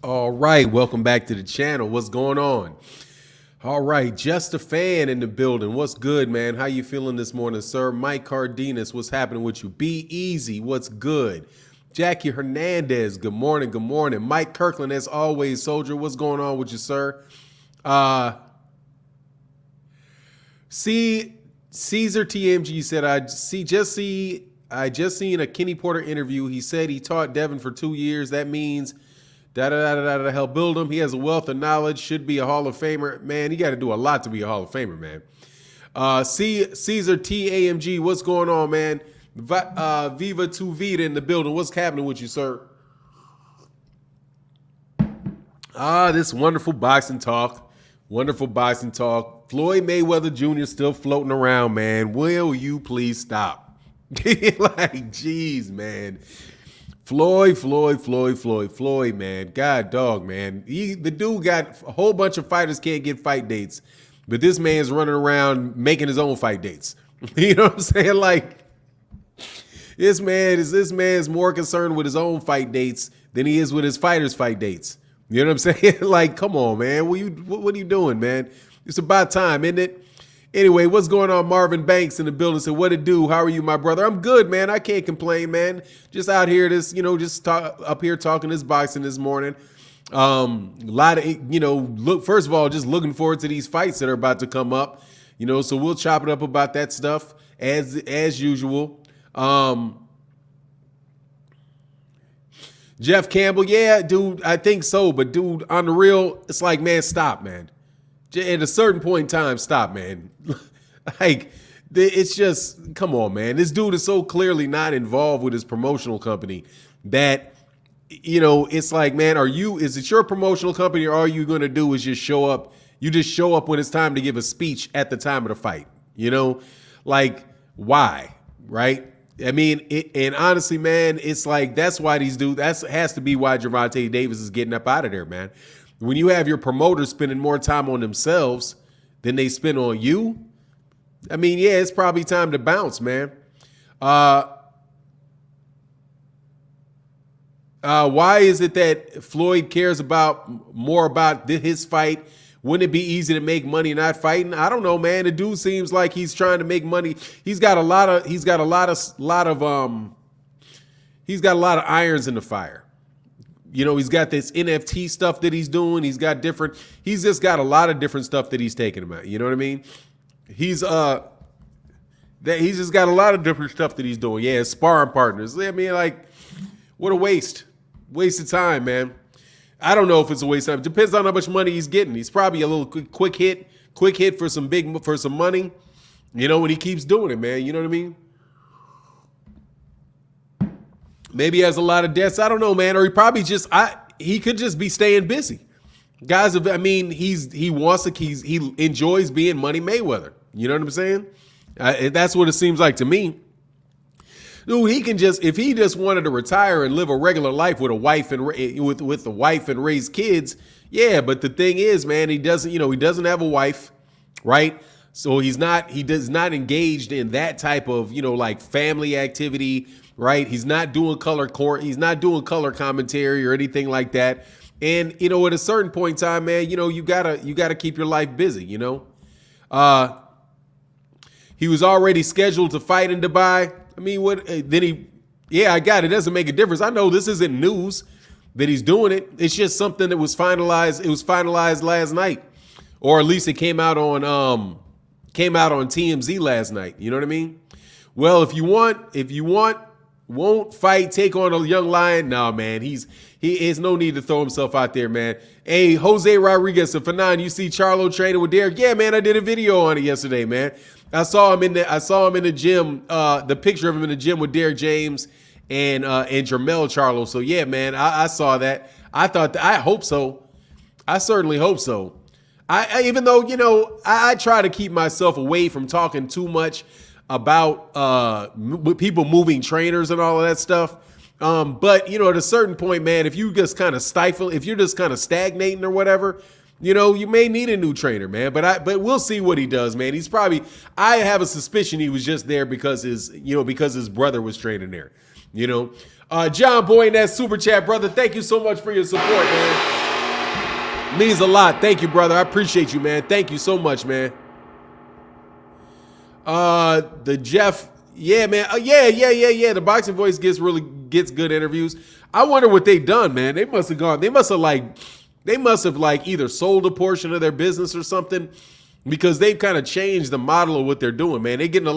All right, welcome back to the channel. What's going on? All right, just a fan in the building. What's good, man? How you feeling this morning, sir? Mike Cardenas, what's happening with you? Be easy, what's good? Jackie Hernandez, good morning, good morning. Mike Kirkland, as always, soldier, what's going on with you, sir? Caesar TMG said, I just seen a Kenny Porter interview. He said he taught Devin for 2 years. That means to help build him. He has a wealth of knowledge, should be a Hall of Famer. Man, you got to do a lot to be a Hall of Famer, man. Caesar TAMG, what's going on, man? Viva Tu Vida in the building. What's happening with you, sir? This wonderful boxing talk. Wonderful boxing talk. Floyd Mayweather Jr. still floating around, man. Will you please stop? Like, geez, man. Floyd, man. God dog, man. The dude got a whole bunch of fighters can't get fight dates, but this man's running around making his own fight dates. You know what I'm saying? Like, this man's more concerned with his own fight dates than he is with his fighters' fight dates. You know what I'm saying? Like, come on, man. What are you doing, man? It's about time, isn't it? Anyway, what's going on? Marvin Banks in the building said, what it do? How are you, my brother? I'm good, man. I can't complain, man. Just out here, up here talking this boxing this morning. A lot of, first of all, just looking forward to these fights that are about to come up. So we'll chop it up about that stuff as usual. Jeff Campbell, yeah, dude, I think so. But dude, on the real, it's like, man, stop, man. At a certain point in time, stop, man. Like, it's just, come on, man. This dude is so clearly not involved with his promotional company that, it's like, man, is it your promotional company, or all you going to do is just show up? You just show up when it's time to give a speech at the time of the fight, like, why? Right? I mean, and honestly, man, it's like, that's why these dudes, has to be why Gervonta Davis is getting up out of there, man. When you have your promoters spending more time on themselves than they spend on you, I mean, yeah, it's probably time to bounce, man. Why is it that Floyd cares more about his fight? Wouldn't it be easy to make money not fighting? I don't know, man. The dude seems like he's trying to make money. He's got a lot of irons in the fire. He's got this NFT stuff that he's doing. He's just got a lot of different stuff that he's taking about. You know what I mean? He's just got a lot of different stuff that he's doing. Yeah, sparring partners. I mean, like, what a waste of time, man. I don't know if it's a waste of time. It depends on how much money he's getting. He's probably a little quick hit for some money. When he keeps doing it, man. You know what I mean? Maybe he has a lot of debts. I don't know, man. Or he probably he could just be staying busy. Guys, I mean, he enjoys being Money Mayweather. You know what I'm saying? That's what it seems like to me. Dude, if he just wanted to retire and live a regular life with a wife and with the wife and raise kids, yeah. But the thing is, man, he doesn't have a wife, right? So he does not engaged in that type of, like family activity, right? He's not doing color commentary or anything like that. And, at a certain point in time, man, you gotta keep your life busy, He was already scheduled to fight in Dubai. I mean, I got it. It doesn't make a difference. I know this isn't news that he's doing it. It's just something that was finalized. It was finalized last night, or at least it came out on TMZ last night. You know what I mean? Well, if you won't fight, take on a young lion. No, man, he has no need to throw himself out there, man. Hey, Jose Rodriguez and Fanon, you see Charlo training with Derek? Yeah, man, I did a video on it yesterday, man. I saw him in the gym, the picture of him in the gym with Derek James and Jermell Charlo. So yeah, man, I saw that. I hope so. I certainly hope so. Even though, I try to keep myself away from talking too much about people moving trainers and all of that stuff. But at a certain point, man, if you just kind of if you're just kind of stagnating or whatever, you may need a new trainer, man. But we'll see what he does, man. I have a suspicion he was just there because his brother was training there. You know, John Boy in that super chat, brother. Thank you so much for your support, man. Means a lot. Thank you, brother. I appreciate you, man. Thank you so much, man. The Jeff, yeah, man. Yeah. The Boxing Voice gets good interviews. I wonder what they've done, man. They must have either sold a portion of their business or something, because they've kind of changed the model of what they're doing, man. They're getting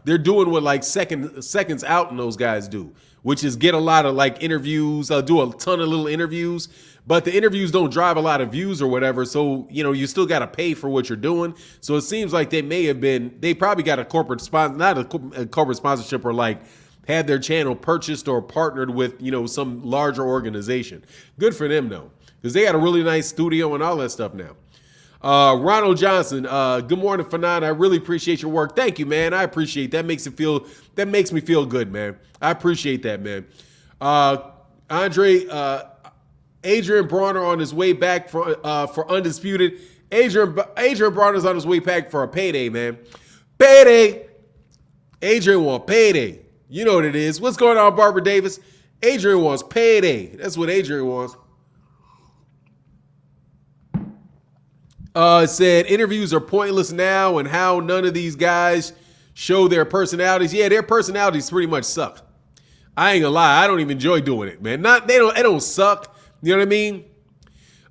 they're doing what like seconds out and those guys do, which is get a lot of like interviews, do a ton of little interviews, but the interviews don't drive a lot of views or whatever. So, you know, you still got to pay for what you're doing. So it seems like they probably got a corporate sponsor, not a corporate sponsorship, or like had their channel purchased or partnered with, you know, some larger organization. Good for them though, because they got a really nice studio and all that stuff now. Ronald Johnson, good morning, Fanon. I really appreciate your work. Thank you, man. I appreciate that. That makes me feel good, man. I appreciate that, man. Adrian Bronner on his way back for Undisputed. Adrian Bronner's on his way back for a payday, man. Payday. Adrian wants payday. You know what it is. What's going on, Barbara Davis? Adrian wants payday. That's what Adrian wants. It said interviews are pointless now, and how none of these guys show their personalities. Yeah, their personalities pretty much suck. I ain't gonna lie, I don't even enjoy doing it, man. They don't suck. You know what I mean?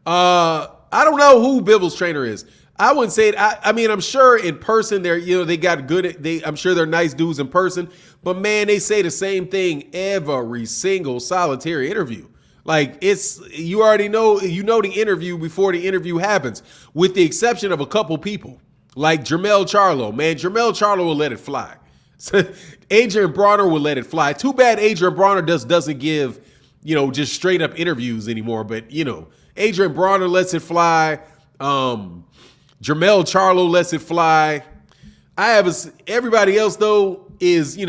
I don't know who Bibble's trainer is. I wouldn't say it. I mean, I'm sure in person they got good. I'm sure they're nice dudes in person, but man, they say the same thing every single solitary interview. Like you already know, the interview before the interview happens, with the exception of a couple people like Jermell Charlo. Man, Jermell Charlo will let it fly. Adrian Bronner will let it fly. Too bad Adrian Bronner doesn't give, just straight up interviews anymore. But Adrian Bronner lets it fly. Jermell Charlo lets it fly. Everybody else though is,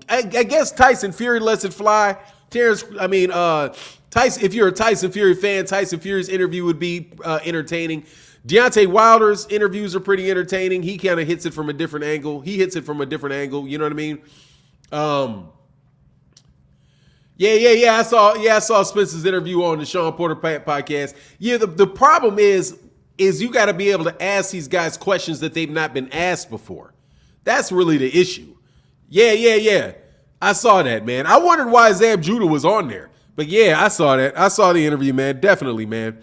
I guess Tyson Fury lets it fly. Terence, Tyson, if you're a Tyson Fury fan, Tyson Fury's interview would be entertaining. Deontay Wilder's interviews are pretty entertaining. He kind of hits it from a different angle. You know what I mean? I saw Spence's interview on the Sean Porter podcast. Yeah, the problem is you got to be able to ask these guys questions that they've not been asked before. That's really the issue. Yeah. I saw that, man. I wondered why Zab Judah was on there. But yeah, I saw that. I saw the interview, man. Definitely, man.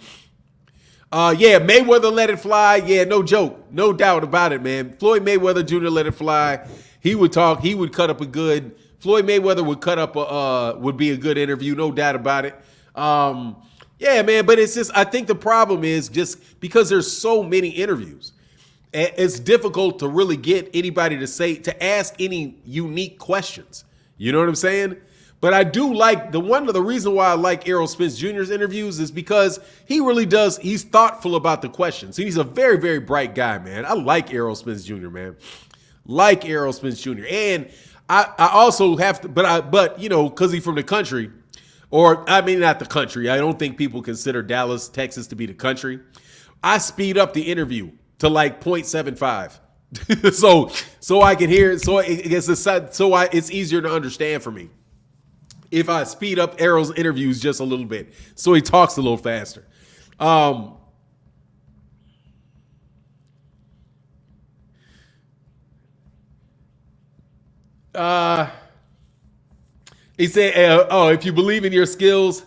Mayweather let it fly. Yeah, no joke. No doubt about it, man. Floyd Mayweather Jr. let it fly. He would talk. He would cut up Floyd Mayweather would be a good interview. No doubt about it. Yeah, man. But it's just, I think the problem is just because there's so many interviews, it's difficult to really get anybody to ask any unique questions. You know what I'm saying? But I do like one of the reasons why I like Errol Spence Jr.'s interviews is because he really does. He's thoughtful about the questions. He's a very, very bright guy, man. I like Errol Spence Jr., man. Like Errol Spence Jr. And I also have to, but because he's from the country, not the country. I don't think people consider Dallas, Texas to be the country. I speed up the interview to like 0.75. so I can hear it. So it's easier to understand for me if I speed up Errol's interviews just a little bit, so he talks a little faster. He said, if you believe in your skills,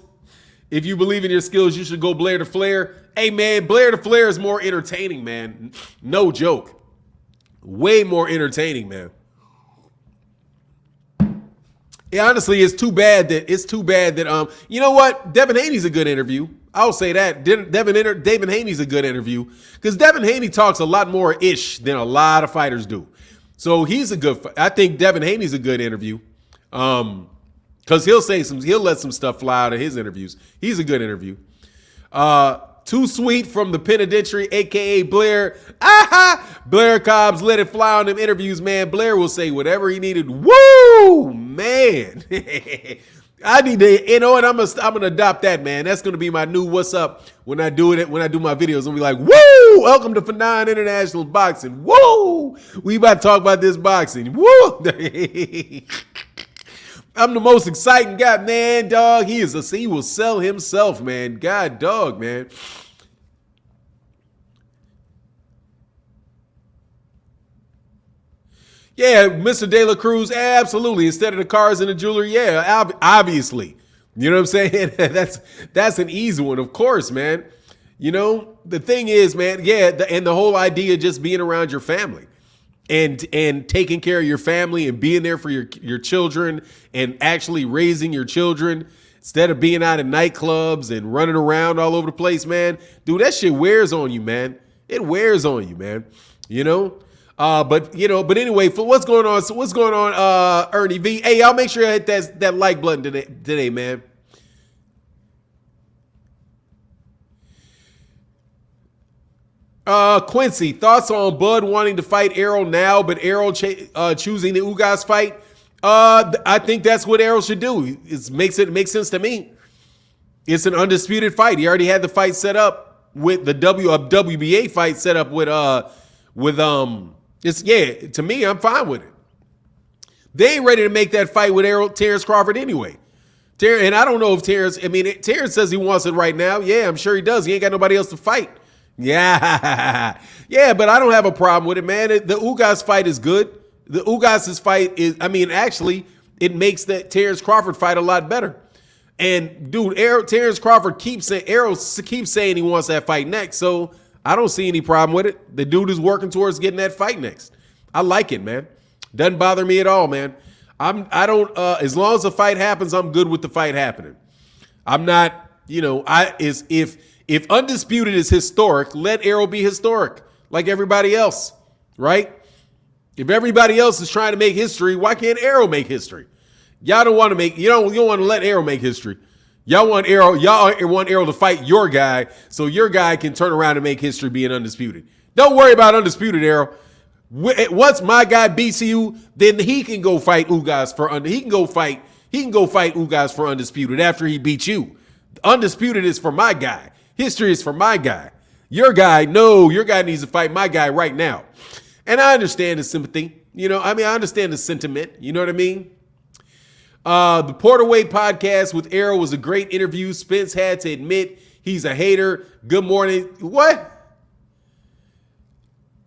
you should go Blair to Flair. Hey, man, Blair to Flair is more entertaining, man. No joke. Way more entertaining, man. Yeah, honestly, it's too bad that you know what? Devin Haney's a good interview. I'll say that. Devin Haney's a good interview because Devin Haney talks a lot more ish than a lot of fighters do. So I think Devin Haney's a good interview. Because he'll let some stuff fly out of his interviews. He's a good interview. Too Sweet from the Penitentiary, aka Blair. Blair Cobbs let it fly on them interviews, man. Blair will say whatever he needed. Woo, man. I need to, and I'm gonna adopt that, man. That's gonna be my new what's up when I do my videos. I'll be like, woo, welcome to Fanon International Boxing. Woo, we about to talk about this boxing. Woo. I'm the most exciting guy, man, dog. He will sell himself, man. God, dog, man. Yeah, Mr. De La Cruz, absolutely. Instead of the cars and the jewelry, yeah, obviously. You know what I'm saying? That's an easy one, of course, man. You know, the thing is, man, and the whole idea of just being around your family and taking care of your family and being there for your children and actually raising your children instead of being out in nightclubs and running around all over the place, man. Dude, that shit wears on you, man. It wears on you, man. You know? But anyway, for what's going on? So what's going on, Ernie V? Hey, y'all make sure I hit that like button today, man. Quincy, thoughts on Bud wanting to fight Errol now, but Errol choosing the Ugas fight? I think that's what Errol should do. It makes sense to me. It's an undisputed fight. He already had the fight set up with the WBA fight set up to me, I'm fine with it. They ain't ready to make that fight with Terence Crawford anyway. And I don't know if Terence says he wants it right now. Yeah, I'm sure he does. He ain't got nobody else to fight. Yeah. Yeah, but I don't have a problem with it, man. The Ugas fight is good. The Ugas fight actually, it makes that Terence Crawford fight a lot better. And dude, Terence Crawford keeps saying he wants that fight next. So I don't see any problem with it. The dude is working towards getting that fight next. I like it, man. Doesn't bother me at all, man. As long as the fight happens, I'm good with the fight happening. I'm not, if undisputed is historic, let Errol be historic like everybody else, right? If everybody else is trying to make history, why can't Errol make history? Y'all don't want to let Errol make history. Y'all want Errol to fight your guy so your guy can turn around and make history being undisputed. Don't worry about undisputed, Errol. Once my guy beats you, then he can go fight Ugas he can go fight Ugas for undisputed after he beats you. Undisputed is for my guy. History is for my guy. Your guy needs to fight my guy right now. And I understand the sympathy. I understand the sentiment. You know what I mean? The Porterway podcast with Errol was a great interview. Spence had to admit he's a hater. Good morning. What?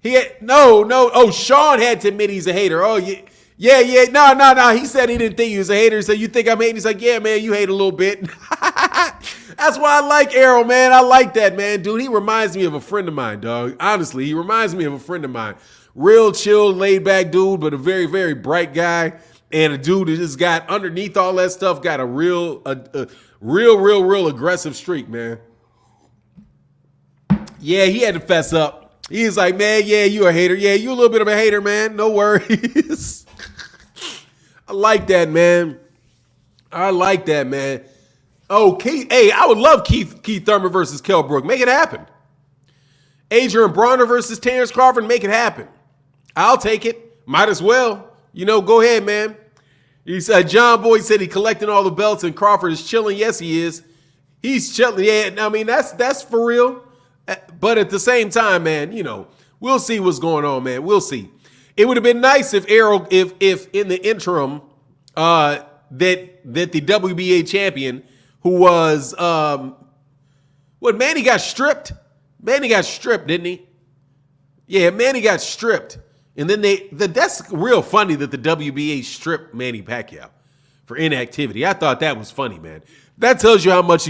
Oh, Sean had to admit he's a hater. Oh, yeah. Yeah. No. He said he didn't think he was a hater. He said, you think I'm hating? He's like, yeah, man, you hate a little bit. That's why I like Errol, man. I like that, man. Dude, he reminds me of a friend of mine, dog. Honestly, he reminds me of a friend of mine. Real chill, laid back dude, but a very, very bright guy. And a dude that just got underneath all that stuff, got a real aggressive streak, man. Yeah, he had to fess up. He's like, man, yeah, you a hater. Yeah, you a little bit of a hater, man. No worries. I like that, man. Oh, I would love Keith Thurman versus Kell Brook. Make it happen. Adrian Bronner versus Terence Crawford. Make it happen. I'll take it. Might as well. Go ahead, man. He said John Boyd said he collecting all the belts and Crawford is chilling. Yes, he is. He's chilling. Yeah, that's for real. But at the same time, man, we'll see what's going on, man. We'll see. It would have been nice if Errol, if in the interim, that the WBA champion who was Manny got stripped. Manny got stripped, didn't he? Yeah, Manny got stripped. And then that's real funny that the WBA stripped Manny Pacquiao for inactivity. I thought that was funny, man. That tells you how much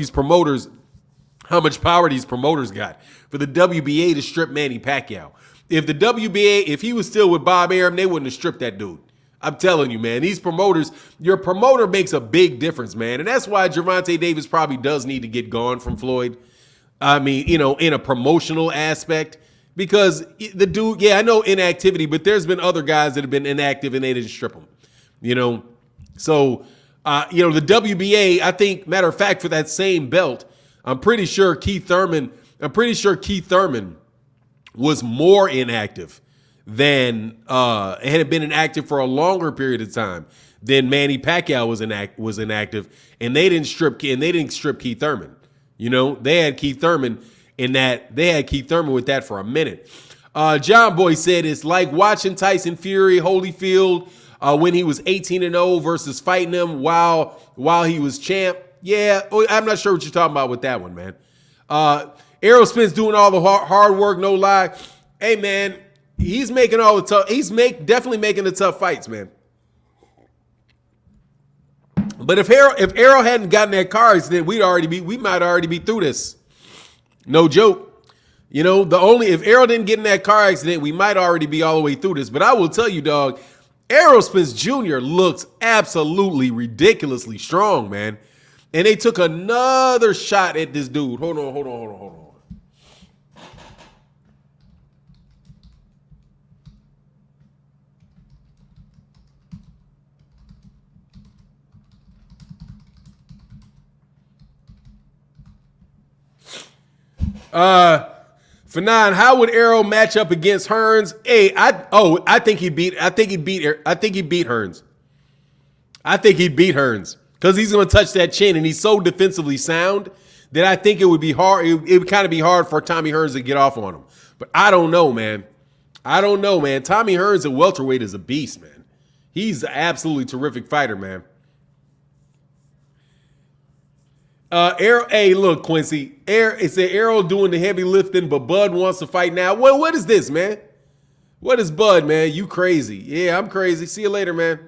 power these promoters got for the WBA to strip Manny Pacquiao. If the WBA, if he was still with Bob Arum, they wouldn't have stripped that dude. I'm telling you, man, these promoters, your promoter makes a big difference, man. And that's why Gervonta Davis probably does need to get gone from Floyd. In a promotional aspect. Because the dude, yeah, I know inactivity, but there's been other guys that have been inactive and they didn't strip them, So, the WBA, I think, matter of fact, for that same belt, I'm pretty sure Keith Thurman was more inactive than, had been inactive for a longer period of time than Manny Pacquiao was inactive, and they didn't strip Keith Thurman. They had Keith Thurman with that for a minute. John Boy said it's like watching Tyson Fury, Holyfield, when he was 18-0 versus fighting him while he was champ. Yeah, I'm not sure what you're talking about with that one, man. Errol Spence doing all the hard work, no lie. Hey, man, he's making all the tough. Definitely making the tough fights, man. But if Errol hadn't gotten that car accident, we might already be through this. No joke. You know, if Errol didn't get in that car accident, we might already be all the way through this. But I will tell you, dog, Errol Spence Jr. looks absolutely ridiculously strong, man. And they took another shot at this dude. Hold on. Fanon, how would Errol match up against Hearns? Hey, I think he beat Hearns. I think he'd beat Hearns because he's going to touch that chin, and he's so defensively sound that I think it would be hard. It would kind of be hard for Tommy Hearns to get off on him. But I don't know, man. Tommy Hearns at welterweight is a beast, man. He's an absolutely terrific fighter, man. Errol, hey, look, Quincy. It said Errol doing the heavy lifting, but Bud wants to fight now. What is this, man? What is Bud, man? You crazy. Yeah, I'm crazy. See you later, man.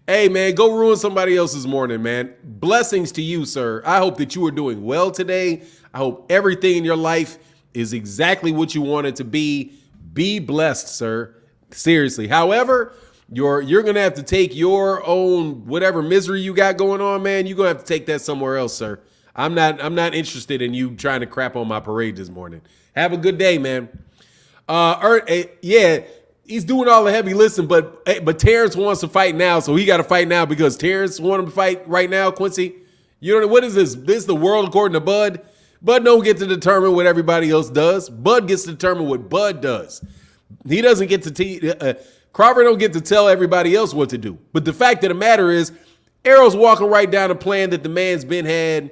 Hey, man, go ruin somebody else's morning, man. Blessings to you, sir. I hope that you are doing well today. I hope everything in your life is exactly what you want it to be. Be blessed, sir. Seriously. However, you're going to have to take your own whatever misery you got going on, man. You're going to have to take that somewhere else, sir. I'm not interested in you trying to crap on my parade this morning. Have a good day, man. Yeah, he's doing all the heavy lifting, but Terence wants to fight now, so he got to fight now because Terence wants him to fight right now, Quincy. You know what is this? This is the world according to Bud. Bud don't get to determine what everybody else does. Bud gets to determine what Bud does. He doesn't get to Crawford don't get to tell everybody else what to do. But the fact of the matter is, Errol's walking right down a plan that the man's been had.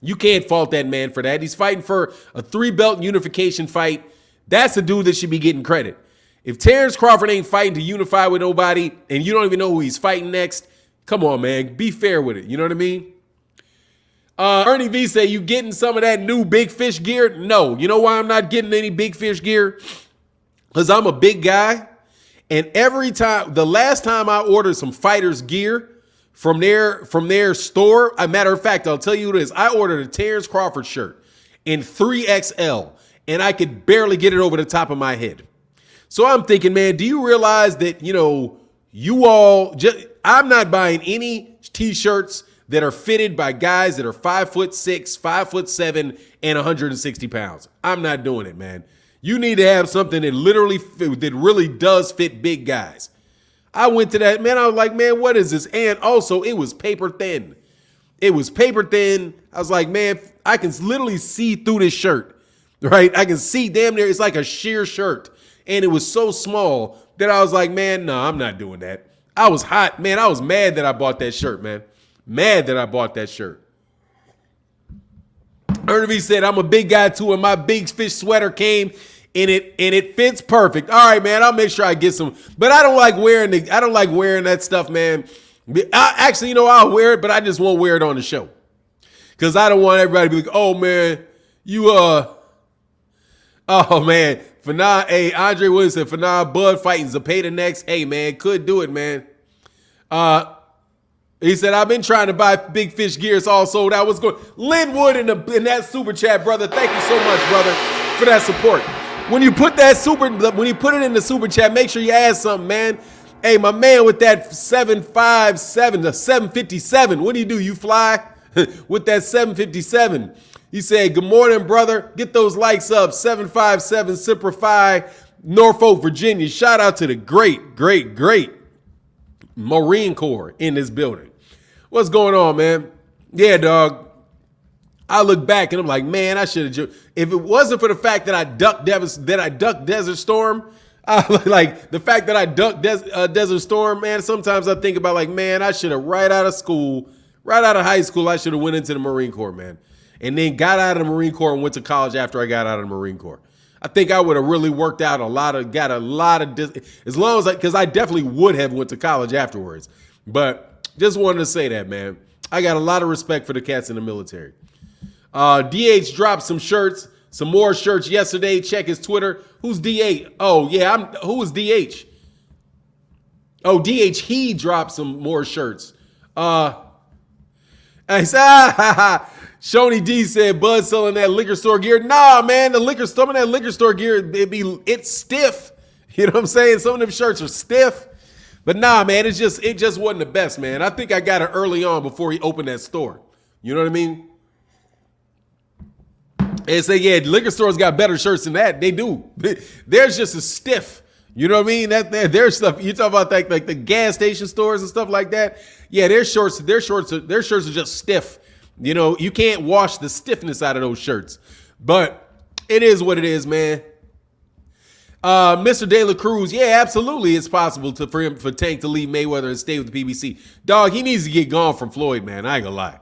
You can't fault that man for that. He's fighting for a 3-belt unification fight. That's the dude that should be getting credit. If Terence Crawford ain't fighting to unify with nobody and you don't even know who he's fighting next, come on, man. Be fair with it. You know what I mean? Ernie V say, you getting some of that new big fish gear? No. You know why I'm not getting any big fish gear? Because I'm a big guy. And the last time I ordered some fighters gear from their store, a matter of fact, I'll tell you this, I ordered a Terence Crawford shirt in 3XL, and I could barely get it over the top of my head. So I'm thinking, man, do you realize that, I'm not buying any t-shirts that are fitted by guys that are 5'6", 5'7", and 160 pounds. I'm not doing it, man. You need to have something that really does fit big guys. I went to that, man. I was like, man, what is this? And also, it was paper thin. I was like, man, I can literally see through this shirt, right? I can see damn near. It's like a sheer shirt. And it was so small that I was like, man, no, I'm not doing that. I was hot, man. I was mad that I bought that shirt, man. Ernie said, I'm a big guy too, and my big fish sweater came and it fits perfect. All right, man, I'll make sure I get some. But I don't like wearing that stuff, man. I'll wear it, but I just won't wear it on the show. Because I don't want everybody to be like, oh man, Fanon, hey, Andre Williams said, Fanon, Bud fighting Zepeda next. Hey, man, could do it, man. He said, I've been trying to buy big fish gear. It's all sold out. What's going on? Linwood in that super chat, brother. Thank you so much, brother, for that support. When you put it in the super chat, make sure you add something, man. Hey, my man with that 757, the 757. What do? You fly with that 757. He said, good morning, brother. Get those likes up. 757 Simplify, Norfolk, Virginia. Shout out to the great Marine Corps in this building. What's going on, man? Yeah, dog. I look back and I'm like, man, I should have. If it wasn't for the fact that I ducked Desert Storm, Desert Storm, man, sometimes I think about like, man, I should have right out of high school, I should have went into the Marine Corps, man. And then got out of the Marine Corps and went to college after I got out of the Marine Corps. I think I would have really worked out as long as because I definitely would have went to college afterwards. But just wanted to say that, man. I got a lot of respect for the cats in the military. DH dropped some more shirts yesterday. Check his Twitter. Who's DH? Oh, yeah. Who is DH? Oh, DH, he dropped some more shirts. Shoney D said, Bud selling that liquor store gear. Nah, man, some of that liquor store gear, it's stiff. You know what I'm saying? Some of them shirts are stiff. But nah, man, it just wasn't the best, man. I think I got it early on before he opened that store. You know what I mean? And say, yeah, liquor stores got better shirts than that. They do. Theirs just as stiff. You know what I mean? Their stuff. You talk about like the gas station stores and stuff like that. Yeah, their shirts are just stiff. You know, you can't wash the stiffness out of those shirts. But it is what it is, man. Mr. De La Cruz, yeah, absolutely, it's possible for Tank to leave Mayweather and stay with the PBC. Dog, he needs to get gone from Floyd, man. I ain't gonna lie.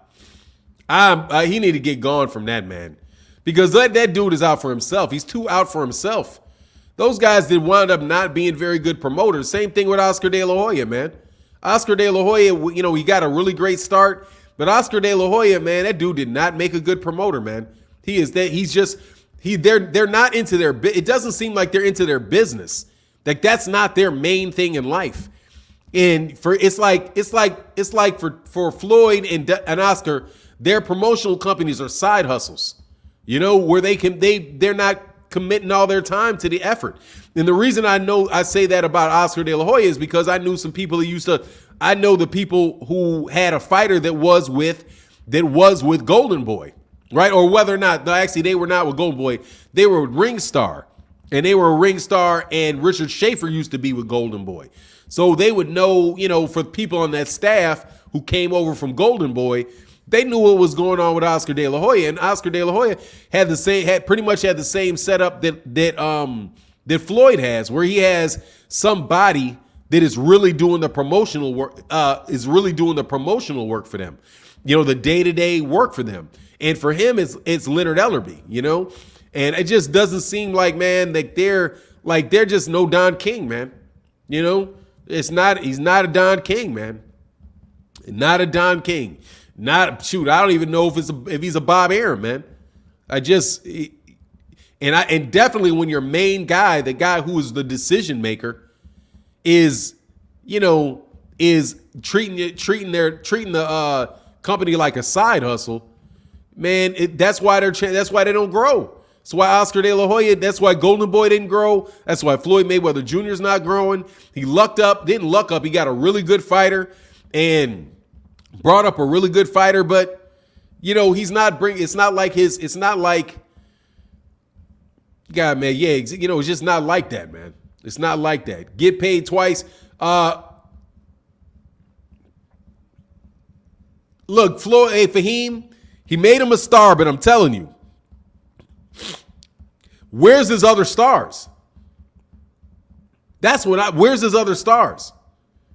He need to get gone from that, man, because that dude is out for himself. He's too out for himself. Those guys did wind up not being very good promoters. Same thing with Oscar De La Hoya, man. Oscar De La Hoya, you know, he got a really great start, but Oscar De La Hoya, man, that dude did not make a good promoter, man. They're not into their, it doesn't seem like they're into their business. Like that's not their main thing in life. And it's like for Floyd and Oscar, their promotional companies are side hustles, you know, where they're not committing all their time to the effort. And the reason I say that about Oscar De La Hoya is because I knew some people I know the people who had a fighter that was with Golden Boy. Right? Or whether or not, no, actually, they were not with Golden Boy. They were with Ringstar. And they were a Ringstar, and Richard Schaefer used to be with Golden Boy. So they would know, you know, for people on that staff who came over from Golden Boy, they knew what was going on with Oscar De La Hoya. And Oscar De La Hoya had pretty much the same setup that Floyd has, where he has somebody that is really doing the promotional work, for them. You know, the day-to-day work for them. And for him, it's Leonard Ellerby, you know? And it just doesn't seem like, man, that they're just no Don King, man. You know? He's not a Don King, man. Not a Don King. I don't even know if he's a Bob Arum, man. And definitely when your main guy, the guy who is the decision maker, is treating the company like a side hustle. Man, that's why they don't grow. That's why Oscar De La Hoya, that's why Golden Boy didn't grow. That's why Floyd Mayweather Jr. is not growing. He didn't luck up. He got a really good fighter and brought up a really good fighter, but you know, God, man, yeah, you know, it's just not like that, man. It's not like that. Get paid twice. Look, Floyd, Fahim, he made him a star, but I'm telling you, where's his other stars? Where's his other stars?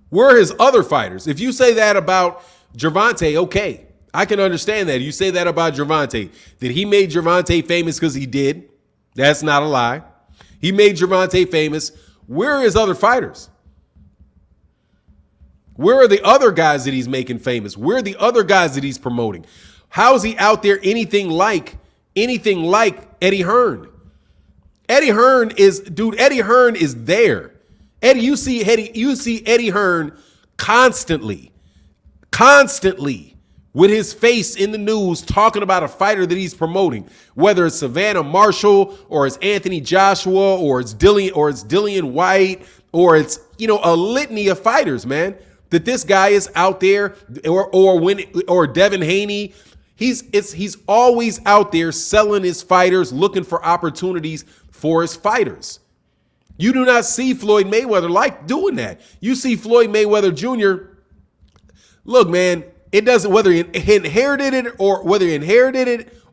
Where are his other fighters? If you say that about Gervonta, okay, I can understand that. You say that about Gervonta, that he made Gervonta famous because he did. That's not a lie. He made Gervonta famous. Where are his other fighters? Where are the other guys that he's making famous? Where are the other guys that he's promoting? How is he out there anything like Eddie Hearn? Eddie Hearn is there. You see Eddie Hearn constantly with his face in the news talking about a fighter that he's promoting, whether it's Savannah Marshall or it's Anthony Joshua or it's Dillian White or it's, you know, a litany of fighters, man, that this guy is out there, or Devin Haney. He's always out there selling his fighters, looking for opportunities for his fighters. You do not see Floyd Mayweather like doing that. You see Floyd Mayweather Jr. Look, man, it doesn't, whether he inherited it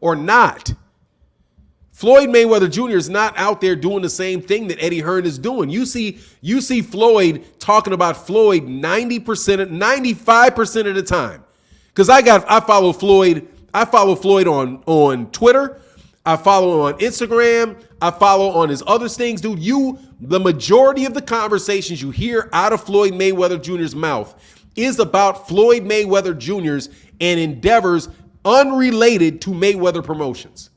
or not. Floyd Mayweather Jr. is not out there doing the same thing that Eddie Hearn is doing. You see Floyd talking about Floyd 95% of the time. Because I follow Floyd on Twitter. I follow him on Instagram. I follow on his other things, dude. The majority of the conversations you hear out of Floyd Mayweather Jr.'s mouth is about Floyd Mayweather Jr.'s and endeavors unrelated to Mayweather Promotions.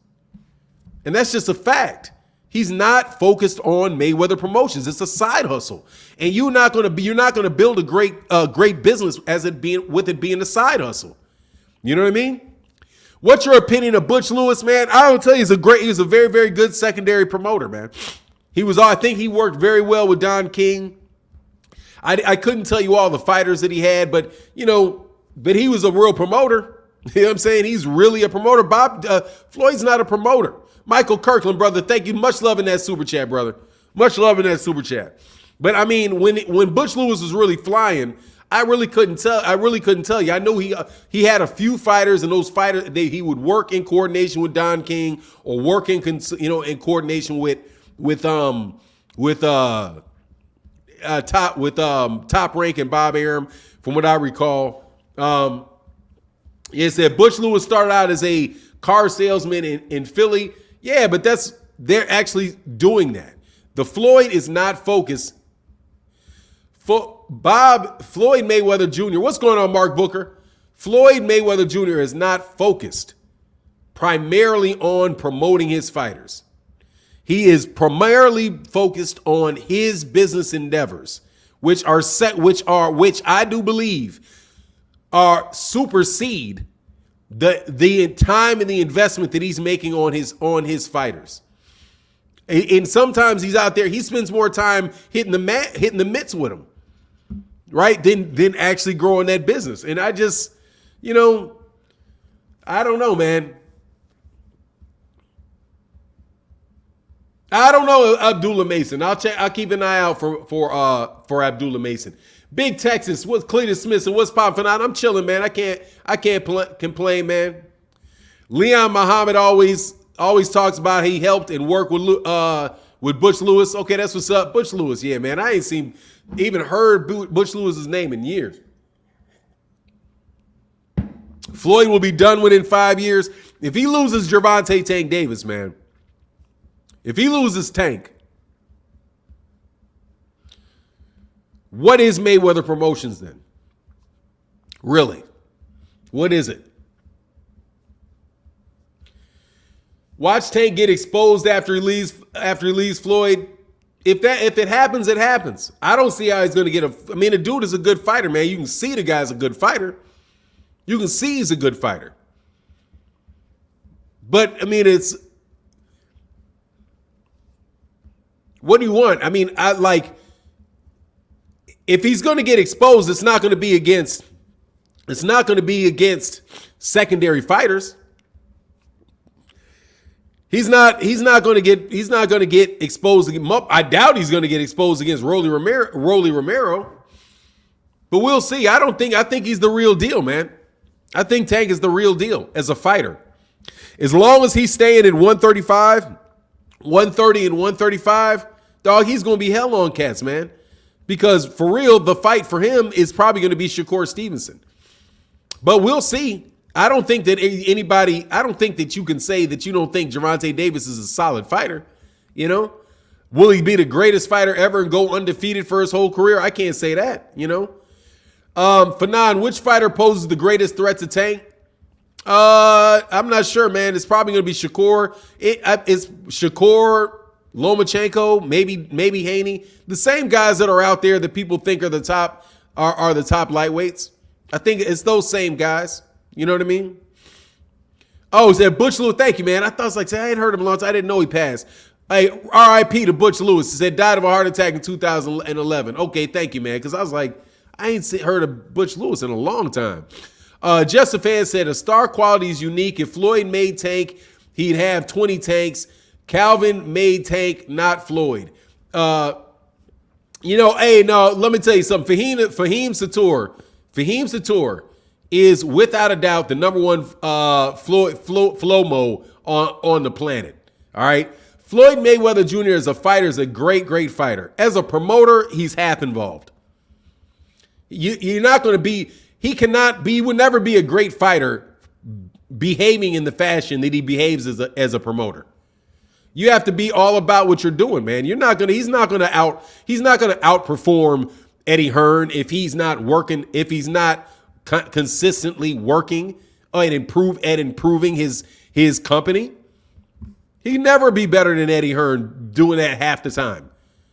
And that's just a fact. He's not focused on Mayweather Promotions. It's a side hustle. And you're not going to build a great business with it being a side hustle. You know what I mean? What's your opinion of Butch Lewis, man? I will tell you, he was a very, very good secondary promoter, man. I think he worked very well with Don King. I couldn't tell you all the fighters that he had, but he was a real promoter. You know what I'm saying? He's really a promoter. Floyd's not a promoter. Michael Kirkland, brother, thank you. Much love in that super chat, brother. Much love in that super chat. But I mean, when Butch Lewis was really flying, I really couldn't tell you. I know he had a few fighters, and those fighters he would work in coordination with Don King or work in coordination with Top Rank and Bob Arum, from what I recall. It said Butch Lewis started out as a car salesman in Philly. Yeah, but they're actually doing that. The Floyd is not focused. Floyd Mayweather Jr. What's going on, Mark Booker? Floyd Mayweather Jr. is not focused primarily on promoting his fighters. He is primarily focused on his business endeavors, which I do believe are supersede the time and the investment that he's making on his fighters. And sometimes he's out there, he spends more time hitting the mitts with them, right? Than actually growing that business. And I just, I don't know, man. I don't know Abdullah Mason. I'll keep an eye out for Abdullah Mason. Big Texas, what's Cletus Smith and what's popping tonight? I'm chilling, man. I can't complain, man. Leon Muhammad always talks about he helped and worked with Butch Lewis. Okay, that's what's up. Butch Lewis, yeah, man. I ain't even heard Butch Lewis's name in years. Floyd will be done within 5 years. If he loses Gervonta Tank Davis, man. If he loses Tank, what is Mayweather Promotions then? Really? What is it? Watch Tank get exposed after he leaves Floyd. If it happens, it happens. I don't see how he's going to get the dude is a good fighter, man. You can see the guy's a good fighter. You can see he's a good fighter. But what do you want? If he's going to get exposed, it's not going to be against secondary fighters. He's not going to get exposed. I doubt he's going to get exposed against Rolly Romero. But we'll see. I think he's the real deal, man. I think Tank is the real deal as a fighter. As long as he's staying at 135, 130 and 135, dog, he's going to be hell on cats, man. Because for real, the fight for him is probably going to be Shakur Stevenson. But we'll see. I don't think that you can say that you don't think Gervonta Davis is a solid fighter. Will he be the greatest fighter ever and go undefeated for his whole career? I can't say that, Fanon, which fighter poses the greatest threat to Tank? I'm not sure, man. It's probably going to be Shakur. It's Shakur, Lomachenko, maybe Haney. The same guys that are out there that people think are the top lightweights. I think it's those same guys. You know what I mean? Oh, is that Butch Lewis? Thank you, man. I thought I hadn't heard him a long time. I didn't know he passed. Hey, R.I.P. to Butch Lewis. He said died of a heart attack in 2011. Okay, thank you, man. Because I was like, I ain't heard of Butch Lewis in a long time. Just a fan said, a star quality is unique. If Floyd made Tank, he'd have 20 tanks. Calvin made Tank, not Floyd. Hey, no, let me tell you something. Fahim Sator is without a doubt the number one Flomo on the planet. All right. Floyd Mayweather Jr. as a fighter is a great, great fighter. As a promoter, he's half involved. You're not going to be, he would never be a great fighter behaving in the fashion that he behaves as a promoter. You have to be all about what you're doing, man. He's not gonna outperform Eddie Hearn if he's not working, if he's not consistently working and improving his company. He can never be better than Eddie Hearn doing that half the time.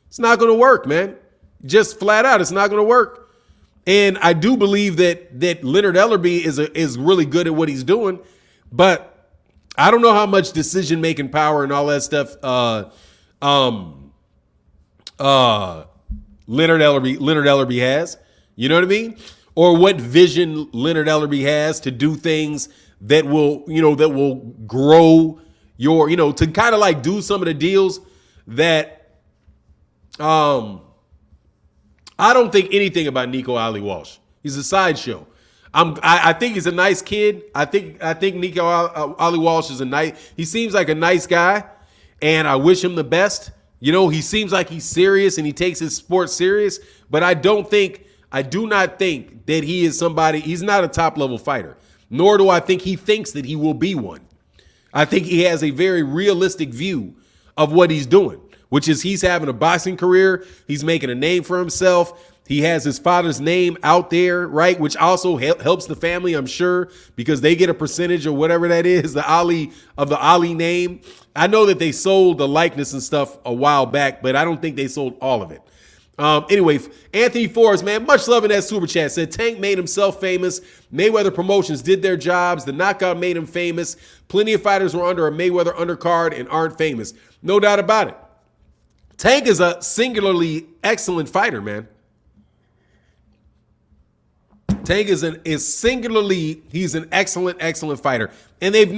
It's not gonna work, man. Just flat out, it's not gonna work. And I do believe that Leonard Ellerbe is really good at what he's doing, but I don't know how much decision-making power and all that stuff Leonard Ellerbe has. You know what I mean? Or what vision Leonard Ellerbe has to do things that will grow your, to kind of like do some of the deals that I don't think anything about Nico Ali Walsh. He's a sideshow. I think he's a nice kid. I think Nico Ali Walsh is he seems like a nice guy, and I wish him the best. He seems like he's serious and he takes his sport serious, but I do not think that he is somebody, he's not a top level fighter, nor do I think he thinks that he will be one. I think he has a very realistic view of what he's doing, which is he's having a boxing career. He's making a name for himself. He has his father's name out there, right? Which also helps the family, I'm sure, because they get a percentage or whatever that is, the Ali name. I know that they sold the likeness and stuff a while back, but I don't think they sold all of it. Anyway, Anthony Forrest, man, much love in that super chat. Said Tank made himself famous. Mayweather Promotions did their jobs. The knockout made him famous. Plenty of fighters were under a Mayweather undercard and aren't famous. No doubt about it. Tank is a singularly excellent fighter, man. Tank he's an excellent fighter. And they've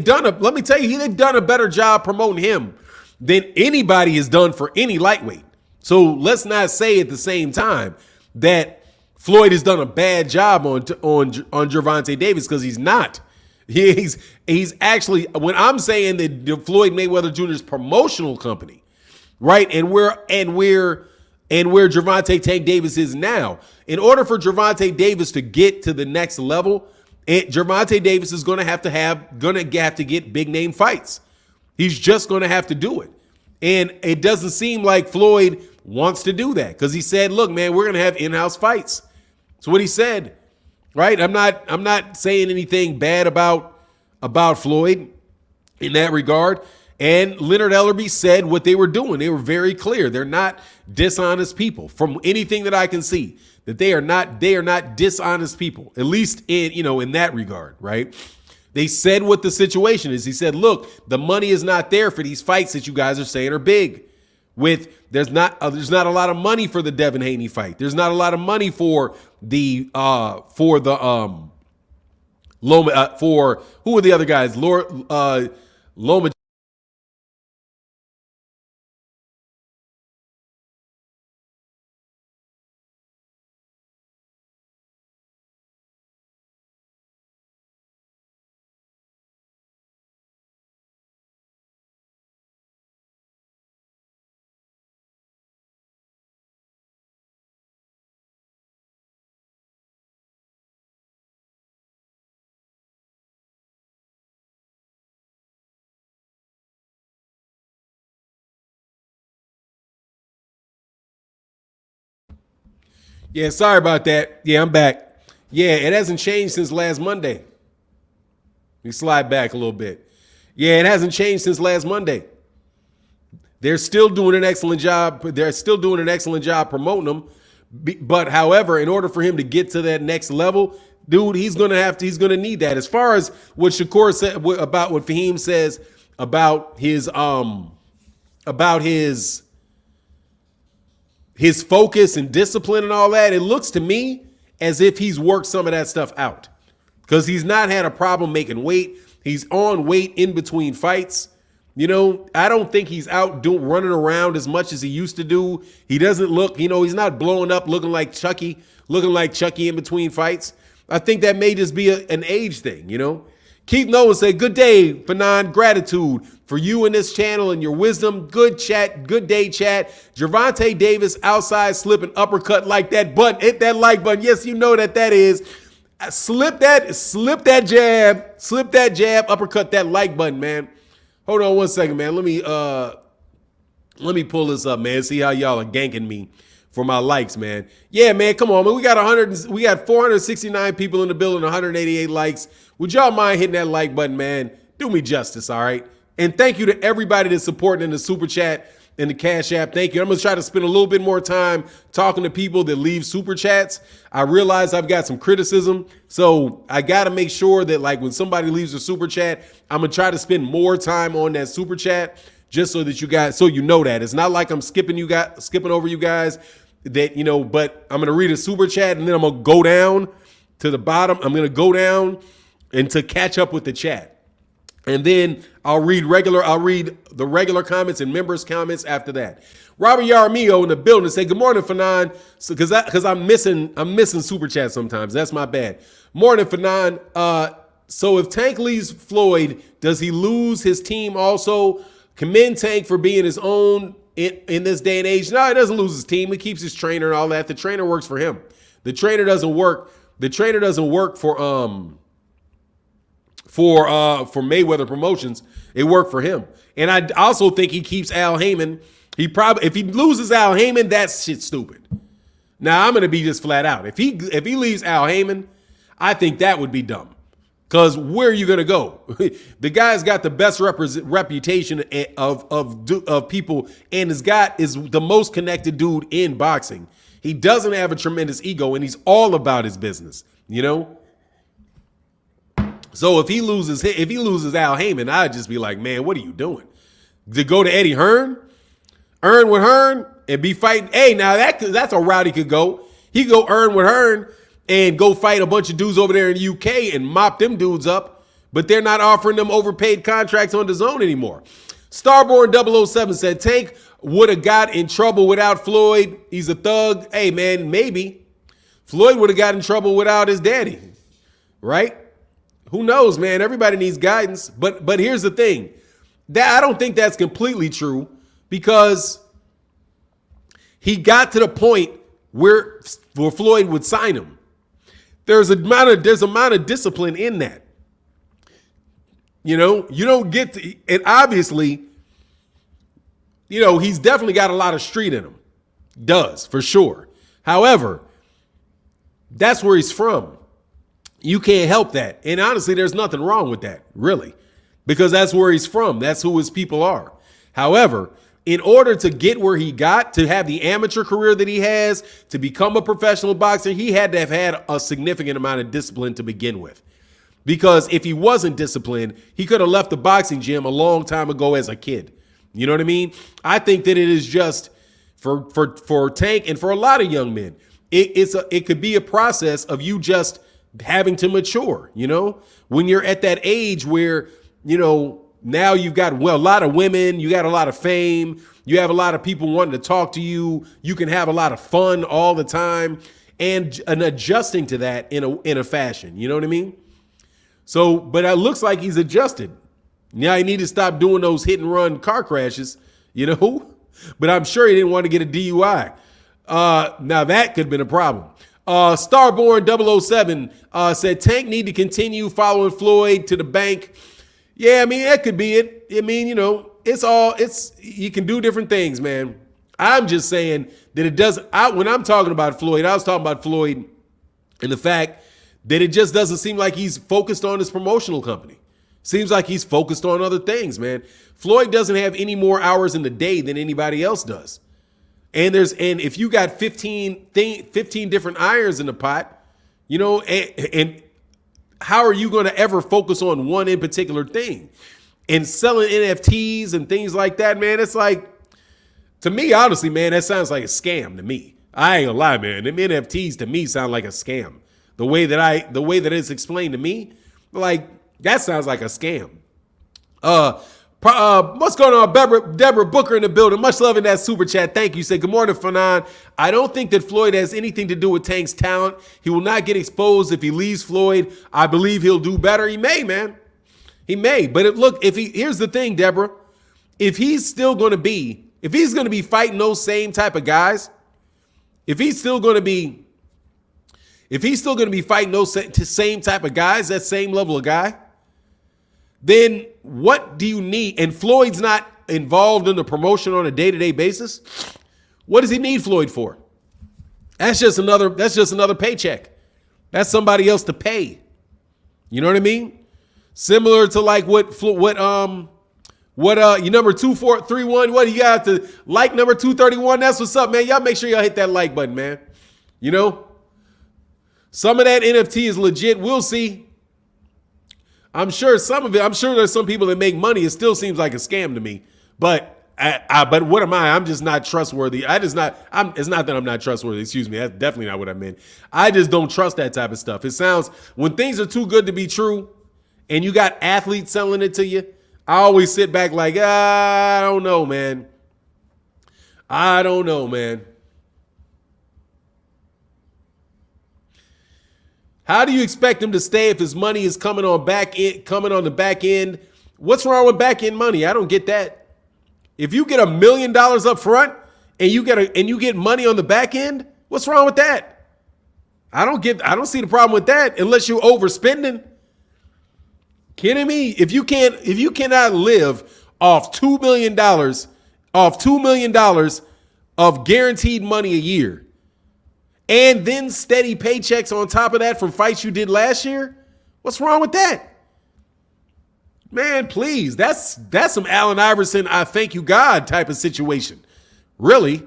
done a better job promoting him than anybody has done for any lightweight. So let's not say at the same time that Floyd has done a bad job on Gervonta Davis, because he's not. He's actually, when I'm saying that Floyd Mayweather Jr.'s promotional company, right? And where Gervonta Tank Davis is now. In order for Gervonta Davis to get to the next level, Gervonta Davis is going to have to get big name fights. He's just going to have to do it. And it doesn't seem like Floyd wants to do that, because he said, look, man, we're going to have in-house fights. That's what he said, right? I'm not saying anything bad about Floyd in that regard. And Leonard Ellerbe said what they were doing. They were very clear. They're not dishonest people, from anything that I can see, that they are not dishonest people, at least in that regard, right? They said what the situation is. He said, look, the money is not there for these fights that you guys are saying are big. There's not a lot of money for the Devin Haney fight. There's not a lot of money for the Loma, for who are the other guys? Loma. Yeah, sorry about that. Yeah, I'm back. Yeah, it hasn't changed since last Monday. We slide back a little bit. Yeah, it hasn't changed since last Monday. They're still doing an excellent job. They're still doing an excellent job promoting him. But however, in order for him to get to that next level, dude, he's going to need that. As far as what Shakur said about what Fahim says about his focus and discipline and all that, it looks to me as if he's worked some of that stuff out, because he's not had a problem making weight. He's on weight in between fights. I don't think he's out running around as much as he used to do. He doesn't look, he's not blowing up looking like Chucky in between fights. I think that may just be an age thing, Keith Noah said, good day, Fanon. Gratitude for you and this channel and your wisdom. Good chat. Good day, chat. Gervonta Davis outside slipping uppercut like that button. Hit that like button. Yes, you know that is Slip that jab, uppercut that like button, man. Hold on one second, man. Let me pull this up, man. See how y'all are ganking me for my likes, man. Yeah, man, come on, man. We got 469 people in the building, 188 likes. Would y'all mind hitting that like button, man? Do me justice, all right? And thank you to everybody that's supporting in the super chat and the Cash App. Thank you. I'm going to try to spend a little bit more time talking to people that leave super chats. I realize I've got some criticism, so I got to make sure that, like, when somebody leaves a super chat, I'm going to try to spend more time on that super chat just so that you guys, so you know that. It's not like I'm skipping over you guys that, you know, but I'm going to read a super chat and then I'm going to go down to the bottom. I'm going to go down and to catch up with the chat. And then I'll read the regular comments and members' comments after that. Robert Yaramio in the building say, good morning, Fanon. So, because I'm missing super chat sometimes. That's my bad. Morning, Fanon. So if Tank leaves Floyd, does he lose his team also? Commend Tank for being his own in this day and age. No, he doesn't lose his team. He keeps his trainer and all that. The trainer works for him. The trainer doesn't work for Mayweather Promotions. It worked for him. And I also think he keeps Al Heyman. If he loses Al Heyman, that's shit stupid. Now I'm gonna be just flat out. If he leaves Al Heyman, I think that would be dumb. Because where are you gonna go? The guy's got the best reputation of people, and is the most connected dude in boxing. He doesn't have a tremendous ego, and he's all about his business. You know. So if he loses Al Heyman, I'd just be like, man, what are you doing? To go to Eddie Hearn with Hearn, and be fighting? Hey, now that's a route he could go. He could go Earn with Hearn and go fight a bunch of dudes over there in the UK and mop them dudes up, but they're not offering them overpaid contracts on DAZN anymore. Starborn 007 said Tank would have got in trouble without Floyd. He's a thug. Hey, man, maybe. Floyd would have got in trouble without his daddy, right? Who knows, man? Everybody needs guidance. But here's the thing. I don't think that's completely true, because he got to the point where Floyd would sign him. There's amount of discipline in that. You know, you don't get to, and obviously, you know, he's definitely got a lot of street in him. Does, for sure. However, that's where he's from. You can't help that. And honestly, there's nothing wrong with that, really, because that's where he's from. That's who his people are. However, in order to get where he got, to have the amateur career that he has, to become a professional boxer, he had to have had a significant amount of discipline to begin with. Because if he wasn't disciplined, he could have left the boxing gym a long time ago as a kid. You know what I mean? I think that it is just for Tank and for a lot of young men, it could be a process of you just having to mature. You know, when you're at that age where, you know, now you've got, well, a lot of women, you got a lot of fame, you have a lot of people wanting to talk to you, you can have a lot of fun all the time, and adjusting to that in a fashion. You know what I mean? So, but it looks like he's adjusted. Now he need to stop doing those hit and run car crashes, you know? But I'm sure he didn't want to get a DUI. Now that could have been a problem. Starborn 007 said Tank need to continue following Floyd to the bank. Yeah, I mean, that could be it. I mean, you know, you can do different things, man. I'm just saying that it doesn't, when I'm talking about Floyd, I was talking about Floyd and the fact that it just doesn't seem like he's focused on his promotional company. Seems like he's focused on other things, man. Floyd doesn't have any more hours in the day than anybody else does. And if you got 15 different irons in the pot, you know, and how are you going to ever focus on one in particular thing? And selling NFTs and things like that, man, it's like, to me, honestly, man, that sounds like a scam to me. I ain't gonna lie, man. Them NFTs to me sound like a scam. The way that it's explained to me, like, that sounds like a scam. What's going on, Deborah Booker in the building? Much love in that super chat. Thank you. Say good morning, Fanon. I don't think that Floyd has anything to do with Tank's talent. He will not get exposed if he leaves Floyd. I believe he'll do better. He may, man. He may. But here's the thing, Deborah. If he's going to be fighting those same type of guys, if he's still going to be if he's still going to be fighting those same type of guys, that same level of guy, then what do you need? And Floyd's not involved in the promotion on a day-to-day basis. What does he need Floyd for? That's just another paycheck. That's somebody else to pay. You know what I mean? Similar to like what you number 2431, what you got to like number 231? That's what's up, man. Y'all make sure y'all hit that like button, man. You know, some of that NFT is legit. We'll see. I'm sure some of it, I'm sure there's some people that make money. It still seems like a scam to me. But but what am I? I'm just not trustworthy. It's not that I'm not trustworthy. Excuse me. That's definitely not what I meant. I just don't trust that type of stuff. It sounds, when things are too good to be true and you got athletes selling it to you, I always sit back like, I don't know, man. I don't know, man. How do you expect him to stay if his money is coming on the back end? What's wrong with back end money? I don't get that. If you get $1 million up front and you get money on the back end, what's wrong with that? I don't see the problem with that unless you're overspending. Kidding me? If you cannot live off $2 million of guaranteed money a year, and then steady paychecks on top of that from fights you did last year, what's wrong with that? Man, please, that's some Allen Iverson, I thank you God type of situation. Really?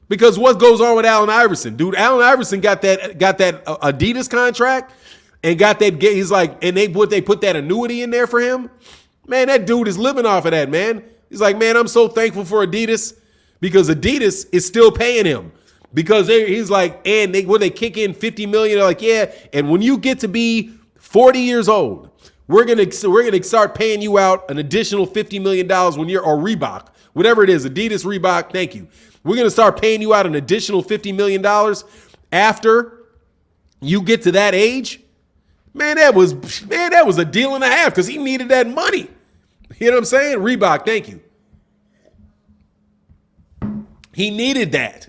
Because what goes on with Allen Iverson? Dude, Allen Iverson got that Adidas contract and got that, he's like, and they put that annuity in there for him. Man, that dude is living off of that, man. He's like, man, I'm so thankful for Adidas because Adidas is still paying him. Because he's like, and they kick in $50 million, they're like, yeah, and when you get to be 40 years old, we're gonna start paying you out an additional $50 million when you're, or Reebok, whatever it is, Adidas, Reebok, thank you. We're gonna start paying you out an additional $50 million after you get to that age. Man, that was a deal and a half because he needed that money. You know what I'm saying? Reebok, thank you. He needed that.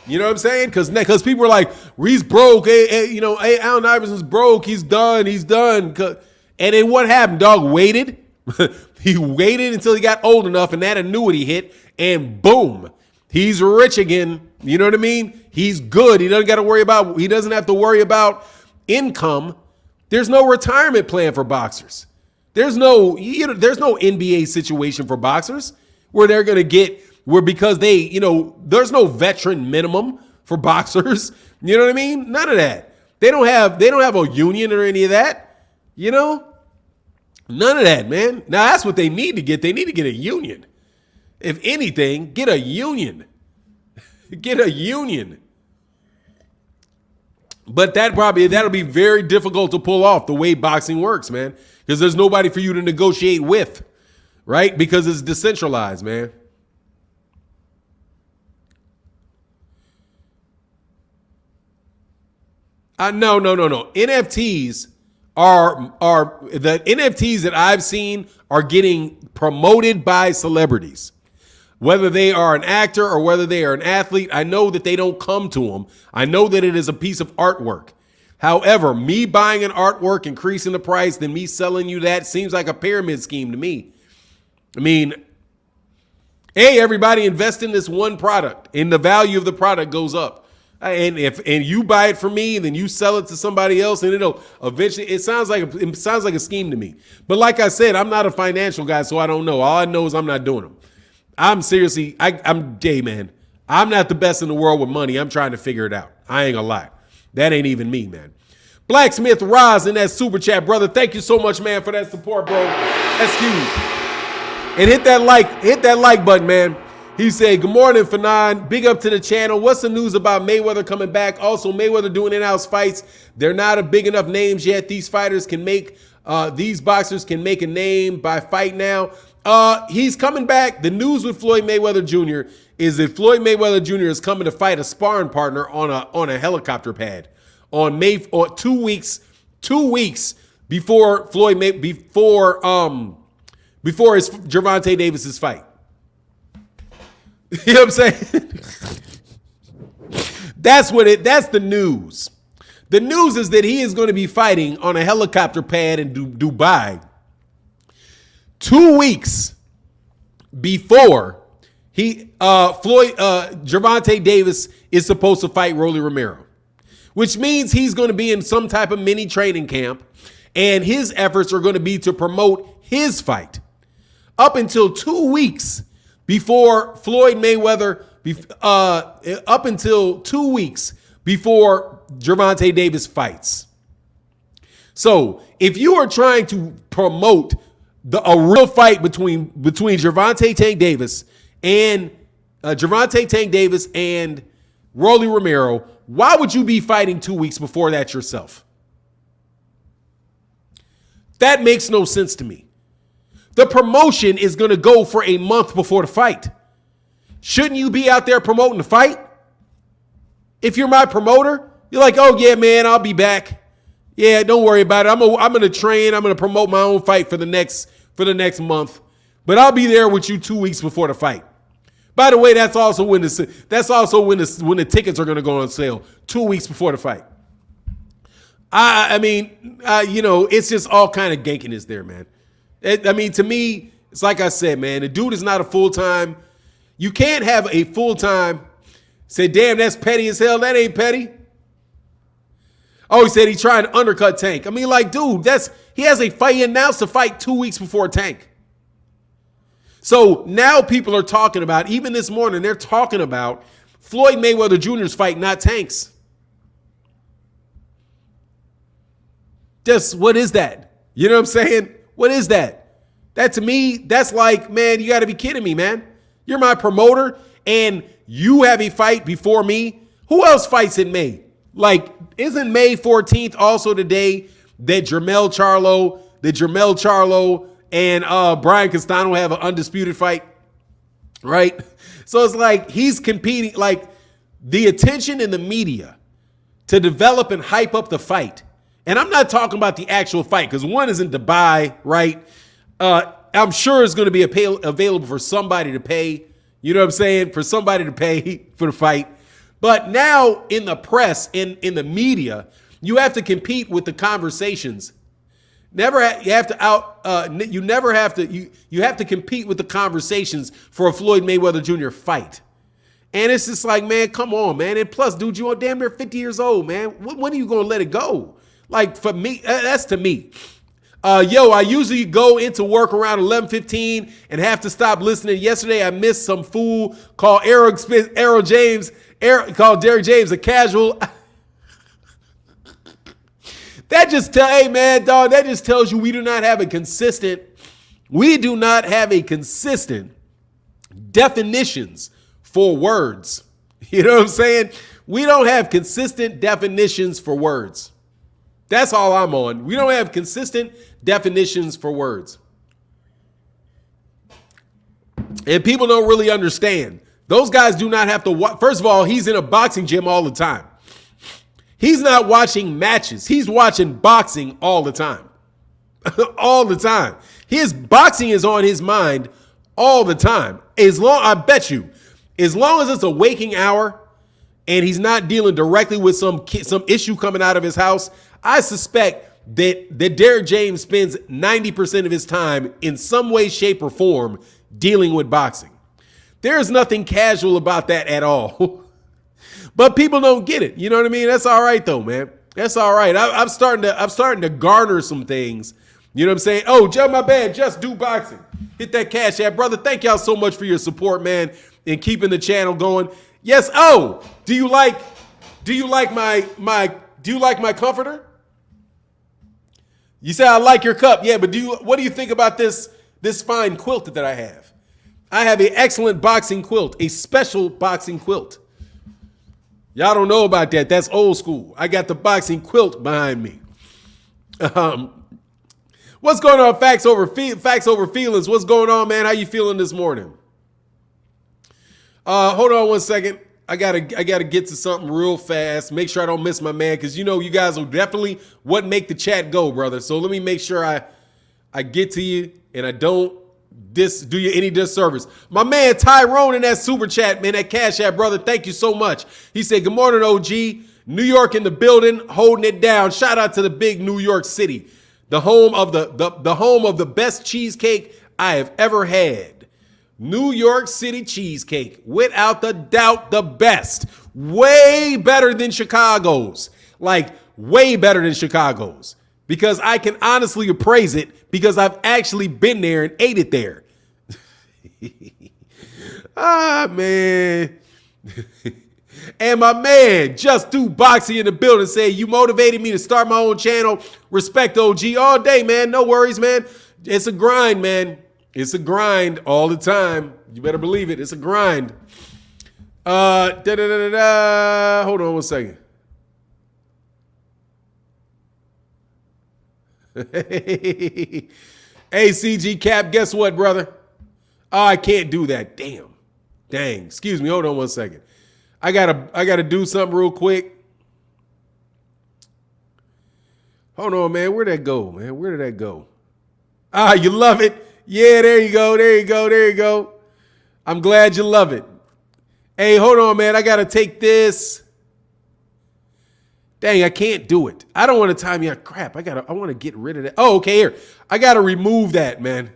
You know what I'm saying? Because people were like, he's broke. Allen Iverson's broke. He's done. And then what happened? Dog waited. He waited until he got old enough and that annuity hit. And boom, he's rich again. You know what I mean? He's good. He doesn't have to worry about income. There's no retirement plan for boxers. There's no NBA situation for boxers where they're going to get, because there's no veteran minimum for boxers. You know what I mean? None of that. They don't have a union or any of that. None of that, man. Now that's what they need to get. They need to get a union. If anything, get a union. Get a union. But that'll be very difficult to pull off the way boxing works, man. Because there's nobody for you to negotiate with, right? Because it's decentralized, man. No. NFTs the NFTs that I've seen are getting promoted by celebrities. Whether they are an actor or whether they are an athlete, I know that they don't come to them. I know that it is a piece of artwork. However, me buying an artwork, increasing the price, then me selling you that seems like a pyramid scheme to me. I mean, hey, everybody invest in this one product and the value of the product goes up. And you buy it from me, then you sell it to somebody else, and it'll eventually. It sounds like a scheme to me. But like I said, I'm not a financial guy, so I don't know. All I know is I'm not doing them. I'm seriously, I'm gay, man. I'm not the best in the world with money. I'm trying to figure it out. I ain't gonna lie. That ain't even me, man. Blacksmith Roz in that super chat, brother. Thank you so much, man, for that support, bro. That's huge. And hit that like button, man. He said, good morning, Fanon. Big up to the channel. What's the news about Mayweather coming back? Also, Mayweather doing in-house fights. They're not a big enough names yet. These boxers can make a name by fight now. He's coming back. The news with Floyd Mayweather Jr. is that Floyd Mayweather Jr. is coming to fight a sparring partner on a helicopter pad on 2 weeks before his Gervonta Davis's fight. You know what I'm saying? That's the news. The news is that he is going to be fighting on a helicopter pad in Dubai 2 weeks before Gervonta Davis is supposed to fight Rolly Romero, which means he's going to be in some type of mini training camp, and his efforts are going to be to promote his fight up until 2 weeks before Floyd Mayweather, up until 2 weeks before Gervonta Davis fights. So if you are trying to promote a real fight between Gervonta Tank Davis and Rolly Romero, why would you be fighting 2 weeks before that yourself? That makes no sense to me. The promotion is going to go for a month before the fight. Shouldn't you be out there promoting the fight? If you're my promoter, you're like, oh yeah, man, I'll be back. Yeah, don't worry about it. I'm going to train. I'm going to promote my own fight for the next month, but I'll be there with you 2 weeks before the fight. By the way, that's also when the tickets are going to go on sale 2 weeks before the fight. It's just all kind of gankiness there, man. To me, it's like I said, man, the dude is not a full-time. You can't have a full-time. Say, damn, that's petty as hell. That ain't petty. Oh, he said he's trying to undercut Tank. Dude, he has a fight. He announced a fight 2 weeks before Tank. So now people are talking about, even this morning, they're talking about Floyd Mayweather Jr.'s fight, not Tank's. Just, what is that? You know what I'm saying? What is that? That to me, that's like, man, you got to be kidding me, man. You're my promoter and you have a fight before me. Who else fights in May? Like, isn't May 14th also the day that Jermell Charlo and Brian Castano have an undisputed fight? Right? So it's like he's competing, like the attention in the media to develop and hype up the fight. And I'm not talking about the actual fight because one is in Dubai, right? I'm sure it's going to be available for somebody to pay. You know what I'm saying? For somebody to pay for the fight. But now in the press, in the media, you have to compete with the conversations. You have to compete with the conversations for a Floyd Mayweather Jr. fight. And it's just like, man, come on, man. And plus, dude, you are damn near 50 years old, man. When are you going to let it go? Like, for me, that's to me. I usually go into work around 11:15 and have to stop listening. Yesterday, I missed some fool called Derek James a casual. That just tells you we do not have a consistent definitions for words. You know what I'm saying? We don't have consistent definitions for words. That's all I'm on. We don't have consistent definitions for words. And people don't really understand. Those guys do not have to watch. First of all, he's in a boxing gym all the time. He's not watching matches. He's watching boxing all the time. All the time. His boxing is on his mind all the time. I bet you, as long as it's a waking hour and he's not dealing directly with some issue coming out of his house, I suspect that Derek James spends 90% of his time in some way, shape, or form dealing with boxing. There is nothing casual about that at all. But people don't get it. You know what I mean? That's all right though, man. That's all right. I'm starting to garner some things. You know what I'm saying? Oh, my bad. Just do boxing. Hit that cash app, brother. Thank y'all so much for your support, man, and keeping the channel going. Yes. Oh, do you like my comforter? You say I like your cup. Yeah, but what do you think about this fine quilt that I have? I have an excellent boxing quilt, a special boxing quilt. Y'all don't know about that. That's old school. I got the boxing quilt behind me. What's going on? Facts over feelings. What's going on, man? How you feeling this morning? Hold on one second. I gotta get to something real fast. Make sure I don't miss my man, because you guys will definitely make the chat go, brother. So let me make sure I get to you and I don't do you any disservice. My man Tyrone in that super chat, man, that cash app, brother. Thank you so much. He said, "Good morning, OG. New York in the building, holding it down. Shout out to the big New York City, the home of the home of the best cheesecake I have ever had. New York City cheesecake, without the doubt, the best. Way better than Chicago's. Like, way better than Chicago's. Because I can honestly appraise it because I've actually been there and ate it there. Ah, man. And my man, Just Do Boxing in the building, said, you motivated me to start my own channel. Respect OG all day, man. No worries, man. It's a grind, man. It's a grind all the time. You better believe it. It's a grind. Hold on one second. Hey, CG Cap, guess what, brother? Oh, I can't do that. Damn. Dang. Excuse me. Hold on one second. I gotta do something real quick. Hold on, man. Where'd that go, man? Where did that go? Ah, you love it. Yeah, there you go. There you go. There you go. I'm glad you love it. Hey, hold on, man. I gotta take this. Dang, I can't do it. I don't want to time you out. Crap. I want to get rid of that. Oh, okay, here. I gotta remove that, man.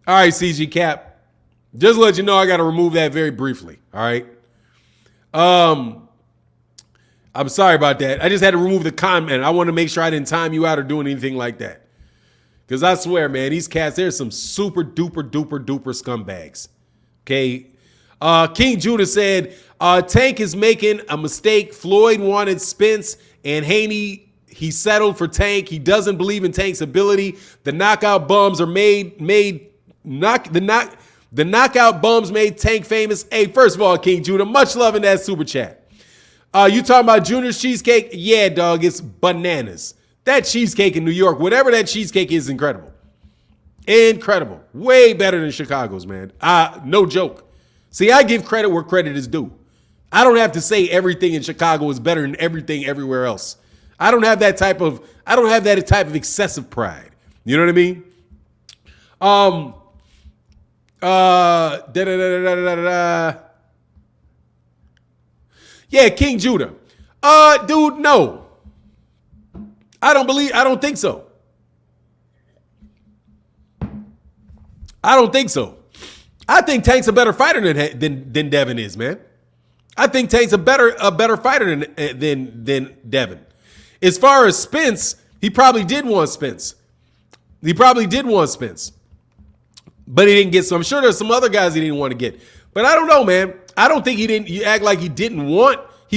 All right, CG Cap. Just to let you know, I got to remove that very briefly. All right. I'm sorry about that. I just had to remove the comment. I want to make sure I didn't time you out or do anything like that. Because I swear, man, these cats, there's some super duper duper duper scumbags. Okay. King Judah said, Tank is making a mistake. Floyd wanted Spence and Haney. He settled for Tank. He doesn't believe in Tank's ability. The knockout bums are the knockout bums made Tank famous. Hey, first of all, King Judah, much love in that super chat. You talking about Junior's cheesecake? Yeah, dog, it's bananas. That cheesecake in New York, whatever that cheesecake is, incredible. Incredible. Way better than Chicago's, man. No joke. See, I give credit where credit is due. I don't have to say everything in Chicago is better than everything everywhere else. I don't have that type of excessive pride. You know what I mean? Yeah, King Judah. Dude, no. I don't think so. I don't think so. I think Tank's a better fighter than Devin is, man. I think Tank's a better fighter than Devin. As far as Spence, he probably did want Spence. But he didn't get some. I'm sure there's some other guys he didn't want to get. But I don't know, man. I don't think he didn't. You act like he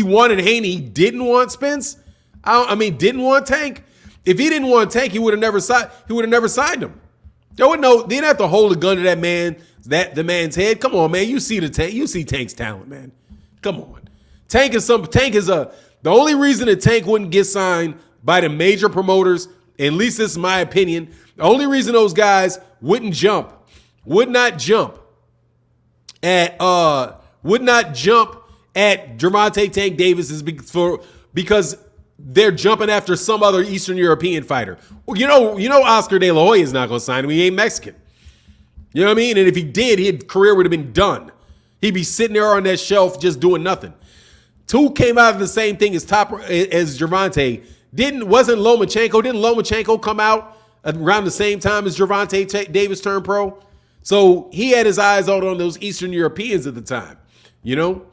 wanted Haney. He didn't want Spence. Didn't want Tank. If he didn't want Tank, he would have never signed him. They didn't have to hold a gun to the man's head. Come on, man. You see Tank's talent, man. Come on. The only reason that Tank wouldn't get signed by the major promoters, at least this is my opinion, the only reason those guys would not jump at Gervonta Tank Davis is because they're jumping after some other Eastern European fighter. You know Oscar De La Hoya is not going to sign him. He ain't Mexican. You know what I mean? And if he did, his career would have been done. He'd be sitting there on that shelf just doing nothing. Two came out of the same thing as Gervonta. Wasn't Lomachenko? Didn't Lomachenko come out around the same time as Gervonta Davis turned pro? So he had his eyes out on those Eastern Europeans at the time, you know?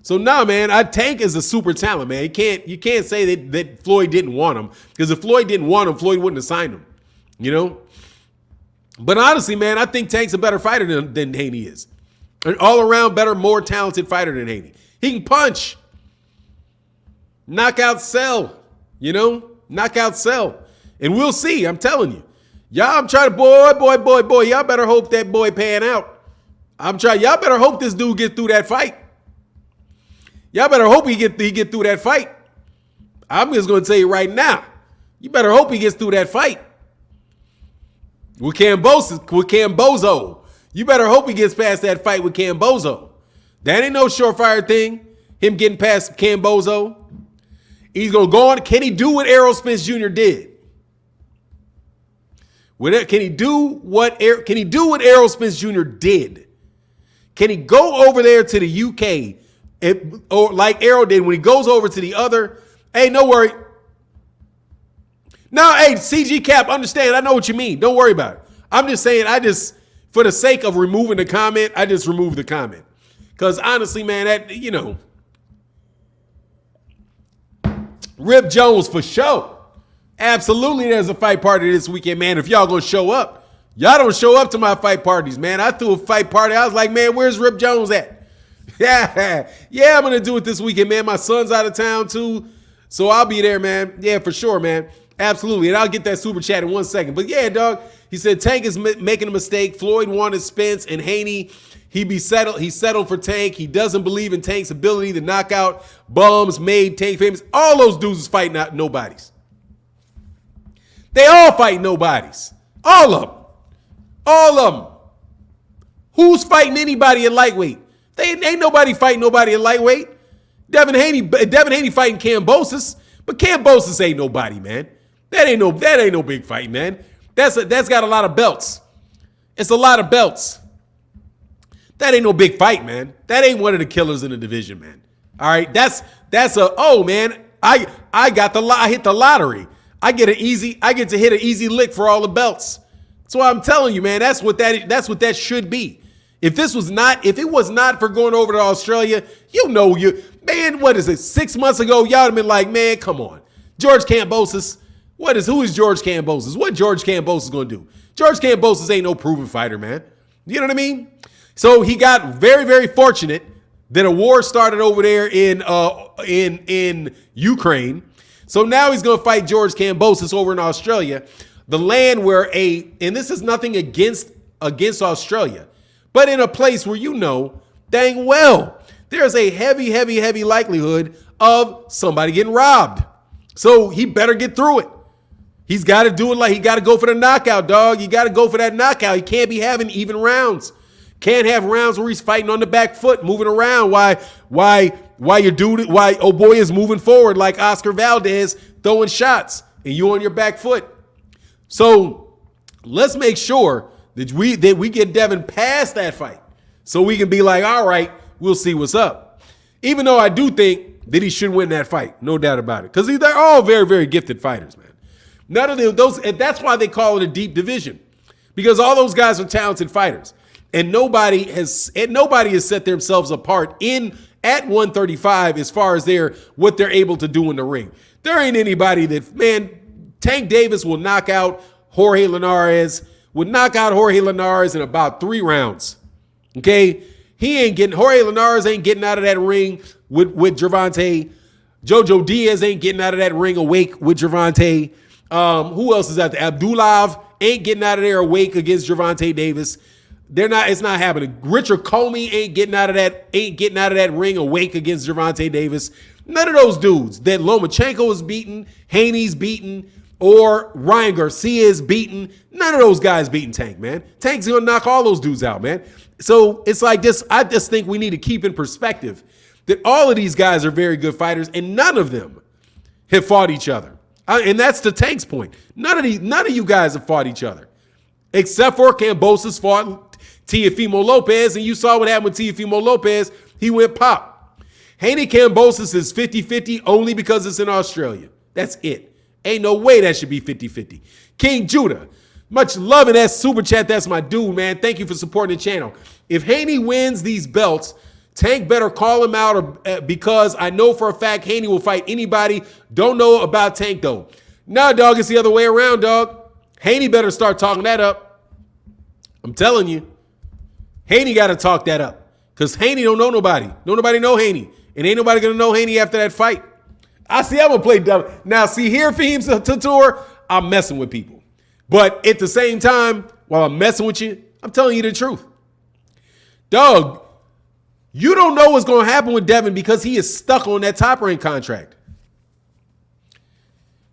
So nah, man, Tank is a super talent, man. You can't say that Floyd didn't want him, because if Floyd didn't want him, Floyd wouldn't have signed him, you know? But honestly, man, I think Tank's a better fighter than Haney is. An all-around better, more talented fighter than Haney. He can punch. Knockout sell, you know? Knockout sell. And we'll see, I'm telling you. Y'all, I'm trying to, boy, y'all better hope that boy pan out. Y'all better hope this dude get through that fight. Y'all better hope he get through that fight. I'm just going to tell you right now. You better hope he gets through that fight. With Cambozo. You better hope he gets past that fight with Cambozo. That ain't no surefire thing, him getting past Cambozo. He's going to go on. Can he do what Errol Spence Jr. did? Can he do what Errol Spence Jr. did? Can he go over there to the UK, Or like Errol did when he goes over to the other, hey, no worry. No, hey, CG Cap, understand. I know what you mean. Don't worry about it. I'm just saying, for the sake of removing the comment, I just removed the comment. Because honestly, man, Rip Jones for sure. Absolutely, there's a fight party this weekend, man. If y'all gonna show up, y'all don't show up to my fight parties, man. I threw a fight party. I was like, man, where's Rip Jones at? Yeah, I'm gonna do it this weekend, man. My son's out of town too, so I'll be there, man. Yeah, for sure, man. Absolutely, and I'll get that super chat in 1 second. But yeah, dog, he said Tank is making a mistake. Floyd wanted Spence and Haney. He settled for Tank. He doesn't believe in Tank's ability to knock out bums, made Tank famous. All those dudes is fighting out nobodies. They all fight nobodies. All of them. All of them. Who's fighting anybody at lightweight? Ain't nobody fighting nobody at lightweight. Devin Haney fighting Kambosos, but Kambosos ain't nobody, man. That ain't no big fight, man. That's got a lot of belts. It's a lot of belts. That ain't no big fight, man. That ain't one of the killers in the division, man. All right, I hit the lottery. I get to hit an easy lick for all the belts. That's why I'm telling you, man. That's what that should be. If it was not for going over to Australia, man, what is it? 6 months ago, y'all have been like, man, come on. George Kambosos. Who is George Kambosos? What George Kambosos gonna do? George Kambosos ain't no proven fighter, man. You know what I mean? So he got very, very fortunate that a war started over there in Ukraine. So now he's gonna fight George Kambosos over in Australia, the land where and this is nothing against Australia, but in a place where dang well, there's a heavy, heavy, heavy likelihood of somebody getting robbed. So he better get through it. He's got to do it like he got to go for the knockout, dog. You got to go for that knockout. He can't be having even rounds. Can't have rounds where he's fighting on the back foot, moving around. Why oh boy is moving forward like Oscar Valdez throwing shots and you on your back foot. So let's make sure that we get Devin past that fight so we can be like, all right, we'll see what's up. Even though I do think that he should win that fight, no doubt about it, because they're all very, very gifted fighters, man. None of those, and that's why they call it a deep division, because all those guys are talented fighters, and nobody has set themselves apart at 135 as far as what they're able to do in the ring. There ain't anybody that, man, Tank Davis will knock out Jorge Linares in about 3 rounds. Okay, Jorge Linares ain't getting out of that ring with Gervonta. Jojo Diaz ain't getting out of that ring awake with Gervonta. Who else is out there? Abdullah ain't getting out of there awake against Gervonta Davis. It's not happening. Richard Comey ain't getting out of that ring awake against Gervonta Davis. None of those dudes that Lomachenko is beaten, Haney's beaten, or Ryan Garcia is beaten. None of those guys beating Tank, man. Tank's gonna knock all those dudes out, man. So it's like this. I just think we need to keep in perspective that all of these guys are very good fighters, and none of them have fought each other. And that's to Tank's point. None of you guys have fought each other, except for Kambosos fought Teofimo Lopez, and you saw what happened with Teofimo Lopez. He went pop. Haney Kambosos is 50-50 only because it's in Australia. That's it. Ain't no way that should be 50-50. King Judah, much love in that super chat. That's my dude, man. Thank you for supporting the channel. If Haney wins these belts, Tank better call him out because I know for a fact Haney will fight anybody. Don't know about Tank, though. Nah, dog, it's the other way around, dog. Haney better start talking that up. I'm telling you. Haney got to talk that up because Haney don't know nobody. Don't nobody know Haney. And ain't nobody going to know Haney after that fight. I'm going to play double. Now, see here, Fahim Tatur, I'm messing with people. But at the same time, while I'm messing with you, I'm telling you the truth. Dog, you don't know what's going to happen with Devin because he is stuck on that Top Rank contract.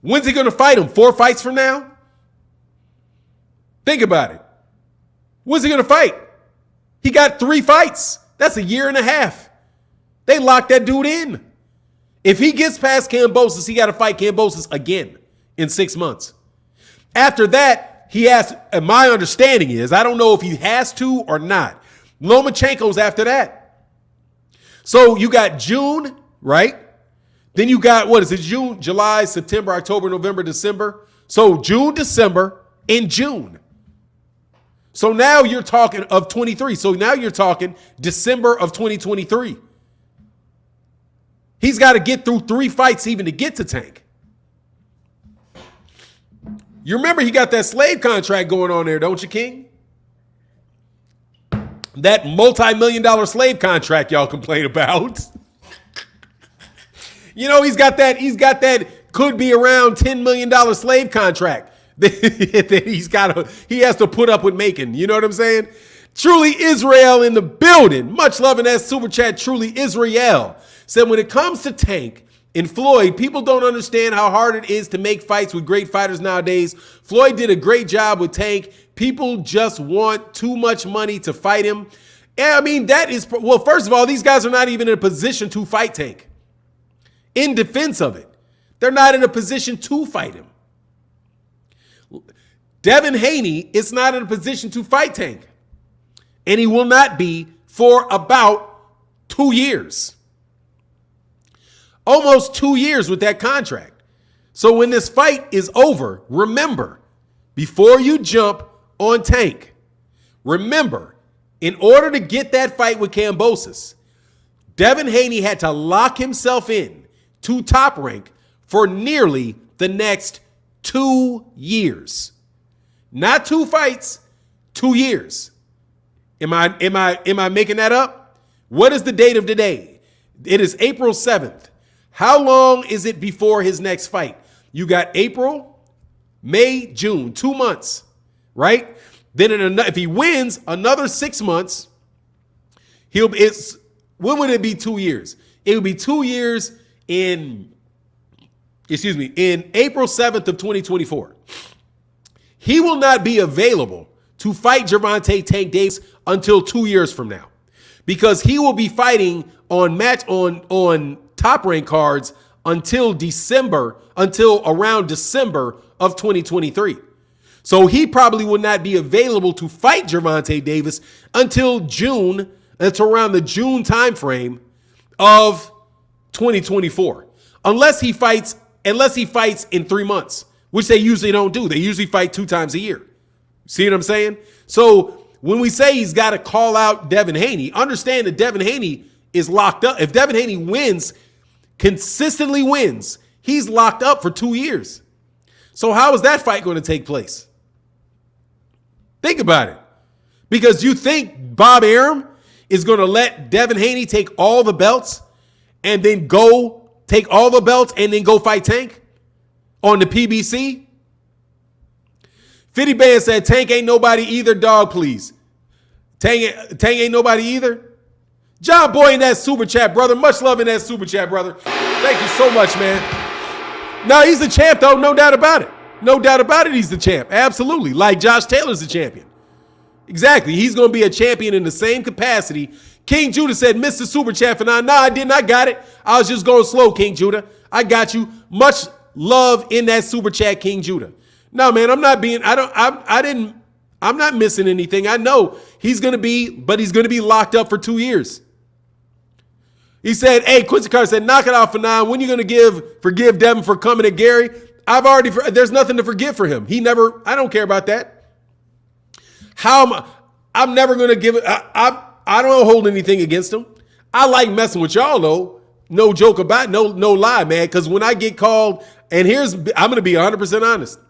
When's he going to fight him? 4 fights from now? Think about it. When's he going to fight? He got 3 fights. That's a year and a half. They locked that dude in. If he gets past Kambosos, he got to fight Kambosos again in 6 months. After that, he has, and my understanding is, I don't know if he has to or not, Lomachenko's after that. So you got June, right? Then you got, what is it? June, July, September, October, November, December. So June, December, in June. So now you're talking of 23. So now you're talking December of 2023. He's got to get through 3 fights even to get to Tank. You remember he got that slave contract going on there, don't you, King? That multi-million-dollar slave contract y'all complain about. You know, he's got that could be around $10 million slave contract that he has to put up with making. You know what I'm saying? Truly Israel in the building. Much love in that super chat. Truly Israel said, when it comes to Tank and Floyd, people don't understand how hard it is to make fights with great fighters nowadays. Floyd did a great job with Tank. People just want too much money to fight him. Yeah, I mean, that is, well, first of all, these guys are not even in a position to fight Tank. In defense of it, they're not in a position to fight him. Devin Haney is not in a position to fight Tank. And he will not be for about 2 years. Almost 2 years with that contract. So when this fight is over, remember, before you jump on Tank, remember, in order to get that fight with Kambosos, Devin Haney had to lock himself in to Top Rank for nearly the next 2 years. Not 2 fights, 2 years. Am I making that up? What is the date of today? It is April 7th. How long is it before his next fight? You got April, May, June, 2 months, right? Then if he wins another 6 months, when would it be 2 years? It would be 2 years in April 7th of 2024. He will not be available to fight Gervonta Tank Davis until 2 years from now, because he will be fighting on Top Rank cards until around December of 2023. So he probably will not be available to fight Gervonta Davis until around the June timeframe of 2024, unless he fights in 3 months, which they usually don't do. They usually fight 2 times a year. See what I'm saying? So when we say he's got to call out Devin Haney, understand that Devin Haney is locked up. If Devin Haney consistently wins, he's locked up for 2 years. So how is that fight going to take place? Think about it. Because you think Bob Arum is going to let Devin Haney take all the belts and then go take all the belts and then go fight Tank on the PBC? 50 Band said, Tank ain't nobody either, dog, please. Tank ain't nobody either. John Boy in that super chat, brother. Much love in that super chat, brother. Thank you so much, man. No, he's the champ, though. No doubt about it. No doubt about it, he's the champ. Absolutely. Like Josh Taylor's the champion. Exactly. He's going to be a champion in the same capacity. King Judah said, Mr. Super Chat for 9. No, I didn't. I got it. I was just going slow, King Judah. I got you. Much love in that super chat, King Judah. No, man, I'm not missing anything. I know he's going to be locked up for 2 years. He said, hey, Quincy Carter said, knock it out for 9. When are you going to forgive Devin for coming at Gary? There's nothing to forgive for him. I don't care about that. I'm never going to give it. I don't hold anything against him. I like messing with y'all though. No joke about it. No lie, man. Because when I get called, and I'm going to be 100% honest.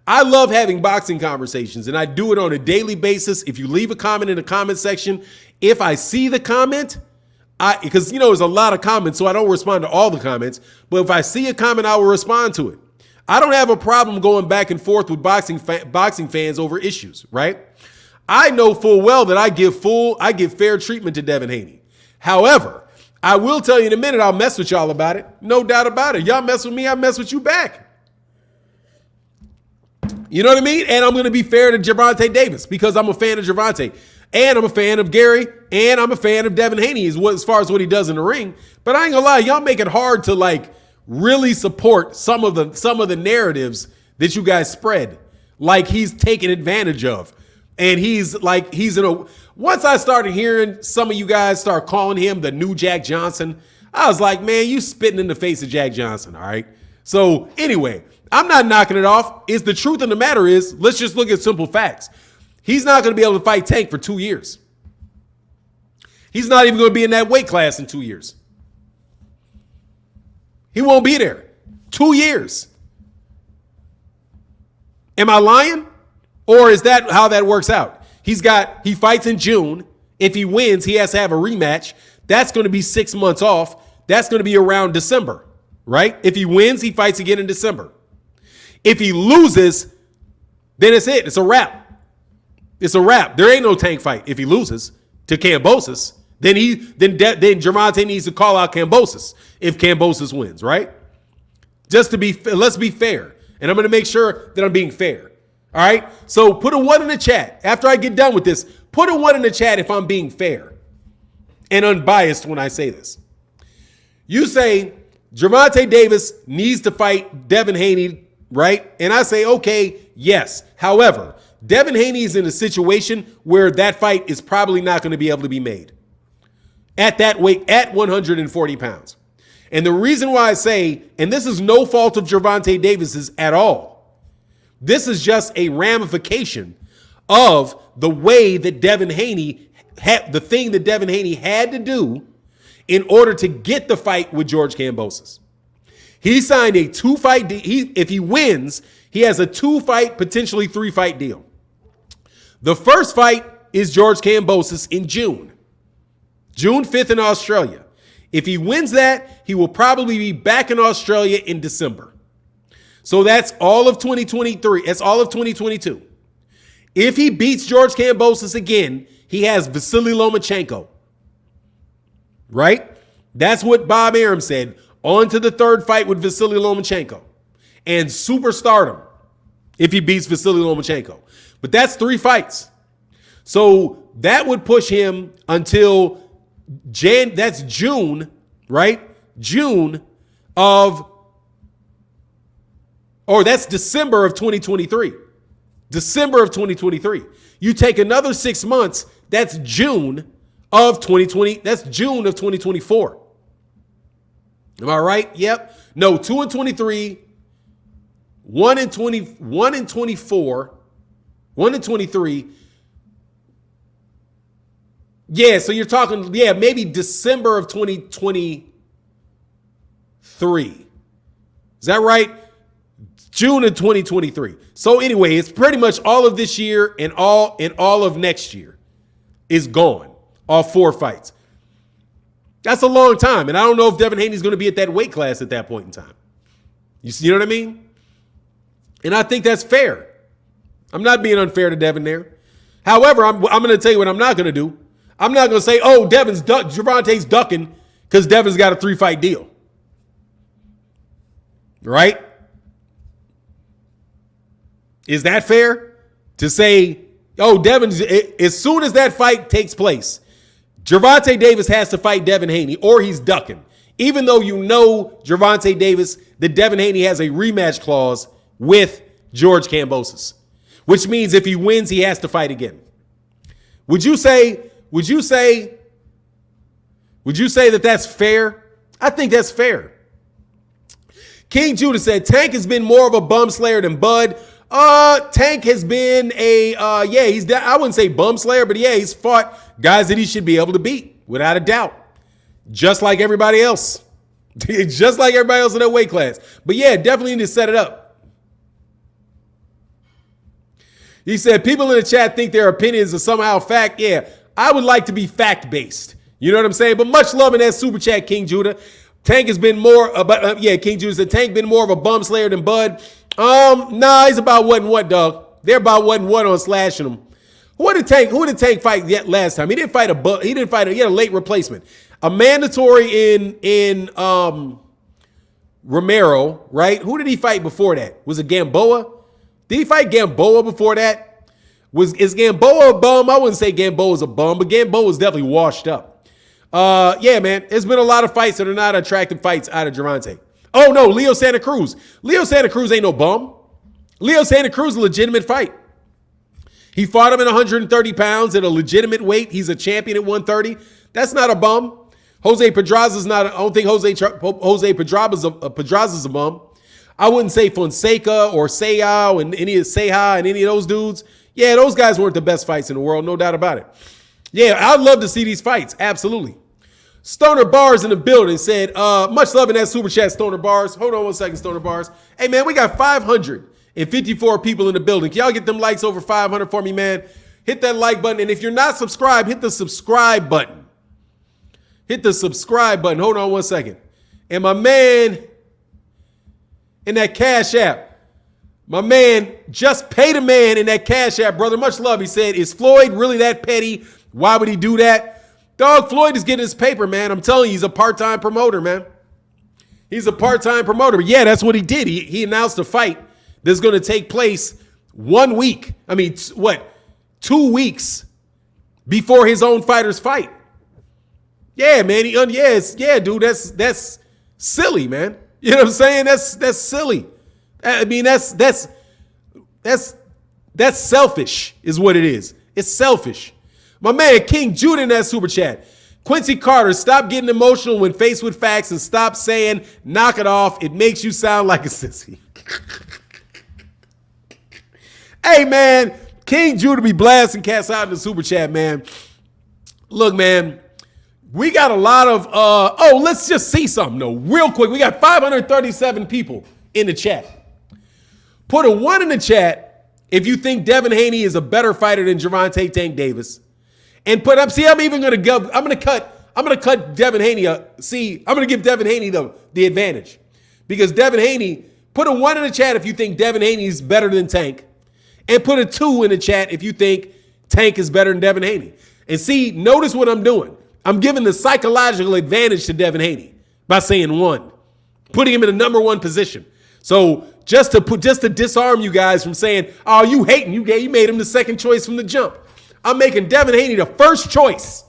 I love having boxing conversations, and I do it on a daily basis. If you leave a comment in the comment section, if I see the comment, because there's a lot of comments, so I don't respond to all the comments. But if I see a comment, I will respond to it. I don't have a problem going back and forth with boxing fans over issues, right? I know full well that I give fair treatment to Devin Haney. However, I will tell you in a minute, I'll mess with y'all about it. No doubt about it. Y'all mess with me, I mess with you back. You know what I mean? And I'm going to be fair to Gervonta Davis because I'm a fan of Gervonta. And I'm a fan of Gary. And I'm a fan of Devin Haney as far as what he does in the ring. But I ain't going to lie, y'all make it hard to really support some of the narratives that you guys spread. Like he's taken advantage of. And once I started hearing some of you guys start calling him the new Jack Johnson, I was like, man, you spitting in the face of Jack Johnson, all right? So anyway, I'm not knocking it off. It's the truth of the matter is, let's just look at simple facts. He's not going to be able to fight Tank for 2 years. He's not even going to be in that weight class in 2 years. He won't be there. 2 years. Am I lying? Or is that how that works out? He fights in June. If he wins, he has to have a rematch. That's going to be 6 months off. That's going to be around December, right? If he wins, he fights again in December. If he loses, then it's it. It's a wrap. It's a wrap. There ain't no Tank fight if he loses to Kambosos. Then Gervonta needs to call out Kambosos if Kambosos wins, right? Let's be fair. And I'm going to make sure that I'm being fair. All right? So put a 1 in the chat. After I get done with this, put a 1 in the chat if I'm being fair and unbiased when I say this. You say Gervonta Davis needs to fight Devin Haney, right? And I say, okay, yes. However, Devin Haney is in a situation where that fight is probably not going to be able to be made at that weight, at 140 pounds. And the reason why I say, and this is no fault of Gervonta Davis's at all, this is just a ramification of the way that Devin Haney had, the thing that Devin Haney had to do in order to get the fight with George Kambosos. He signed a 2-fight deal. If he wins, he has a 2-fight, potentially 3-fight deal. The first fight is George Kambosos in June 5th in Australia. If he wins that, he will probably be back in Australia in December. So that's all of 2023. That's all of 2022. If he beats George Kambosos again, he has Vasily Lomachenko. Right? That's what Bob Arum said. On to the third fight with Vasily Lomachenko. And superstardom if he beats Vasily Lomachenko. But that's 3 fights. So that would push him until that's June, right? That's December of 2023. December of 2023. You take another 6 months, that's June of 2020. That's June of 2024. Am I right? Yep. No, 2 and 23, 1 and 20, 1 and 24, 1 and 23. Yeah, so you're talking, maybe December of 2023. Is that right? June of 2023. So anyway, it's pretty much all of this year and all of next year is gone. All 4 fights. That's a long time. And I don't know if Devin Haney's going to be at that weight class at that point in time. You know what I mean? And I think that's fair. I'm not being unfair to Devin there. However, I'm going to tell you what I'm not going to do. I'm not going to say, oh, Gervonta's ducking because Devin's got a 3-fight deal. Right? Is that fair? To say, oh, Devin's, as soon as that fight takes place, Gervonta Davis has to fight Devin Haney or he's ducking. Even though you know Gervonta Davis, that Devin Haney has a rematch clause with George Kambosos, which means if he wins, he has to fight again. Would you say that that's fair? I think that's fair. King Judah said, Tank has been more of a bum slayer than Bud. Tank has been I wouldn't say bum slayer, but he's fought guys that he should be able to beat without a doubt. Just like everybody else. Just like everybody else in that weight class. But definitely need to set it up. He said, people in the chat think their opinions are somehow fact. Yeah, I would like to be fact-based. You know what I'm saying? But much love in that super chat, King Judah. Tank has been more, King Judah said, Tank been more of a bum slayer than Bud. Nah, he's about what, dog. They're about what on slashing him. Who did Tank fight yet last time? He didn't fight he had a late replacement. A mandatory in Romero, right? Who did he fight before that? Was it Gamboa? Did he fight Gamboa before that? Is Gamboa a bum? I wouldn't say Gamboa's a bum, but Gamboa's definitely washed up. Man, there's been a lot of fights that are not attractive fights out of Gervonta. Oh, no, Leo Santa Cruz. Leo Santa Cruz ain't no bum. Leo Santa Cruz is a legitimate fight. He fought him at 130 pounds at a legitimate weight. He's a champion at 130. That's not a bum. Jose Pedraza's not. I don't think Jose Pedraza's a bum. I wouldn't say Fonseca or Seau and Ceja and any of those dudes. Yeah, those guys weren't the best fights in the world, no doubt about it. Yeah, I'd love to see these fights. Absolutely. Stoner Bars in the building said, much love in that super chat, Stoner Bars. Hold on one second, Stoner Bars. Hey, man, we got 554 people in the building. Can y'all get them likes over 500 for me, man? Hit that like button. And if you're not subscribed, hit the subscribe button. Hit the subscribe button. Hold on one second. And my man in that Cash App, my man, just pay the man in that Cash App, brother. Much love. He said, is Floyd really that petty? Why would he do that? Dog, Floyd is getting his paper, man. I'm telling you, he's a part-time promoter, man. He's a part-time promoter. But yeah, that's what he did. He announced a fight that's going to take place 1 week. I mean, 2 weeks before his own fighters fight. Yeah, man. Dude, that's silly, man. You know what I'm saying? That's silly. I mean, that's selfish is what it is. It's selfish. My man, King Judah in that super chat. Quincy Carter, stop getting emotional when faced with facts and stop saying, knock it off. It makes you sound like a sissy. Hey, man, King Judah be blasting cats out in the super chat, man. Look, man, we got a lot of, let's just see something, though, real quick. We got 537 people in the chat. Put a 1 in the chat if you think Devin Haney is a better fighter than Gervonta Tank Davis. And put up, see, I'm gonna cut Devin Haney up. See, I'm gonna give Devin Haney the advantage. Because Devin Haney, put a 1 in the chat if you think Devin Haney is better than Tank. And put a 2 in the chat if you think Tank is better than Devin Haney. And see, notice what I'm doing. I'm giving the psychological advantage to Devin Haney by saying 1. Putting him in the number 1 position. So just to disarm you guys from saying, oh, you hating, you made him the second choice from the jump. I'm making Devin Haney the first choice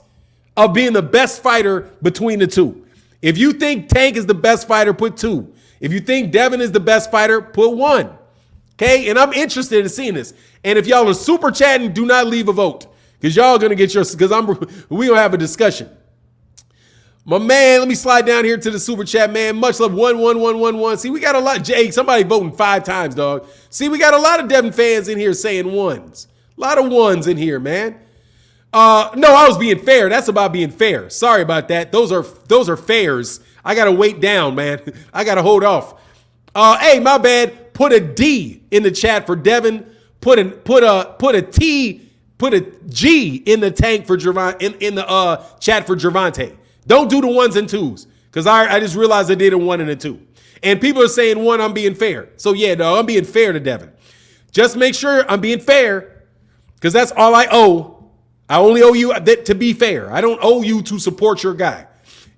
of being the best fighter between the two. If you think Tank is the best fighter, put 2. If you think Devin is the best fighter, put 1. Okay? And I'm interested in seeing this. And if y'all are super chatting, do not leave a vote. Because y'all are going to get yours, because we're going to have a discussion. My man, let me slide down here to the super chat, man. Much love, 11111. See, we got a lot. Jay, somebody voting 5 times, dog. See, we got a lot of Devin fans in here saying 1s. A lot of 1s in here, man. No, I was being fair. That's about being fair. Sorry about that. Those are fairs. I gotta wait down, man. I gotta hold off. Hey, my bad. Put a D in the chat for Devin. Put a G in the tank for Gervonta in the chat for Gervonta. Don't do the 1s and 2s because I just realized I did a 1 and a 2. And people are saying 1. I'm being fair. So yeah, no, I'm being fair to Devin. Just make sure I'm being fair. Because that's all I owe. I only owe you that to be fair. I don't owe you to support your guy.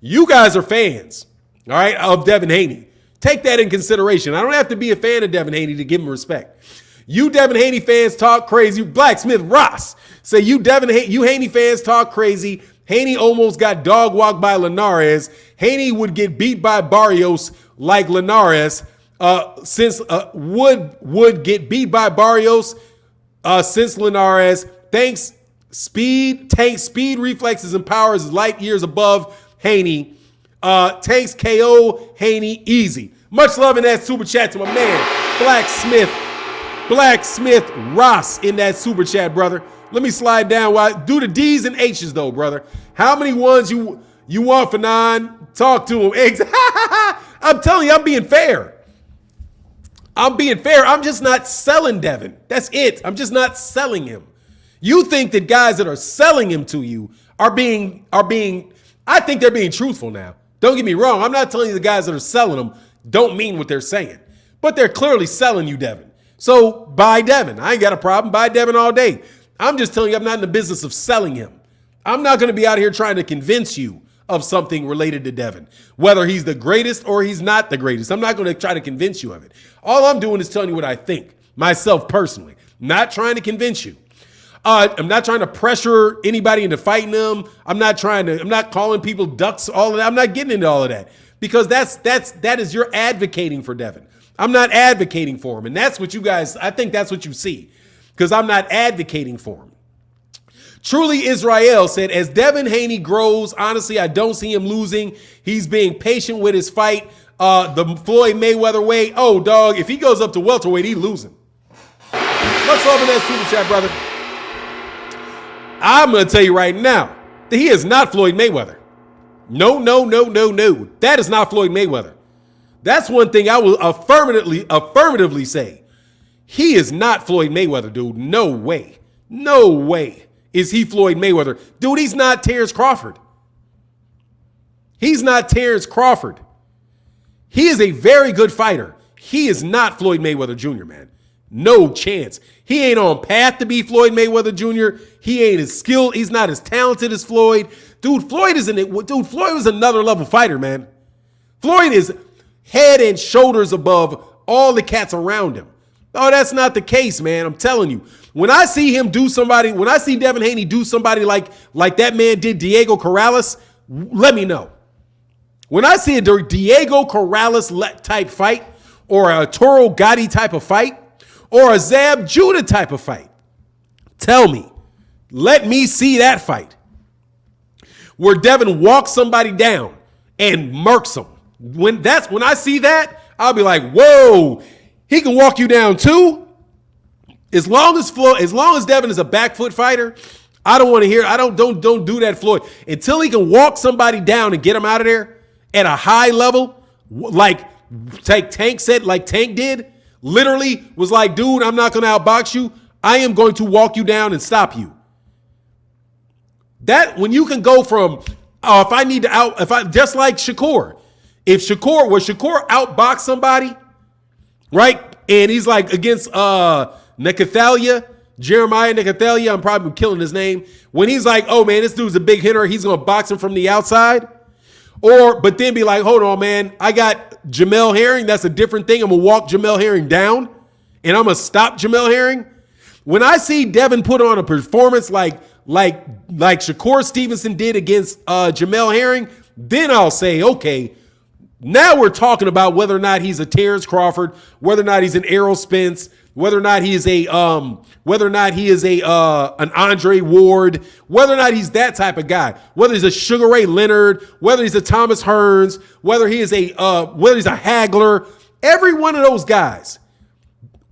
You guys are fans, all right, of Devin Haney. Take that in consideration. I don't have to be a fan of Devin Haney to give him respect. You Devin Haney fans talk crazy. Blacksmith Ross say you Haney fans talk crazy. Haney almost got dog walked by Linares. Haney would get beat by Barrios like Linares. Since would get beat by Barrios. Since Linares, Tank's speed, reflexes, and power is light years above Haney. Tank's KO Haney easy. Much love in that super chat to my man, Blacksmith Ross in that super chat, brother. Let me slide down. Do the D's and H's though, brother. How many 1s you want for 9? Talk to him. I'm telling you, I'm being fair. I'm being fair. I'm just not selling Devin. That's it. I'm just not selling him. You think that guys that are selling him to you are being, I think they're being truthful now. Don't get me wrong. I'm not telling you the guys that are selling him don't mean what they're saying, but they're clearly selling you Devin. So buy Devin. I ain't got a problem. Buy Devin all day. I'm just telling you, I'm not in the business of selling him. I'm not going to be out here trying to convince you of something related to Devin, whether he's the greatest or he's not the greatest. I'm not going to try to convince you of it. All I'm doing is telling you what I think, myself personally, not trying to convince you. I'm not trying to pressure anybody into fighting them. I'm not calling people ducks, all of that. I'm not getting into all of that because that is you're advocating for Devin. I'm not advocating for him. And that's what you guys, I think that's what you see. because I'm not advocating for him. Truly Israel said, as Devin Haney grows, honestly, I don't see him losing. He's being patient with his fight. The Floyd Mayweather way. Oh, dog, if he goes up to welterweight, he's losing. What's over that super chat, brother? I'm going to tell you right now that he is not Floyd Mayweather. No. That is not Floyd Mayweather. That's one thing I will affirmatively say. He is not Floyd Mayweather, dude. No way. No way is he Floyd Mayweather. Dude, he's not Terence Crawford. He's not Terence Crawford. He is a very good fighter. He is not Floyd Mayweather Jr., man. No chance. He ain't on path to be Floyd Mayweather Jr. He ain't as skilled. He's not as talented as Floyd. Dude, Floyd was another level fighter, man. Floyd is head and shoulders above all the cats around him. Oh, that's not the case, man. I'm telling you. When I see Devin Haney do somebody like that man did Diego Corrales, let me know. When I see a Diego Corrales type fight, or a Toro Gotti type of fight, or a Zab Judah type of fight, tell me. Let me see that fight. Where Devin walks somebody down and murks him. When I see that, I'll be like, whoa, he can walk you down too. As long as Devin is a back foot fighter, I don't want to hear. Don't do that, Floyd. Until he can walk somebody down and get him out of there at a high level, like Tank said, like Tank did, literally was like, dude, I'm not going to outbox you. I am going to walk you down and stop you. That when you can go from just like Shakur, if Shakur outbox somebody, right? And he's like against Nekathalia, Jeremiah Nekathalia, I'm probably killing his name. When he's like, oh man, this dude's a big hitter, he's gonna box him from the outside. But then be like, hold on, man, I got Jamel Herring. That's a different thing. I'm gonna walk Jamel Herring down and I'm gonna stop Jamel Herring. When I see Devin put on a performance like Shakur Stevenson did against Jamel Herring, then I'll say, okay, now we're talking about whether or not he's a Terence Crawford, whether or not he's an Errol Spence, whether or not he is an Andre Ward, whether or not he's that type of guy, whether he's a Sugar Ray Leonard, whether he's a Thomas Hearns, whether he's a Hagler. Every one of those guys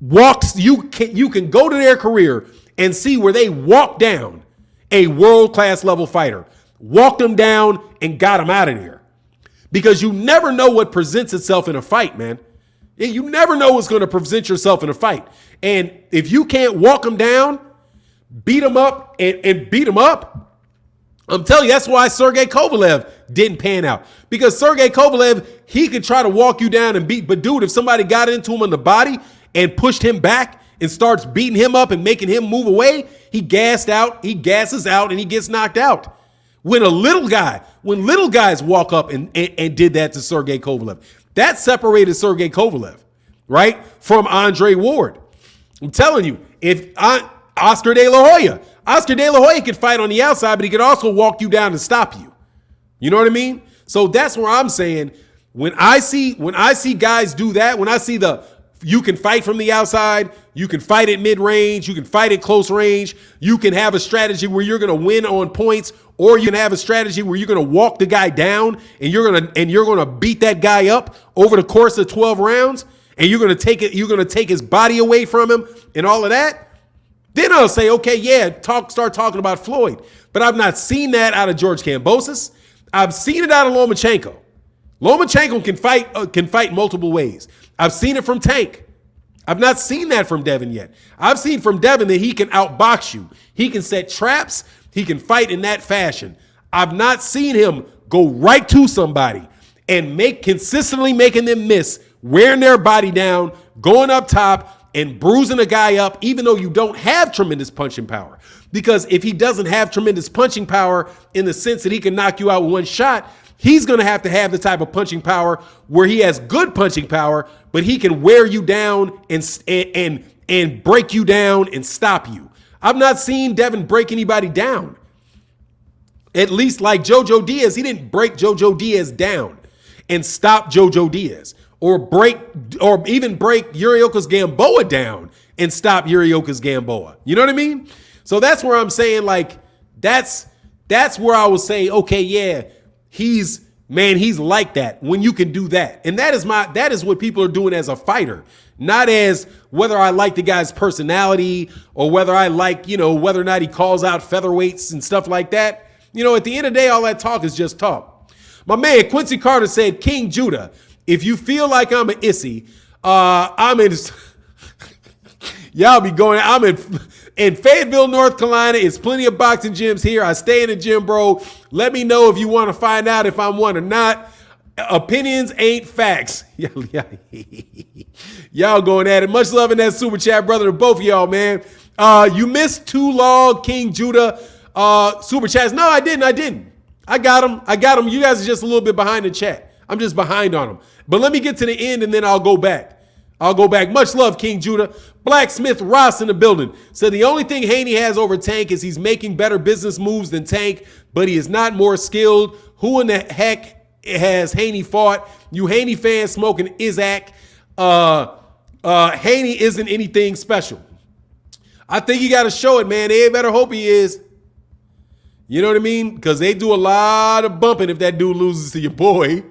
walks. You can go to their career and see where they walk down a world-class level fighter, walked them down and got him out of there. Because you never know what presents itself in a fight, man. You never know what's going to present yourself in a fight. And if you can't walk them down, beat them up, and beat them up, I'm telling you, that's why Sergey Kovalev didn't pan out. Because Sergey Kovalev, he could try to walk you down and beat, but dude, if somebody got into him in the body and pushed him back and starts beating him up and making him move away, he gasses out, and he gets knocked out. When little guys walk up and did that to Sergey Kovalev, that separated Sergey Kovalev, right, from Andre Ward. I'm telling you, Oscar De La Hoya could fight on the outside, but he could also walk you down and stop you. You know what I mean? So that's where I'm saying when I see guys do that, when I see you can fight from the outside, you can fight at mid-range, you can fight at close range, you can have a strategy where you're going to win on points, or you can have a strategy where you're going to walk the guy down and you're going to beat that guy up over the course of 12 rounds, and you're going to take his body away from him and all of that. Then I'll say, okay, yeah, start talking about Floyd. But I've not seen that out of George Kambosos. I've seen it out of Lomachenko. Lomachenko can fight multiple ways. I've seen it from Tank. I've not seen that from Devin yet. I've seen from Devin that he can outbox you. He can set traps. He can fight in that fashion. I've not seen him go right to somebody and consistently making them miss, wearing their body down, going up top and bruising a guy up, even though you don't have tremendous punching power. Because if he doesn't have tremendous punching power in the sense that he can knock you out with one shot, he's going to have the type of punching power where he has good punching power, but he can wear you down and break you down and stop you. I've not seen Devin break anybody down. At least like Jojo Diaz, he didn't break Jojo Diaz down and stop Jojo Diaz, or even break Yuriokas Gamboa down and stop Yurioka's Gamboa. You know what I mean? So that's where I'm saying, like, that's where I was saying, okay, yeah, he's like that when you can do that. And that is what people are doing as a fighter, not as whether I like the guy's personality or whether I like, whether or not he calls out featherweights and stuff like that. At the end of the day, all that talk is just talk. My man, Quincy Carter said, King Judah, if you feel like I'm an issy, I'm in, y'all be going, I'm in Fayetteville, North Carolina. It's plenty of boxing gyms here. I stay in the gym, bro. Let me know if you want to find out if I'm one or not. Opinions ain't facts. Y'all going at it. Much love in that super chat, brother, to both of y'all, man. You missed too long, King Judah. Super chats. No, I didn't. I got him. You guys are just a little bit behind the chat. I'm just behind on them. But let me get to the end and then I'll go back. Much love, King Judah. Blacksmith Ross in the building. Said the only thing Haney has over Tank is he's making better business moves than Tank, but he is not more skilled. Who in the heck has Haney fought? You Haney fans smoking Isaac. Haney isn't anything special. I think you got to show it, man. They better hope he is. You know what I mean? Because they do a lot of bumping if that dude loses to your boy.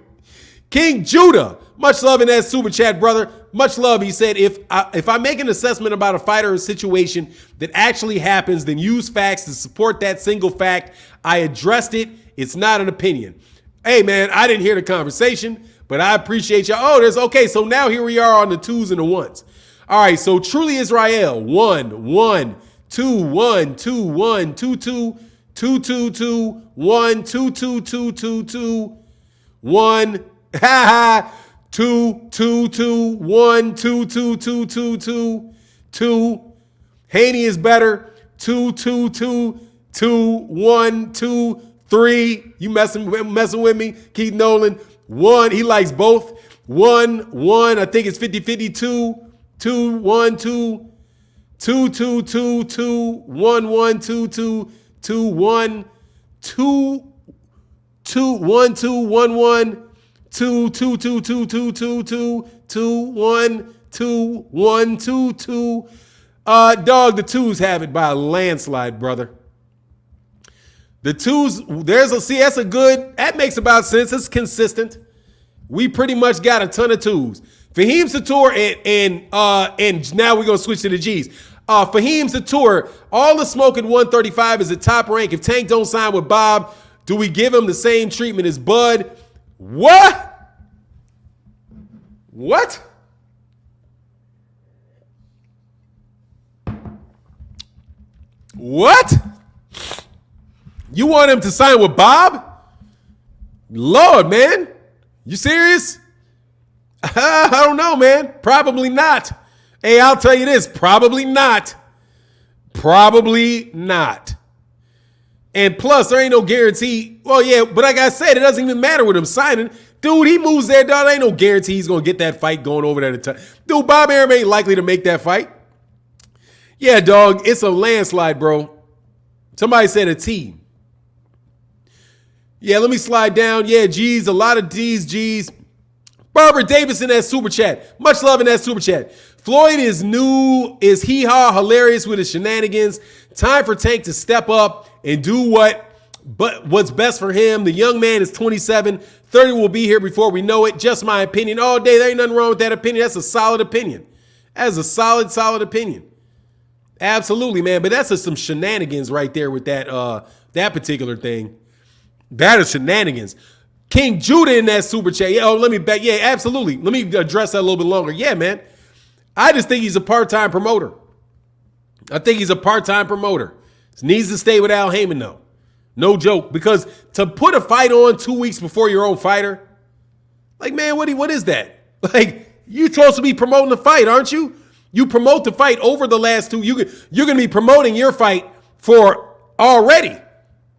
King Judah. Much love in that super chat, brother. Much love. He said, if I make an assessment about a fighter or situation that actually happens, then use facts to support that single fact. I addressed it. It's not an opinion. Hey, man, I didn't hear the conversation, but I appreciate y'all. Oh, okay. So now here we are on the twos and the ones. All right. So Truly Israel, 1 1 2 1 2 1 2 2 2 2 2 1 2 2 2 2 2 1 ha ha 2 2 2 1 2 2 2 2 2 2 Haney is better 2 2 2 2 1 2 3 you messing with me Keith Nolan 1 he likes both 1 1 I think it's 50-50 2 1 2 2 2 2 2 1 1 2 2 2 1 2 2 1 2 1 1 2 2 2 2 2 2 2 2 1 2 1 2 2 dog, the twos have it by a landslide, brother. The twos, that's a good, that makes about sense. It's consistent. We pretty much got a ton of twos. Fahim Sator and now we're gonna switch to the G's. Fahim Sator, all the smoke at 135 is a top rank. If Tank don't sign with Bob, do we give him the same treatment as Bud? What? You want him to sign with Bob? Lord, man. You serious? I don't know, man. Probably not. Hey, I'll tell you this. Probably not. And plus, there ain't no guarantee. Well, yeah, but like I said, it doesn't even matter with him signing. Dude, he moves there, dog. There ain't no guarantee he's going to get that fight going over there at a time. Dude, Bob Arum ain't likely to make that fight. Yeah, dog, it's a landslide, bro. Somebody said a T. Yeah, let me slide down. Yeah, G's, a lot of G's. Barbara Davis in that super chat. Much love in that super chat. Floyd is new, is hee-haw hilarious with his shenanigans. Time for Tank to step up and do what's best for him. The young man is 27. 30 will be here before we know it. Just my opinion. All day, there ain't nothing wrong with that opinion. That's a solid opinion. That's a solid opinion. Absolutely, man. But that's some shenanigans right there with that particular thing. That is shenanigans. King Judah in that super chat. Yeah, let me back. Yeah, absolutely. Let me address that a little bit longer. Yeah, man. I just think he's a part-time promoter. Needs to stay with Al Heyman, though. No joke. Because to put a fight on 2 weeks before your own fighter, like, man, what is that? Like, you're supposed to be promoting the fight, aren't you? You promote the fight over the last two. You're going to be promoting your fight for already.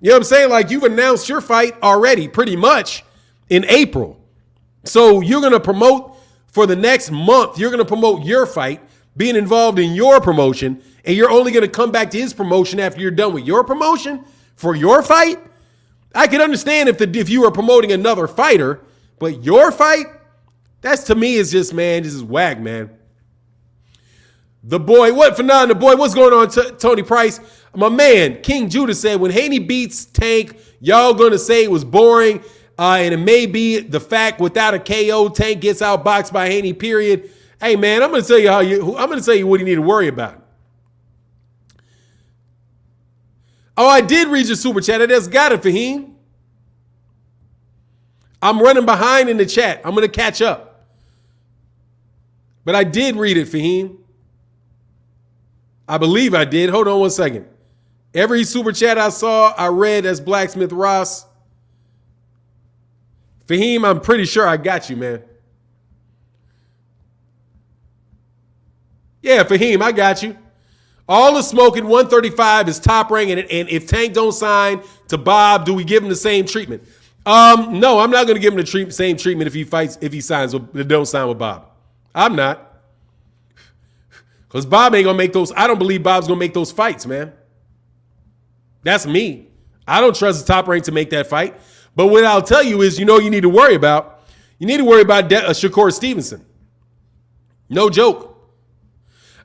You know what I'm saying? Like, you've announced your fight already pretty much in April. So you're going to promote for the next month. You're going to promote your fight, being involved in your promotion, and you're only going to come back to his promotion after you're done with your promotion for your fight. I can understand if you were promoting another fighter, but your fight, that's to me is just, man, this is whack, man. The boy, what phenomenal boy? What's going on, Tony Price? My man, King Judah said, when Haney beats Tank, y'all gonna say it was boring, and it may be the fact without a KO, Tank gets outboxed by Haney. Period. Hey man, I'm gonna tell you what you need to worry about. Oh, I did read your super chat. I just got it, Fahim. I'm running behind in the chat. I'm gonna catch up, but I did read it, Fahim. I believe I did. Hold on one second. Every super chat I saw, I read as Blacksmith Ross. Fahim, I'm pretty sure I got you, man. Yeah, Fahim, I got you. All the smoke at 135 is top rank, and if Tank don't sign to Bob, do we give him the same treatment? No, I'm not going to give him the same treatment if he signs with, don't sign with Bob. I'm not. Because Bob ain't going to make those. I don't believe Bob's going to make those fights, man. That's me. I don't trust the top rank to make that fight. But what I'll tell you is, you need to worry about. You need to worry about Shakur Stevenson. No joke.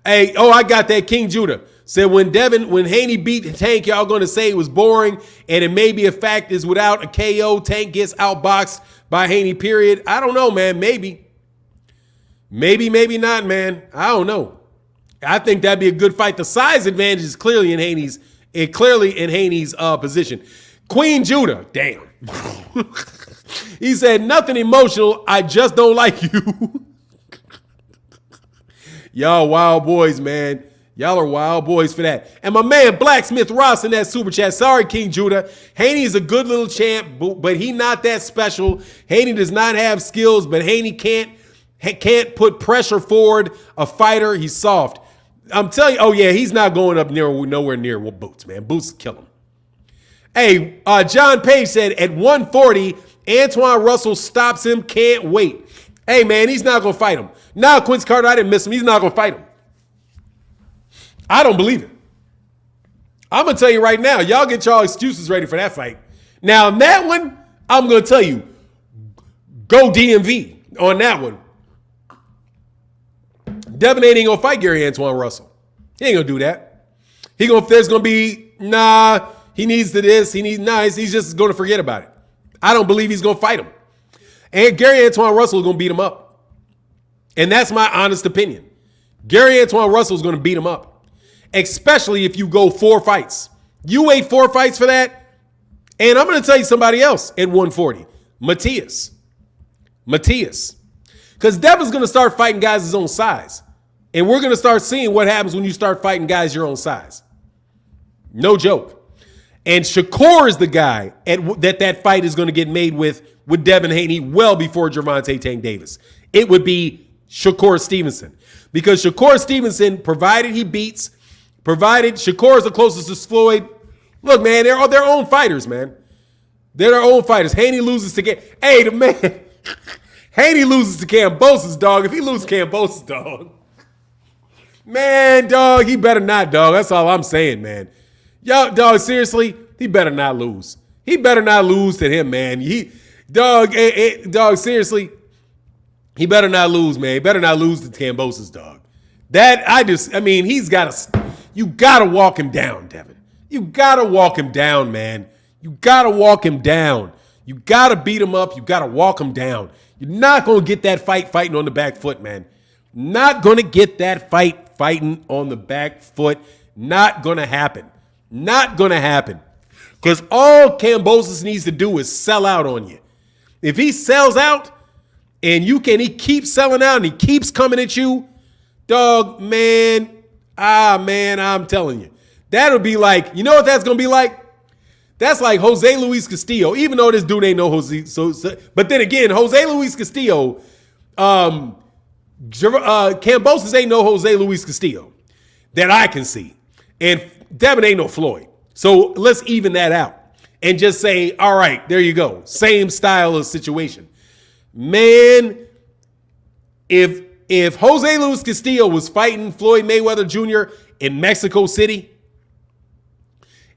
Hey, I got that. King Judah said when Haney beat Tank, y'all going to say it was boring, and it may be a fact is without a KO, Tank gets outboxed by Haney, period. I don't know, man. Maybe, maybe not, man. I don't know. I think that'd be a good fight. The size advantage is clearly in Haney's position. Queen Judah, damn. He said, nothing emotional. I just don't like you. Y'all wild boys, man. Y'all are wild boys for that. And my man, Blacksmith Ross in that super chat. Sorry, King Judah. Haney is a good little champ, but he not that special. Haney does not have skills, but Haney can't put pressure forward a fighter. He's soft. I'm telling you, he's not going up nowhere near with Boots, man. Boots kill him. Hey, John Page said at 140, Antoine Russell stops him. Can't wait. Hey, man, he's not going to fight him. Nah, Quincy Carter, I didn't miss him. He's not going to fight him. I don't believe it. I'm going to tell you right now, y'all get y'all excuses ready for that fight. Now, on that one, I'm going to tell you, go DMV on that one. Devin ain't going to fight Gary Antoine Russell. He ain't going to do that. There's going to be, he needs to this. He's just going to forget about it. I don't believe he's going to fight him. And Gary Antoine Russell is going to beat him up. And that's my honest opinion. Gary Antoine Russell is going to beat him up. Especially if you go 4 fights. You wait 4 fights for that. And I'm going to tell you somebody else at 140. Matias. Because Devin's going to start fighting guys his own size. And we're going to start seeing what happens when you start fighting guys your own size. No joke. And Shakur is the guy that fight is going to get made with Devin Haney well before Gervonta Tank Davis. It would be Shakur Stevenson. Because Shakur Stevenson, provided Shakur is the closest to Floyd. Look, man, they're their own fighters, man. They're their own fighters. Haney loses to Haney loses to Kambosos, dog. If he loses Kambosos, dog. Man, dog, he better not, dog. That's all I'm saying, man. Yo, dog, seriously, he better not lose. He better not lose to him, man. Dog, seriously, he better not lose, man. He better not lose to Kambosos, dog. You got to walk him down, Devin. You got to walk him down, man. You got to walk him down. You got to beat him up. You got to walk him down. You're not going to get that fight fighting on the back foot, man. Not going to get that fight fighting on the back foot. Not going to happen. Not going to happen. Because all Kambosos needs to do is sell out on you. If he sells out and he keeps selling out and he keeps coming at you, dog, man, I'm telling you. That'll be like, you know what that's going to be like? That's like Jose Luis Castillo, even though this dude ain't no Jose. But then again, Jose Luis Castillo, Kambosos ain't no Jose Luis Castillo that I can see. And Devin ain't no Floyd. So let's even that out and just say, all right, there you go. Same style of situation. Man, if Jose Luis Castillo was fighting Floyd Mayweather Jr. in Mexico City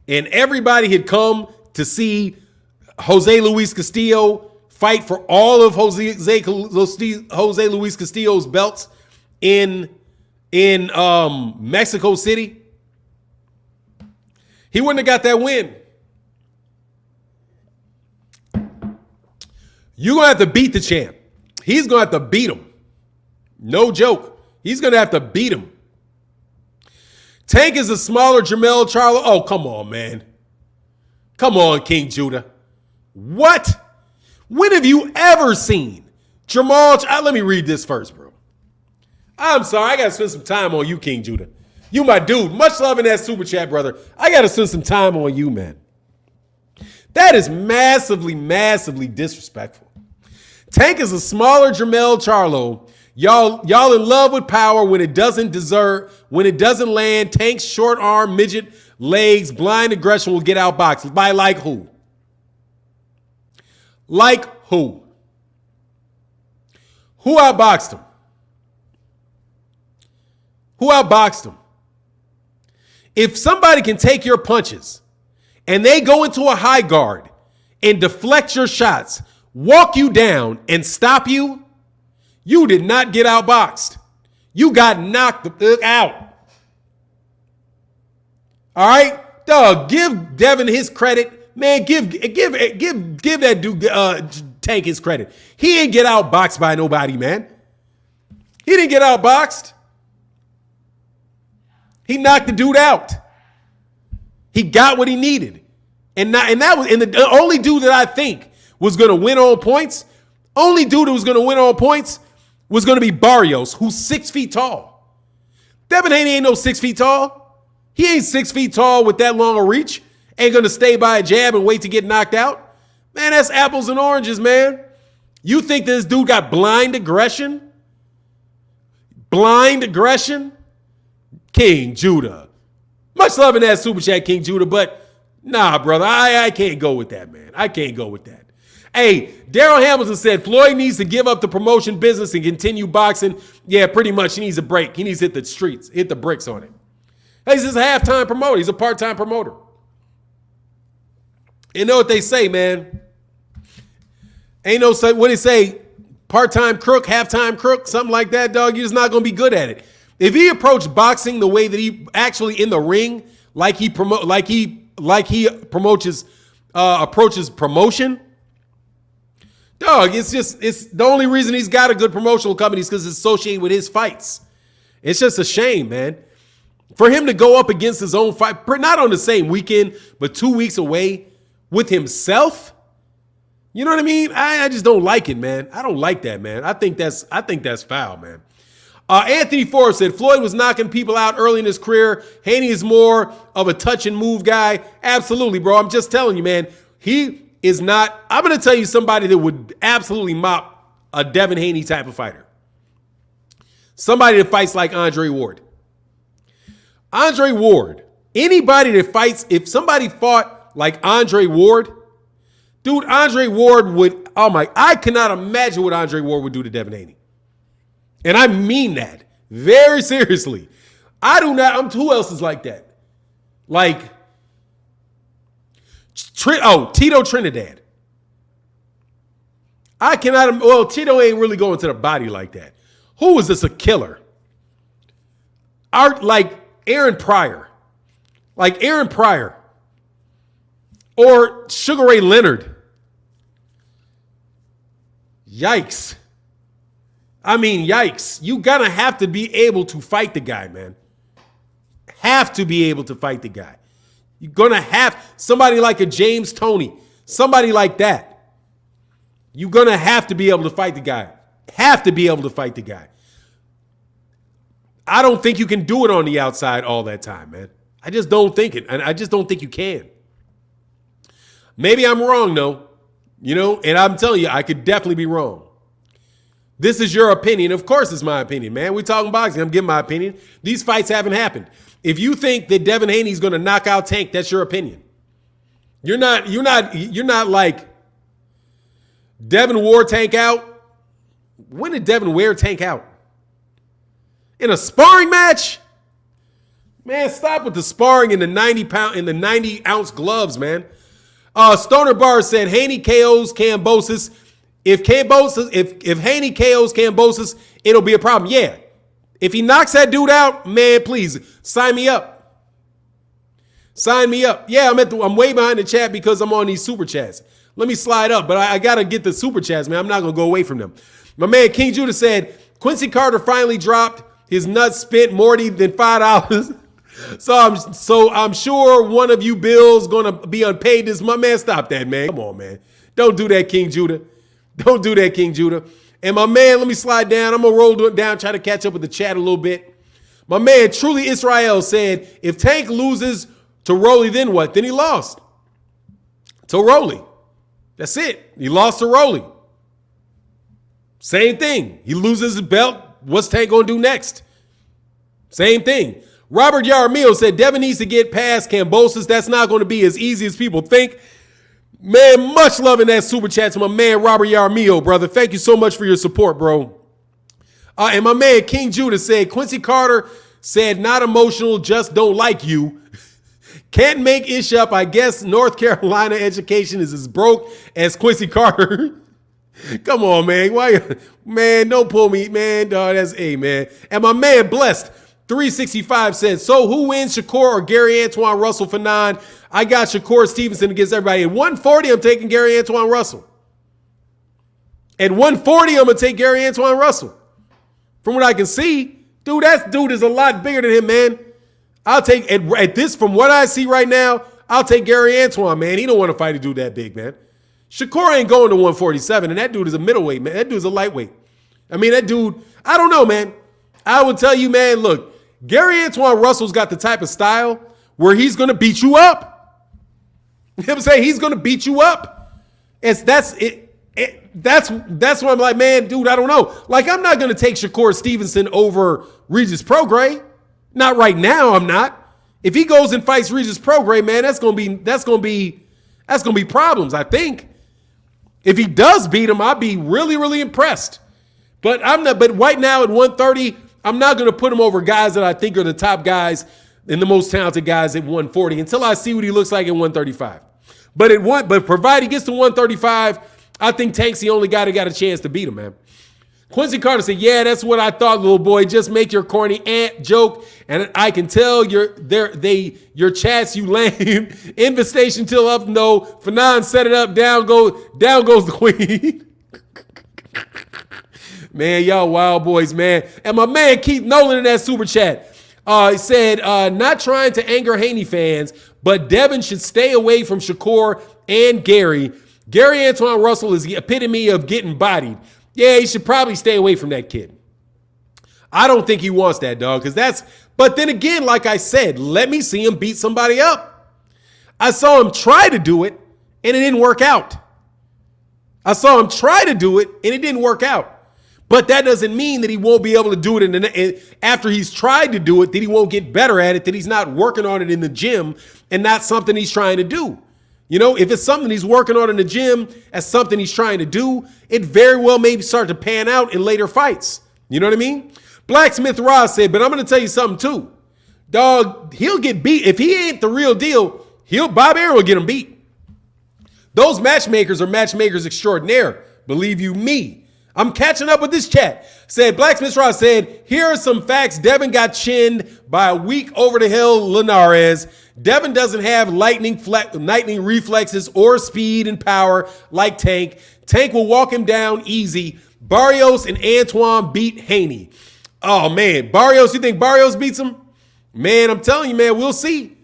and everybody had come to see Jose Luis Castillo fight for all of Jose Luis Castillo's belts in in Mexico City, he wouldn't have got that win. You're going to have to beat the champ. He's going to have to beat him. No joke. He's going to have to beat him. Tank is a smaller Jermell Charlo. Oh, come on, man. Come on, King Judah. What? When have you ever seen Jamal? Let me read this first, bro. I'm sorry. I got to spend some time on you, King Judah. You my dude. Much love in that super chat, brother. I got to spend some time on you, man. That is massively, massively disrespectful. Tank is a smaller Jermell Charlo. Y'all in love with power when it doesn't land. Tank's short arm, midget legs, blind aggression will get outboxed. By like who? Like who? Who outboxed him? Who outboxed him? If somebody can take your punches and they go into a high guard and deflect your shots, walk you down and stop you, you did not get outboxed. You got knocked the fuck out. All right? Dog, give Devin his credit. Man, give that dude Tank his credit. He ain't get outboxed by nobody, man. He didn't get outboxed. He knocked the dude out. He got what he needed. And the only dude that I think was going to win on points, only dude who was going to win on points was going to be Barrios, who's 6 feet tall. Devin Haney ain't no 6 feet tall. He ain't 6 feet tall with that long a reach. Ain't going to stay by a jab and wait to get knocked out. Man, that's apples and oranges, man. You think this dude got blind aggression? Blind aggression? King Judah. Much love in that super chat, King Judah, but nah, brother, I can't go with that, man. I can't go with that. Hey, Daryl Hamilton said Floyd needs to give up the promotion business and continue boxing. Yeah, pretty much. He needs a break. He needs to hit the streets, hit the bricks on it. He's just a half-time promoter. He's a part-time promoter. You know what they say, man? Ain't no, what they say, part-time crook, half-time crook, something like that, dog. You're just not going to be good at it. If he approached boxing the way that he actually in the ring, approaches promotion, dog, it's the only reason he's got a good promotional company is because it's associated with his fights. It's just a shame, man. For him to go up against his own fight, not on the same weekend, but 2 weeks away with himself. You know what I mean? I just don't like it, man. I don't like that, man. I think that's foul, man. Anthony Forbes said Floyd was knocking people out early in his career. Haney is more of a touch and move guy. Absolutely, bro. I'm just telling you, man. He is not. I'm going to tell you somebody that would absolutely mop a Devin Haney type of fighter. Somebody that fights like Andre Ward. Andre Ward. Anybody that fights, if somebody fought like Andre Ward, dude, Andre Ward would, I cannot imagine what Andre Ward would do to Devin Haney. And I mean that very seriously. I do not, who else is like that? Like, Tito Trinidad. I cannot, Tito ain't really going to the body like that. Who is this a killer? Like Aaron Pryor. Like Aaron Pryor. Or Sugar Ray Leonard. Yikes. I mean, yikes. You gotta have to be able to fight the guy, man. Have to be able to fight the guy. You're gonna have somebody like a James Toney, somebody like that. You're gonna have to be able to fight the guy. Have to be able to fight the guy. I don't think you can do it on the outside all that time, man. I just don't think it. And I just don't think you can. Maybe I'm wrong, though. You know, and I'm telling you, I could definitely be wrong. This is your opinion. Of course it's my opinion, man. We're talking boxing. I'm giving my opinion. These fights haven't happened. If you think that Devin Haney's going to knock out Tank, that's your opinion. You're not like Devin wore Tank out. When did Devin wear Tank out? In a sparring match? Man, stop with the sparring in the 90-ounce gloves, man. Stoner Bar said Haney KOs Kambosos. If Haney KOs Kambosos, it'll be a problem. Yeah. If he knocks that dude out, man, please sign me up. Sign me up. Yeah, I'm way behind the chat because I'm on these super chats. Let me slide up, but I got to get the super chats, man. I'm not going to go away from them. My man King Judah said, Quincy Carter finally dropped his nuts spent more than $5. So I'm sure one of you Bills gonna be unpaid this month. Man, stop that, man. Come on, man. Don't do that, King Judah. Don't do that, King Judah. And my man, let me slide down. I'm gonna roll down, try to catch up with the chat a little bit. My man, Truly Israel said, if Tank loses to Rolly, then what? Then he lost to Rolly. That's it. He lost to Rolly. Same thing. He loses his belt. What's Tank gonna do next? Same thing. Robert Yaramillo said Devin needs to get past Kambosos. That's not going to be as easy as people think. Man, much love in that super chat to my man Robert Yaramillo, brother. Thank you so much for your support, bro. And my man King Judah said Quincy Carter said not emotional, just don't like you. Can't make ish up. I guess North Carolina education is as broke as Quincy Carter. Come on, man. Why, man? Don't pull me, man. Dog, that's man. And my man Blessed 365 said, so who wins, Shakur or Gary Antoine Russell for 9? I got Shakur Stevenson against everybody. At 140, I'm taking Gary Antoine Russell. At 140, I'm going to take Gary Antoine Russell. From what I can see, dude is a lot bigger than him, man. I'll take, at this, from what I see right now, I'll take Gary Antoine, man. He don't want to fight a dude that big, man. Shakur ain't going to 147, and that dude is a middleweight, man. That dude's a lightweight. I mean, that dude, I don't know, man. I will tell you, man, look, Gary Antoine Russell's got the type of style where he's going to beat you up. You know what I'm saying? He's going to beat you up. That's why I'm like, man, dude, I don't know. Like, I'm not going to take Shakur Stevenson over Regis Prograis. Not right now, I'm not. If he goes and fights Regis Prograis, man, that's going to be problems, I think. If he does beat him, I'll be really, really impressed. But right now at 130, I'm not going to put him over guys that I think are the top guys and the most talented guys at 140 until I see what he looks like at 135. But provided he gets to 135, I think Tank's the only guy that got a chance to beat him, man. Quincy Carter said, yeah, that's what I thought, little boy. Just make your corny ant joke, and I can tell your chats, you lame. Infestation till up, no. Fanon set it up, down goes the queen. Man, y'all wild boys, man. And my man Keith Nolan in that super chat, he said, not trying to anger Haney fans, but Devin should stay away from Shakur and Gary. Gary Antoine Russell is the epitome of getting bodied. Yeah, he should probably stay away from that kid. I don't think he wants that, dog, but then again, like I said, let me see him beat somebody up. I saw him try to do it, and it didn't work out. But that doesn't mean that he won't be able to do it after he's tried to do it, that he won't get better at it, that he's not working on it in the gym and not something he's trying to do. You know, if it's something he's working on in the gym as something he's trying to do, it very well may start to pan out in later fights. You know what I mean? Blacksmith Ross said, but I'm going to tell you something too. Dog, he'll get beat. If he ain't the real deal, Bob Arum will get him beat. Those matchmakers are matchmakers extraordinaire. Believe you me. I'm catching up with this chat. Said Blacksmith Ross said, here are some facts. Devin got chinned by a weak over the hill Linares. Devin doesn't have lightning reflexes or speed and power like Tank. Tank will walk him down easy. Barrios and Antoine beat Haney. Oh man, Barrios, you think Barrios beats him? Man, I'm telling you, man, we'll see.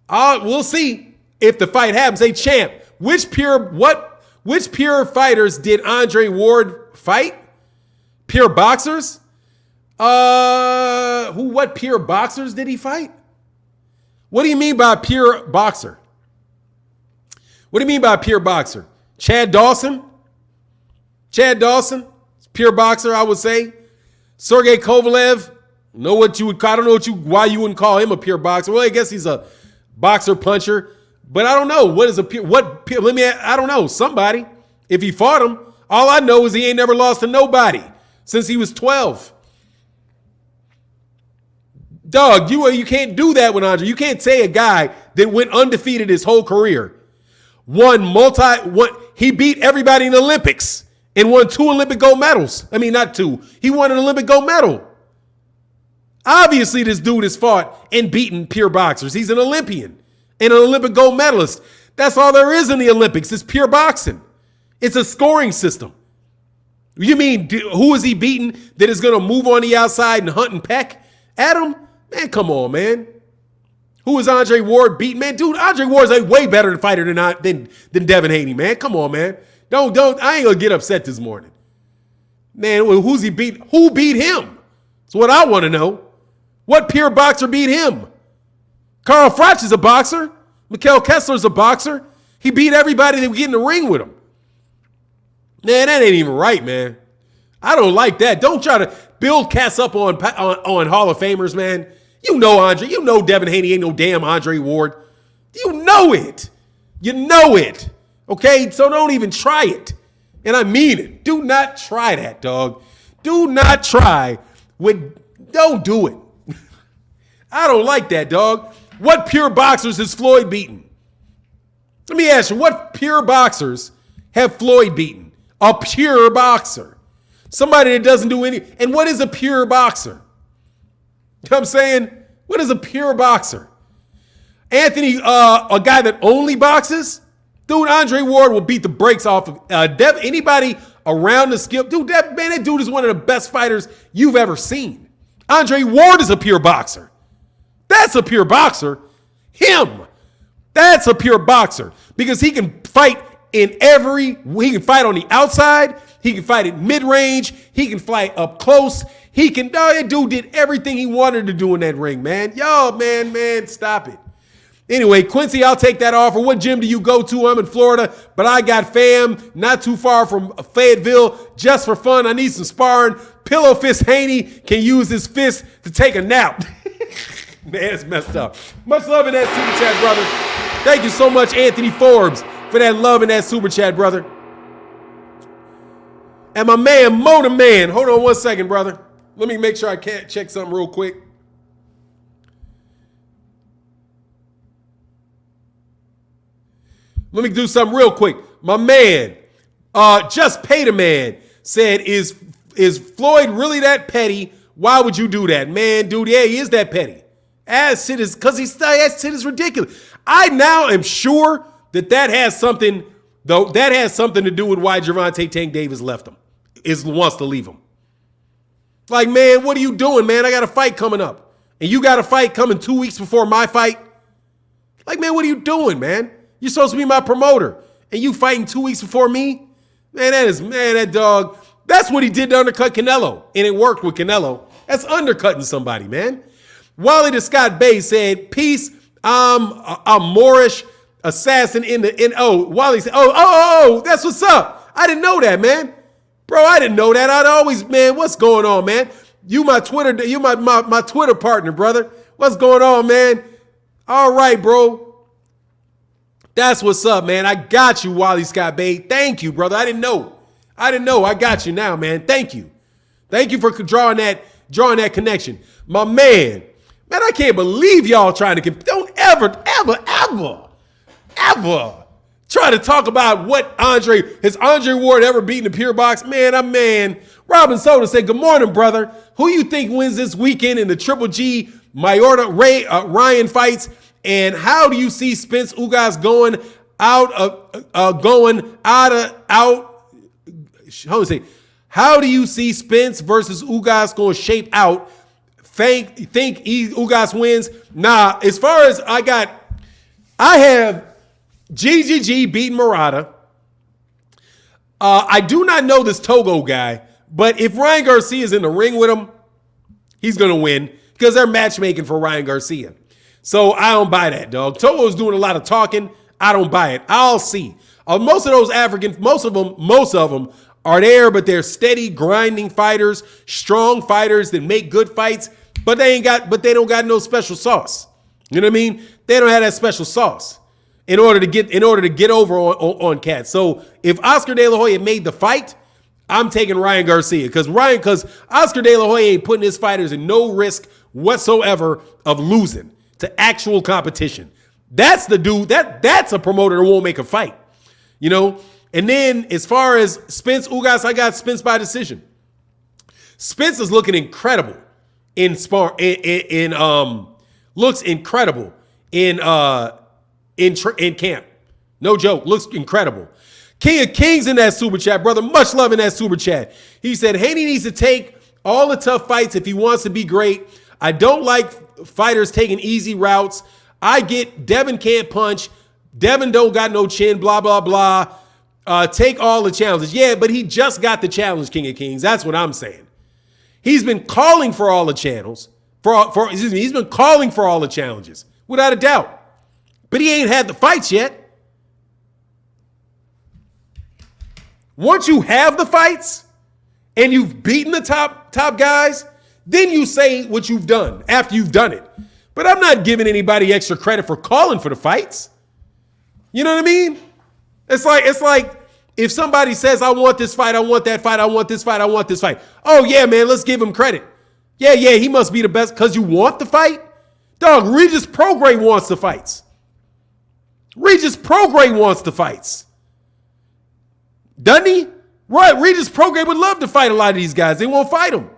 We'll see if the fight happens. Hey, champ, which pure fighters did Andre Ward fight? Pure boxers? What pure boxers did he fight? What do you mean by pure boxer? What do you mean by pure boxer? Chad Dawson? Chad Dawson, pure boxer, I would say. Sergey Kovalev, I don't know why you wouldn't call him a pure boxer. Well, I guess he's a boxer puncher, but I don't know I don't know, somebody. If he fought him, all I know is he ain't never lost to nobody since he was 12. Dog, you can't do that with Andre. You can't say a guy that went undefeated his whole career, he beat everybody in the Olympics and won 2 Olympic gold medals. I mean, not 2. He won an Olympic gold medal. Obviously, this dude has fought and beaten pure boxers. He's an Olympian and an Olympic gold medalist. That's all there is in the Olympics. It's pure boxing. It's a scoring system. You mean who is he beating that is going to move on the outside and hunt and peck at him? Man, come on, man. Who is Andre Ward beating? Man, dude, Andre Ward's a way better fighter than Devin Haney, man. Come on, man. Don't. I ain't going to get upset this morning. Man, who's he beat? Who beat him? That's what I want to know. What pure boxer beat him? Carl Froch is a boxer. Mikhail Kessler's a boxer. He beat everybody that would get in the ring with him. Man, that ain't even right, man. I don't like that. Don't try to build cats up on Hall of Famers, man. You know Andre. You know Devin Haney ain't no damn Andre Ward. You know it. You know it. Okay? So don't even try it. And I mean it. Do not try that, dog. Do not try. Don't do it. I don't like that, dog. What pure boxers has Floyd beaten? Let me ask you, what pure boxers have Floyd beaten? A pure boxer. Somebody that doesn't do any. And what is a pure boxer? You know what I'm saying? What is a pure boxer? Anthony, a guy that only boxes? Dude, Andre Ward will beat the brakes off of anybody around the skill. Dude, that dude is one of the best fighters you've ever seen. Andre Ward is a pure boxer. That's a pure boxer. Him. That's a pure boxer. Because he can fight he can fight on the outside. He can fight at mid-range. He can fight up close. That dude did everything he wanted to do in that ring, man. Yo, man, stop it. Anyway, Quincy, I'll take that offer. What gym do you go to? I'm in Florida, but I got fam not too far from Fayetteville. Just for fun, I need some sparring. Pillow Fist Haney can use his fist to take a nap. Man, it's messed up. Much love in that super chat, brother. Thank you so much, Anthony Forbes, for that love in that super chat, brother. And my man, Motor Man. Hold on one second, brother. Let me make sure I can't check something real quick. Let me do something real quick. My man, Just Pay the Man, said, is Floyd really that petty? Why would you do that? Man, dude, yeah, he is that petty. That shit is ridiculous. I now am sure that has something to do with why Gervonta Tank Davis left him. Wants to leave him. Like, man, what are you doing, man? I got a fight coming up. And you got a fight coming 2 weeks before my fight? Like, man, what are you doing, man? You're supposed to be my promoter. And you fighting 2 weeks before me? Man, that dog. That's what he did to undercut Canelo. And it worked with Canelo. That's undercutting somebody, man. Wally the Scott Bay said, peace, I'm a Moorish assassin Wally said, that's what's up. I didn't know that, man. Bro, I didn't know that. I'd always, man, what's going on, man? You my Twitter partner, brother. What's going on, man? All right, bro. That's what's up, man. I got you, Wally Scott Bay. Thank you, brother. I didn't know. I got you now, man. Thank you. Thank you for drawing that connection. My man, I can't believe y'all trying to, don't ever try to talk about has Andre Ward ever beaten a pure box? Man. Robin Soda said, good morning, brother. Who you think wins this weekend in the Triple G Mayorga Ryan fights? And how do you see Spence Ugas going how do you see Spence versus Ugas going to shape out? Think Ugas wins? Nah, as far as I have GGG beating Murata. I do not know this Togo guy, but if Ryan Garcia is in the ring with him, he's going to win because they're matchmaking for Ryan Garcia. So I don't buy that, dog. Togo's doing a lot of talking. I don't buy it. I'll see. Most of those Africans, most of them are there, but they're steady, grinding fighters, strong fighters that make good fights, but they don't got no special sauce. You know what I mean? They don't have that special sauce in order to get over on cats. So if Oscar De La Hoya made the fight, I'm taking Ryan Garcia because Oscar De La Hoya ain't putting his fighters in no risk whatsoever of losing to actual competition. That's the dude. That's a promoter that won't make a fight. You know? And then as far as Spence Ugas, I got Spence by decision. Spence is looking incredible. looks incredible in camp. No joke, looks incredible. King of Kings in that super chat, brother. Much love in that super chat. He said Haney needs to take all the tough fights if he wants to be great. I don't like fighters taking easy routes. I get Devin can't punch. Devin don't got no chin, blah, blah, blah. Take all the challenges. Yeah, but he just got the challenge, King of Kings. That's what I'm saying. He's been calling for all the channels. He's been calling for all the challenges, without a doubt. But he ain't had the fights yet. Once you have the fights and you've beaten the top guys, then you say what you've done after you've done it. But I'm not giving anybody extra credit for calling for the fights. You know what I mean? It's like if somebody says, I want this fight, I want that fight, I want this fight, I want this fight. Oh, yeah, man, let's give him credit. Yeah, he must be the best because you want the fight? Dog, Regis Prograis wants the fights. Regis Prograis wants the fights. Doesn't he? Right, Regis Prograis would love to fight a lot of these guys. They won't fight him.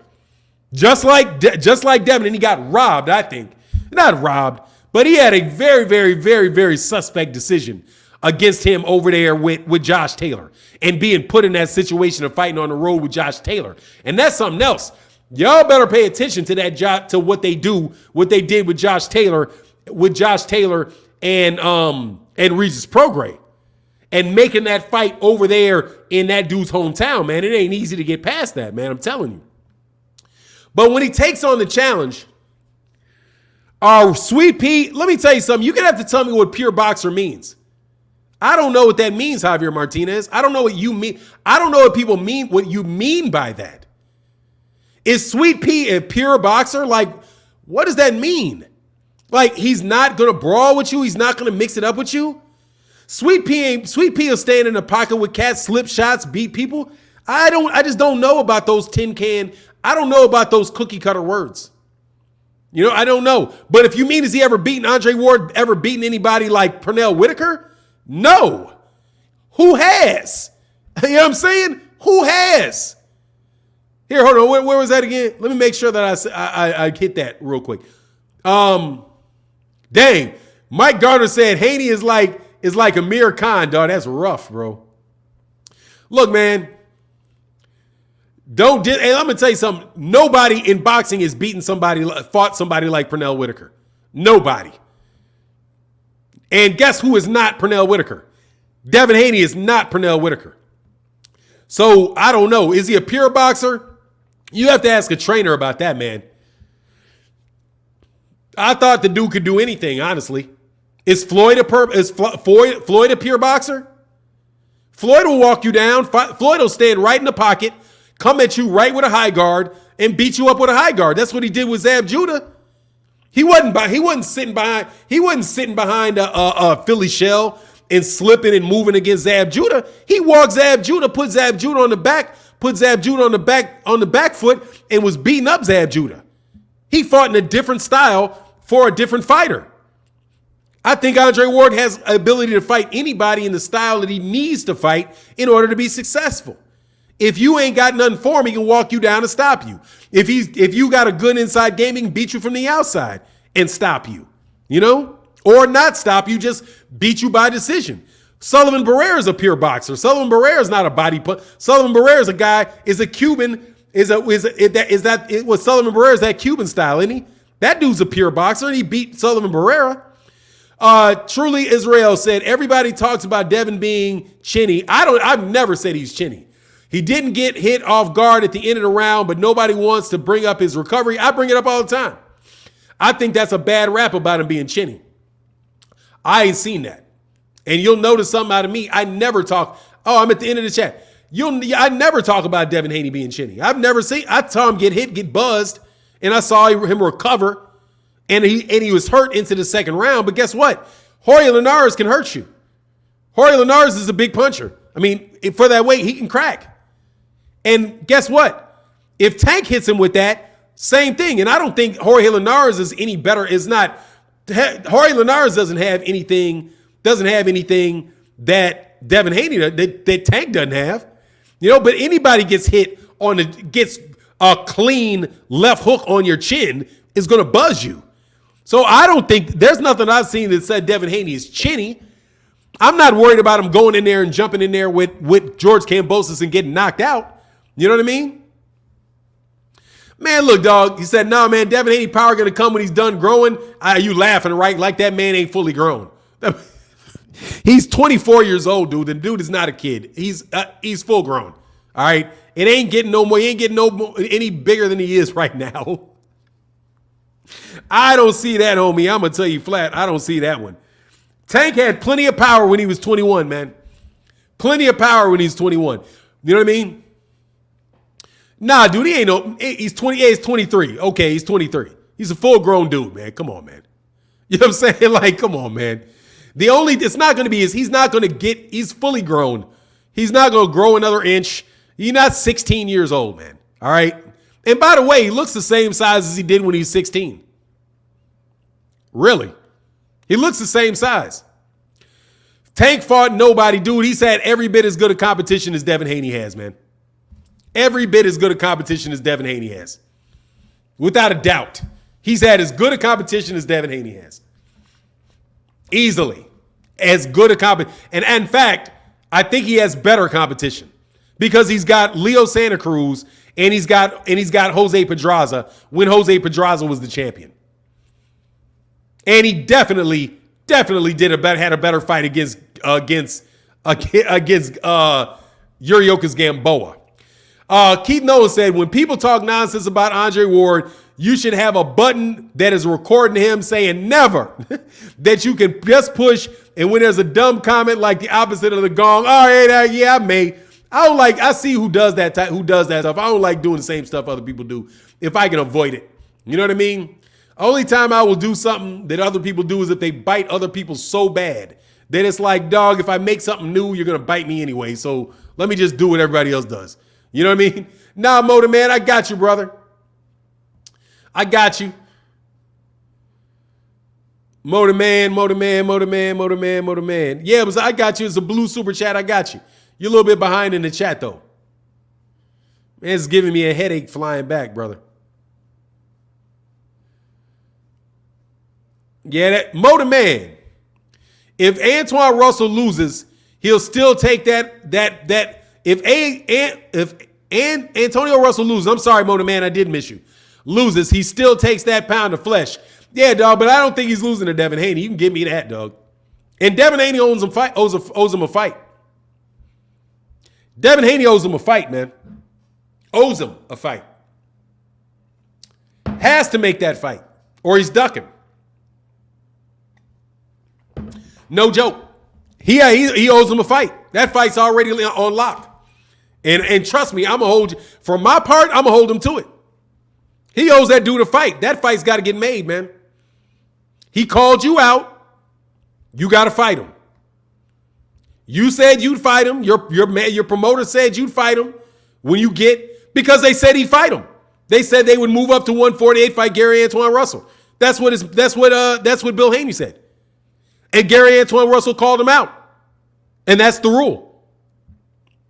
Just like Devin, and he got robbed, I think. Not robbed, but he had a very, very, very, very suspect decision against him over there with Josh Taylor and being put in that situation of fighting on the road with Josh Taylor. And that's something else. Y'all better pay attention to that job, to what they did with Josh Taylor and Regis Prograis. And making that fight over there in that dude's hometown, man, it ain't easy to get past that, man. I'm telling you. But when he takes on the challenge, Sweet Pea, let me tell you something. You're going to have to tell me what pure boxer means. I don't know what that means, Javier Martinez. I don't know what you mean. I don't know what people mean, what you mean by that. Is Sweet Pea a pure boxer? Like, what does that mean? Like, he's not going to brawl with you? He's not going to mix it up with you? Sweet Pea will stand in the pocket with cats, slip shots, beat people. I just don't know about those tin can. I don't know about those cookie cutter words. You know, I don't know. But if you mean, has he ever beaten Andre Ward, ever beaten anybody like Pernell Whitaker? No. Who has? You know what I'm saying? Who has? Here, hold on. Where was that again? Let me make sure that I hit that real quick. Dang. Mike Gardner said Haney is like Amir Khan, dog. That's rough, bro. Look, man. And I'm going to tell you something. Nobody in boxing has fought somebody like Pernell Whitaker. Nobody. And guess who is not Pernell Whitaker? Devin Haney is not Pernell Whitaker. So, I don't know. Is he a pure boxer? You have to ask a trainer about that, man. I thought the dude could do anything, honestly. Is Floyd a pure boxer? Floyd will walk you down. Floyd will stand right in the pocket, come at you right with a high guard, and beat you up with a high guard. That's what he did with Zab Judah. He wasn't sitting behind a Philly shell and slipping and moving against Zab Judah. He walked Zab Judah, put Zab Judah on the back foot, and was beating up Zab Judah. He fought in a different style for a different fighter. I think Andre Ward has ability to fight anybody in the style that he needs to fight in order to be successful. If you ain't got nothing for him, he can walk you down and stop you. If you got a good inside game, he can beat you from the outside and stop you, you know, or not stop you, just beat you by decision. Sullivan Barrera is a pure boxer. Sullivan Barrera is not a body punch. Sullivan Barrera is a guy, is a Cuban, was Sullivan Barrera is that Cuban style, isn't he? That dude's a pure boxer, and he beat Sullivan Barrera. Truly Israel said, everybody talks about Devin being chinny. I've never said he's chinny. He didn't get hit off guard at the end of the round, but nobody wants to bring up his recovery. I bring it up all the time. I think that's a bad rap about him being chinny. I ain't seen that. And you'll notice something out of me. I never talk. Oh, I'm at the end of the chat. I never talk about Devin Haney being chinny. I saw him get hit, get buzzed, and I saw him recover, and he was hurt into the second round. But guess what? Jorge Linares can hurt you. Jorge Linares is a big puncher. I mean, for that weight, he can crack. And guess what? If Tank hits him with that, same thing. And I don't think Jorge Linares is any better. Jorge Linares doesn't have anything that Devin Haney, that Tank doesn't have. You know, but anybody gets hit a clean left hook on your chin is going to buzz you. So I don't think there's nothing I've seen that said Devin Haney is chinny. I'm not worried about him going in there and jumping in there with George Kambosos and getting knocked out. You know what I mean? Man, look, dog. He said, "No, man, Devin Haney power going to come when he's done growing." You laughing, right? Like that man ain't fully grown. He's 24 years old, dude. The dude is not a kid. He's full grown. All right. It ain't getting no more. He ain't getting any bigger than he is right now. I don't see that, homie. I'm gonna tell you flat. I don't see that one. Tank had plenty of power when he was 21, man. Plenty of power when he's 21. You know what I mean? Nah, dude, he ain't no. He's 28. He's 23. Okay, he's 23. He's a full grown dude, man. Come on, man. You know what I'm saying? Like, come on, man. It's not going to be he's fully grown. He's not going to grow another inch. He's not 16 years old, man. All right. And by the way, he looks the same size as he did when he was 16. Really. He looks the same size. Tank fought nobody, dude. He's had every bit as good a competition as Devin Haney has, man. Every bit as good a competition as Devin Haney has. Without a doubt. He's had as good a competition as Devin Haney has. Easily. As good a competition. And in fact, I think he has better competition. Because he's got Leo Santa Cruz and he's got Jose Pedraza when Jose Pedraza was the champion. And he definitely had a better fight against Yuriokas Gamboa. Keith Nolan said, when people talk nonsense about Andre Ward, you should have a button that is recording him saying never, that you can just push. And when there's a dumb comment like the opposite of the gong, I may. I see who does that stuff. I don't like doing the same stuff other people do if I can avoid it. You know what I mean? Only time I will do something that other people do is if they bite other people so bad that it's like, dog, if I make something new, you're going to bite me anyway. So let me just do what everybody else does. You know what I mean? Nah, Motor Man, I got you, brother. I got you. Motor Man. Yeah, I got you. It's a blue super chat. I got you. You're a little bit behind in the chat, though. Man, it's giving me a headache flying back, brother. Yeah, that Motor Man. If Antoine Russell loses, he'll still take that. If Antonio Russell loses, I'm sorry, Motor Man, I did miss you. Loses, he still takes that pound of flesh. Yeah, dog, but I don't think he's losing to Devin Haney. You can give me that, dog. And Devin Haney owes him a fight. Devin Haney owes him a fight, man. Owes him a fight. Has to make that fight, or he's ducking. No joke. He owes him a fight. That fight's already on lock. And trust me, I'm going to hold you. For my part, I'm going to hold him to it. He owes that dude a fight. That fight's got to get made, man. He called you out. You got to fight him. You said you'd fight him. Your promoter said you'd fight him because they said he'd fight him. They said they would move up to 148, fight Gary Antoine Russell. That's what Bill Haney said. And Gary Antoine Russell called him out. And that's the rule.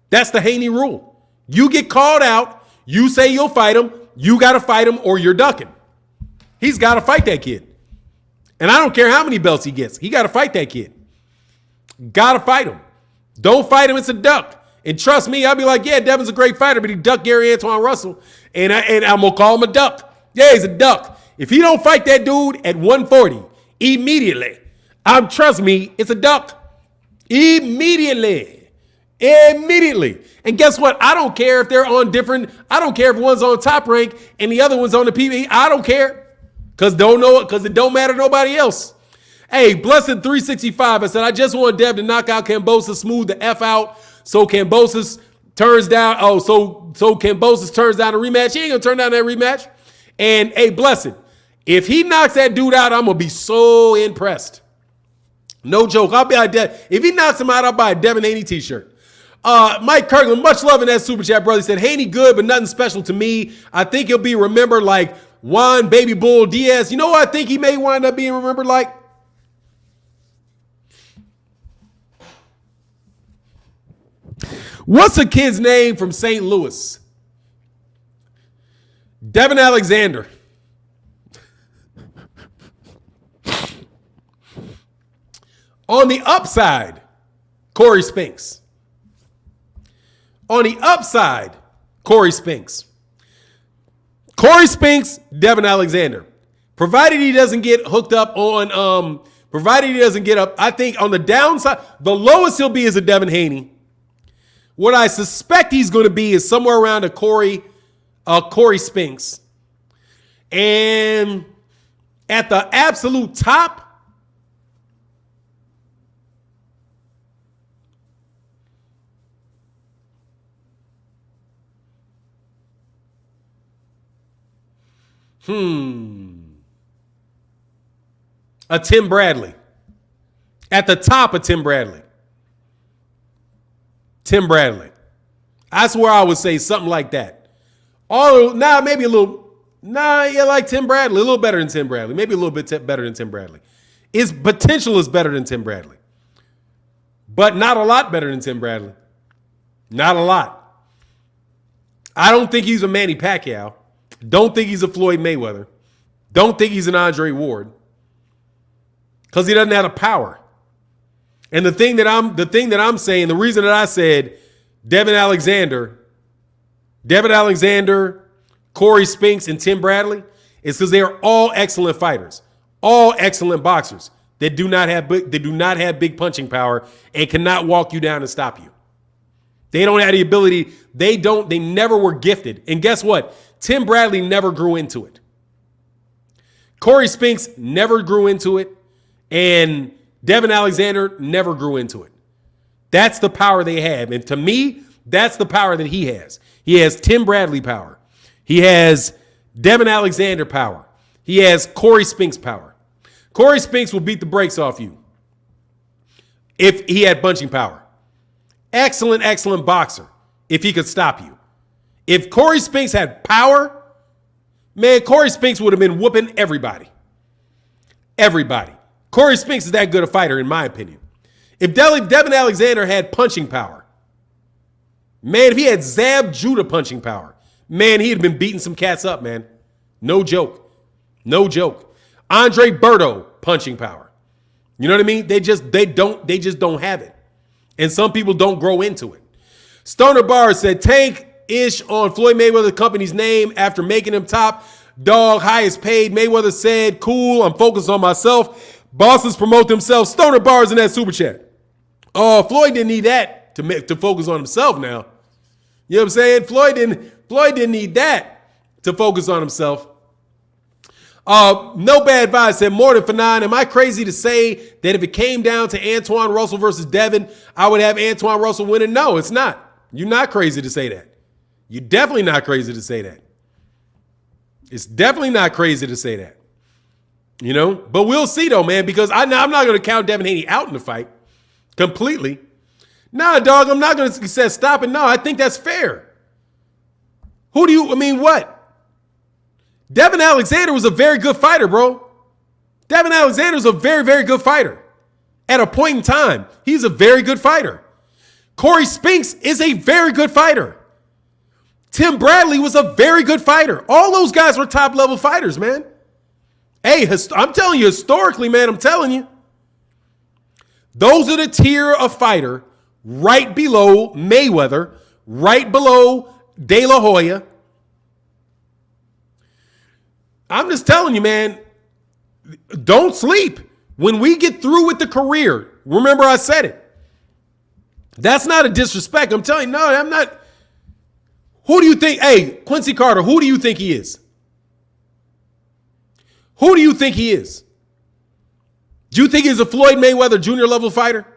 That's the Haney rule. You get called out, you say you'll fight him, you got to fight him or you're ducking. He's got to fight that kid. And I don't care how many belts he gets. He got to fight that kid. Got to fight him. Don't fight him, it's a duck. And trust me, I'll be like, yeah, Devin's a great fighter, but he ducked Gary Antoine Russell. And I'm going to call him a duck. Yeah, he's a duck. If he don't fight that dude at 140 immediately, trust me, it's a duck. Immediately. And guess what? I don't care if they're on different. I don't care if one's on Top Rank and the other one's on the PBE. I don't care. Because it don't matter to nobody else. Hey, Blessed 365. I said, I just want Dev to knock out Kambosos, smooth the F out. So Kambosos turns down. So Kambosos turns down a rematch. He ain't gonna turn down that rematch. And hey, Blessed, if he knocks that dude out, I'm gonna be so impressed. No joke. I'll be like that. If he knocks him out, I'll buy a Devin Haney t-shirt. Mike Kirkland, much love in that super chat, brother. He said, Haney good, but nothing special to me. I think he'll be remembered like Juan Baby Bull Diaz. You know what I think he may wind up being remembered like? What's a kid's name from St. Louis? Devin Alexander. On the upside, Corey Spinks. On the upside, Corey Spinks. Corey Spinks, Devin Alexander. Provided he doesn't get hooked up on, provided he doesn't get up, I think on the downside, the lowest he'll be is a Devin Haney. What I suspect he's going to be is somewhere around a Corey Spinks. And at the absolute top, a Tim Bradley. At the top of Tim Bradley. Tim Bradley. That's where I would say something like that. Maybe a little, like Tim Bradley. A little better than Tim Bradley. Maybe a little bit better than Tim Bradley. His potential is better than Tim Bradley. But not a lot better than Tim Bradley. Not a lot. I don't think he's a Manny Pacquiao. Don't think he's a Floyd Mayweather. Don't think he's an Andre Ward. Because he doesn't have the power. And the thing that I'm saying, the reason that I said Devin Alexander, Corey Spinks, and Tim Bradley is because they are all excellent fighters, all excellent boxers that do not have big punching power and cannot walk you down and stop you. They don't have the ability. They never were gifted. And guess what? Tim Bradley never grew into it. Corey Spinks never grew into it. And Devin Alexander never grew into it. That's the power they have. And to me, that's the power that he has. He has Tim Bradley power. He has Devin Alexander power. He has Corey Spinks power. Corey Spinks will beat the brakes off you if he had punching power. Excellent, excellent boxer if he could stop you. If Corey Spinks had power, man, Corey Spinks would have been whooping everybody. Everybody. Corey Spinks is that good a fighter, in my opinion. If Devin Alexander had punching power, man, if he had Zab Judah punching power, man, he'd have been beating some cats up, man. No joke. No joke. Andre Berto punching power. You know what I mean? They just don't have it. And some people don't grow into it. Stoner Barr said, Tank-ish on Floyd Mayweather company's name after making him top dog, highest paid. Mayweather said, cool, I'm focused on myself. Bosses promote themselves. Stoner Bars in that super chat. Floyd didn't need that to focus on himself now. You know what I'm saying? Floyd didn't need that to focus on himself. No Bad Vibes said, more than Fanon, am I crazy to say that if it came down to Antoine Russell versus Devin, I would have Antoine Russell winning? No, it's not. You're not crazy to say that. You're definitely not crazy to say that. It's definitely not crazy to say that. You know, but we'll see though, man, because I'm not going to count Devin Haney out in the fight completely. Nah, dog, I'm not going to say stop it. No, I think that's fair. What? Devin Alexander was a very good fighter, bro. Devin Alexander was a very, very good fighter. At a point in time, he's a very good fighter. Corey Spinks is a very good fighter. Tim Bradley was a very good fighter. All those guys were top level fighters, man. Hey, I'm telling you, historically, man, I'm telling you. Those are the tier of fighter right below Mayweather, right below De La Hoya. I'm just telling you, man, don't sleep. When we get through with the career, remember I said it. That's not a disrespect. I'm telling you, no, I'm not. Who do you think? Hey, Quincy Carter, who do you think he is? Who do you think he is? Do you think he's a Floyd Mayweather Jr. level fighter?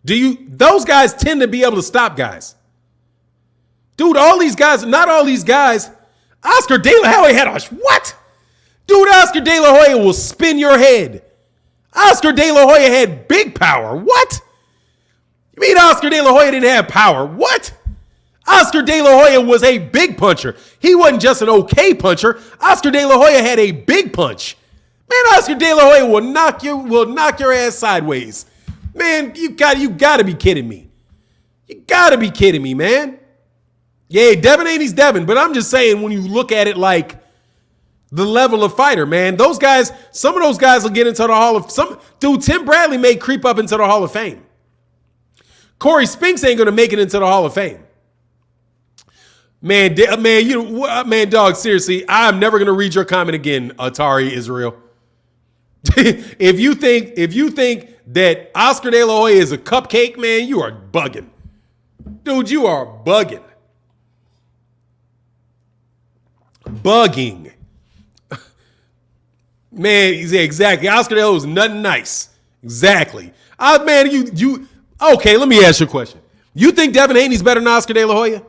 Those guys tend to be able to stop guys. Dude, all these guys, not all these guys. Oscar De La Hoya had what? Dude, Oscar De La Hoya will spin your head. Oscar De La Hoya had big power. What? You mean Oscar De La Hoya didn't have power? What? Oscar De La Hoya was a big puncher. He wasn't just an okay puncher. Oscar De La Hoya had a big punch. Man, Oscar De La Hoya will knock your ass sideways. Man, you got to be kidding me. You got to be kidding me, man. Yeah, Devin Haney's Devin, but I'm just saying when you look at it like the level of fighter, man, those guys, some of those guys will get into the Hall of Tim Bradley may creep up into the Hall of Fame. Corey Spinks ain't gonna make it into the Hall of Fame. Man, dog, seriously, I'm never gonna read your comment again, Atari Israel. If you think that Oscar De La Hoya is a cupcake, man, you are bugging. Dude, you are bugging. Bugging. Man, yeah, exactly. Oscar De La Hoya was nothing nice. Exactly. Man, you okay, let me ask you a question. You think Devin Haney's better than Oscar De La Hoya?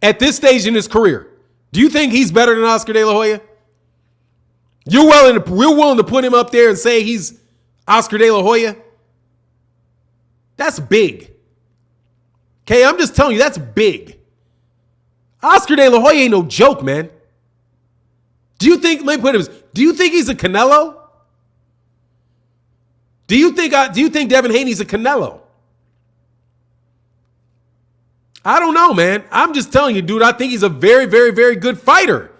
At this stage in his career, do you think he's better than Oscar De La Hoya? We're willing to put him up there and say he's Oscar De La Hoya? That's big. Okay, I'm just telling you, that's big. Oscar De La Hoya ain't no joke, man. Do you think he's a Canelo? Do you think Devin Haney's a Canelo? I don't know, man. I'm just telling you, dude, I think he's a very, very, very good fighter.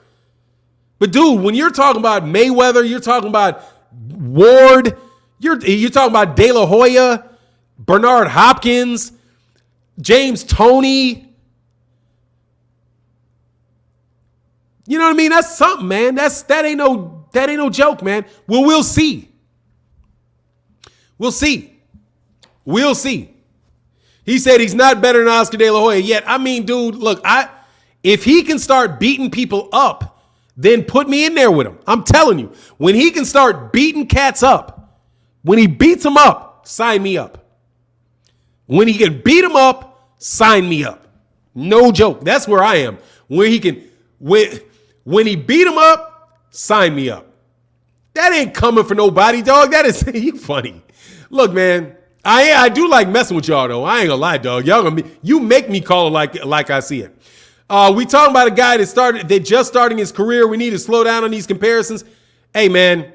But, dude, when you're talking about Mayweather, you're talking about Ward, you're talking about De La Hoya, Bernard Hopkins, James Toney. You know what I mean? That's something, man. That ain't no joke, man. Well, we'll see. We'll see. We'll see. He said he's not better than Oscar De La Hoya yet. I mean, dude, look, if he can start beating people up, then put me in there with him. I'm telling you, when he can start beating cats up, when he beats them up, sign me up. When he can beat them up, sign me up. No joke. That's where I am. When he beat them up, sign me up. That ain't coming for nobody, dog. That is you funny. Look, man, I do like messing with y'all though. I ain't gonna lie, dog. You make me call it like I see it. We talking about a guy that just starting his career. We need to slow down on these comparisons. Hey, man,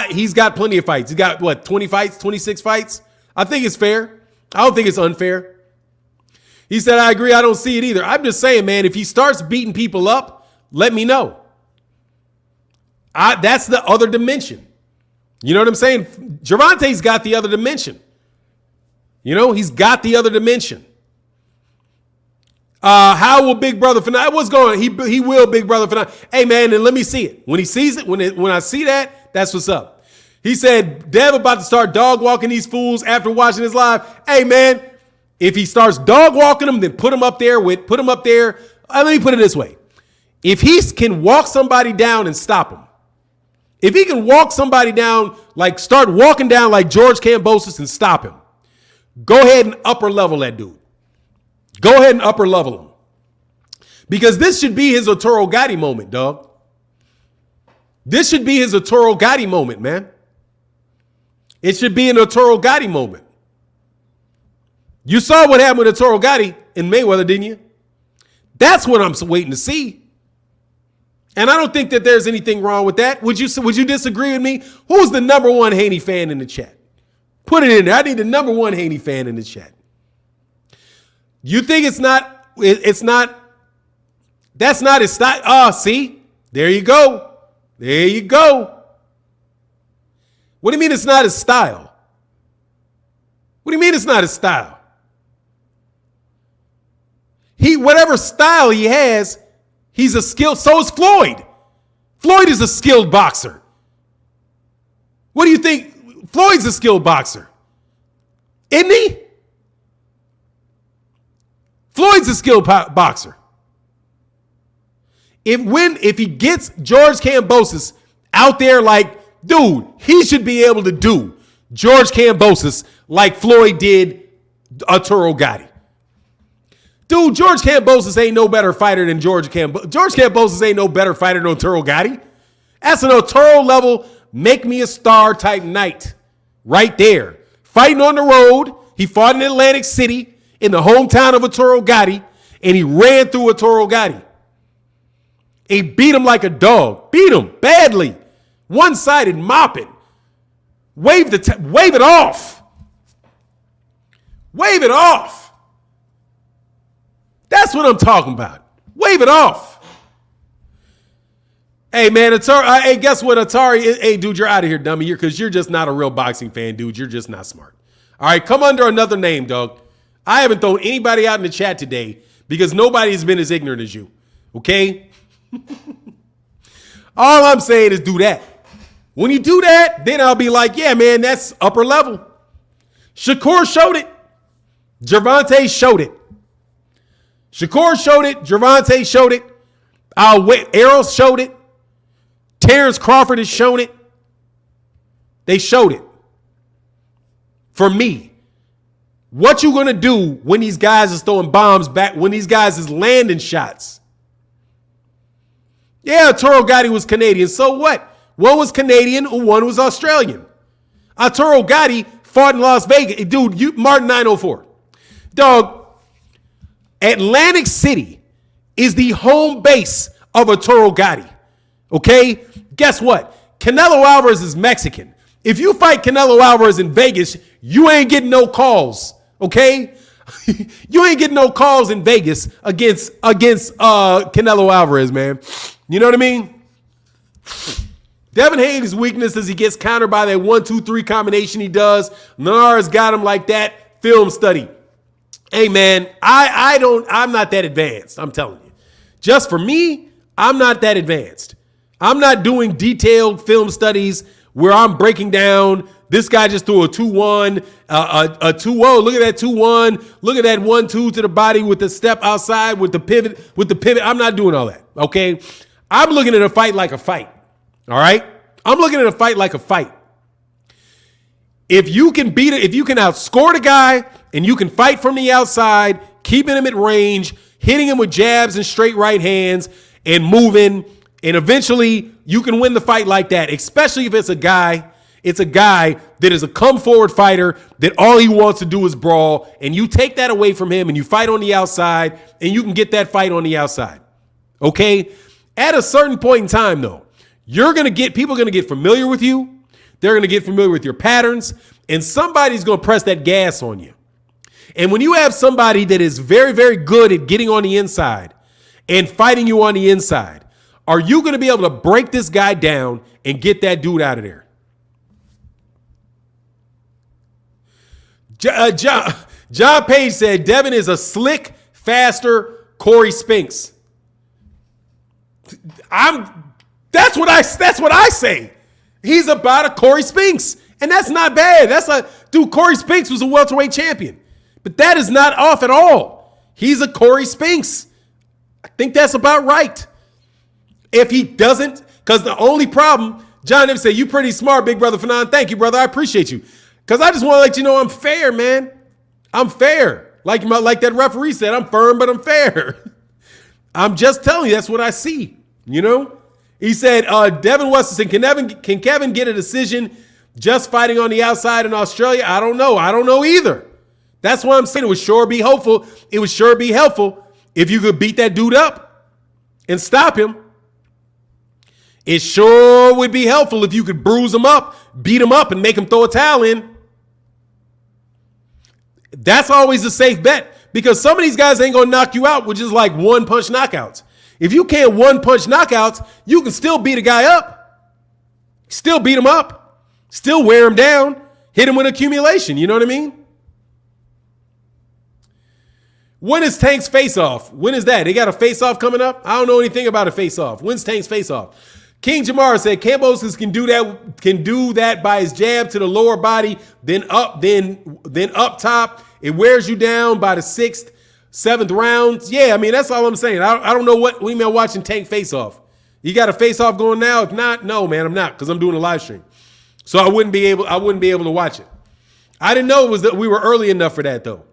he's got plenty of fights. He's got, 20 fights, 26 fights? I think it's fair. I don't think it's unfair. He said, I agree. I don't see it either. I'm just saying, man, if he starts beating people up, let me know. That's the other dimension. You know what I'm saying? Gervonta's got the other dimension. You know, he's got the other dimension. How will Big Brother finale? What's going on? He will Big Brother finale. Hey, man, and let me see it. When he sees it, when I see that, that's what's up. He said, Dev about to start dog walking these fools after watching his live. Hey, man, if he starts dog walking them, then put him up there. Let me put it this way. If he can walk somebody down and stop him, if he can walk somebody down, like start walking down like George Kambosos and stop him, go ahead and upper level that dude. Go ahead and upper level him. Because this should be his Arturo Gatti moment, dog. This should be his Arturo Gatti moment, man. It should be an Arturo Gatti moment. You saw what happened with Arturo Gatti in Mayweather, didn't you? That's what I'm waiting to see. And I don't think that there's anything wrong with that. Would you disagree with me? Who's the number one Haney fan in the chat? Put it in there. I need the number one Haney fan in the chat. You think it's not, that's not his style. Oh, see? There you go. There you go. What do you mean it's not his style? What do you mean it's not his style? Whatever style he has, he's a skilled, so is Floyd. Floyd is a skilled boxer. What do you think? Floyd's a skilled boxer. Isn't he? Floyd's a skilled boxer. If he gets George Kambosos out there like, dude, he should be able to do George Kambosos like Floyd did Arturo Gatti. Dude, George Kambosos ain't no better fighter than George Kambosos. George Kambosos ain't no better fighter than Arturo Gatti. That's an Arturo level, make me a star type night. Right there. Fighting on the road. He fought in Atlantic City in the hometown of Arturo Gatti, and he ran through Arturo Gatti. He beat him like a dog. Beat him badly. One-sided mopping. Wave it off. Wave it off. That's what I'm talking about. Wave it off. Hey, man, Atari, hey, guess what, Atari? Hey, dude, you're out of here, dummy. Because you're just not a real boxing fan, dude. You're just not smart. All right, come under another name, dog. I haven't thrown anybody out in the chat today because nobody's been as ignorant as you, okay? All I'm saying is do that. When you do that, then I'll be like, yeah, man, that's upper level. Shakur showed it. Gervonta showed it. Shakur showed it. Gervonta showed it. Errol showed it. Terence Crawford has shown it. They showed it. For me, what you gonna do when these guys is throwing bombs back, when these guys is landing shots? Yeah, Arturo Gatti was Canadian. So what? One was Canadian and one was Australian. Arturo Gatti fought in Las Vegas. Dude, Martin 904. Dog, Atlantic City is the home base of Arturo Gatti. Okay? Guess what? Canelo Alvarez is Mexican. If you fight Canelo Alvarez in Vegas, you ain't getting no calls. Okay? You ain't getting no calls in Vegas against Canelo Alvarez, man. You know what I mean? Devin Haney's weakness is he gets countered by that 1-2-3 combination he does. Nara's got him like that. Film study. Hey, man, I'm not that advanced. I'm telling you. Just for me, I'm not that advanced. I'm not doing detailed film studies where I'm breaking down this guy just threw a 2-1, a 2-0. Look at that 2-1. Look at that 1-2 to the body with the step outside with the pivot. I'm not doing all that. Okay. I'm looking at a fight like a fight. All right. I'm looking at a fight like a fight. If you can beat it, if you can outscore the guy and you can fight from the outside, keeping him at range, hitting him with jabs and straight right hands and moving, and eventually you can win the fight like that, especially if it's a guy that is a come forward fighter that all he wants to do is brawl, and you take that away from him and you fight on the outside and you can get that fight on the outside. Okay? At a certain point in time though, people are going to get familiar with you. They're going to get familiar with your patterns, and somebody's going to press that gas on you. And when you have somebody that is very, very good at getting on the inside and fighting you on the inside, are you going to be able to break this guy down and get that dude out of there? John Page said Devin is a slick, faster Corey Spinks. That's what I say. He's about a Corey Spinks, and that's not bad. Corey Spinks was a welterweight champion, but that is not off at all. He's a Corey Spinks. I think that's about right. If he doesn't, because the only problem, John Evans said, you pretty smart, big brother Fanon. Thank you, brother. I appreciate you. Because I just want to let you know I'm fair, man. I'm fair. Like that referee said, I'm firm, but I'm fair. I'm just telling you, that's what I see. You know? He said, Devin Weston, can Kevin get a decision just fighting on the outside in Australia? I don't know. I don't know either. That's why I'm saying it would sure be hopeful. It would sure be helpful if you could beat that dude up and stop him. It sure would be helpful if you could bruise him up, beat him up, and make him throw a towel in. That's always a safe bet because some of these guys ain't going to knock you out with just like one-punch knockouts. If you can't one-punch knockouts, you can still beat a guy up, still beat him up, still wear him down, hit him with accumulation. You know what I mean? When is Tank's face-off? When is that? They got a face-off coming up? I don't know anything about a face-off. When's Tank's face-off? King Jamar said Kambosos can do that by his jab to the lower body, then up top. It wears you down by the 6th, 7th rounds. Yeah, I mean, that's all I'm saying. I don't know what we mean watching Tank face off. You got a face off going now? If not, no, man, I'm not, because I'm doing a live stream. So I wouldn't be able to watch it. I didn't know it was that we were early enough for that though.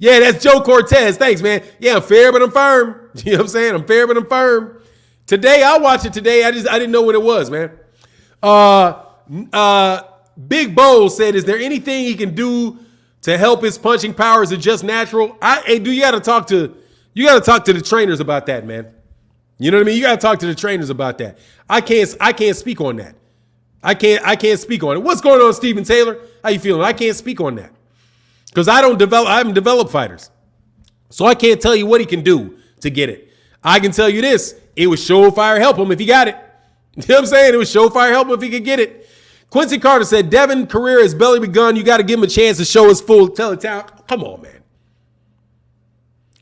Yeah, that's Joe Cortez. Thanks, man. Yeah, I'm fair, but I'm firm. You know what I'm saying? I'm fair, but I'm firm. Today, I'll watch it today. I didn't know what it was, man. Big Bo said, is there anything he can do to help his punching powers are just natural? You got to talk to the trainers about that, man. You know what I mean? You got to talk to the trainers about that. I can't speak on that. I can't speak on it. What's going on, Stephen Taylor? How you feeling? I can't speak on that because I haven't developed fighters. So I can't tell you what he can do to get it. I can tell you this. It would surefire help him if he got it. You know what I'm saying? It would surefire help him if he could get it. Quincy Carter said, Devin career has barely begun. You got to give him a chance to show his full talent. Come on, man.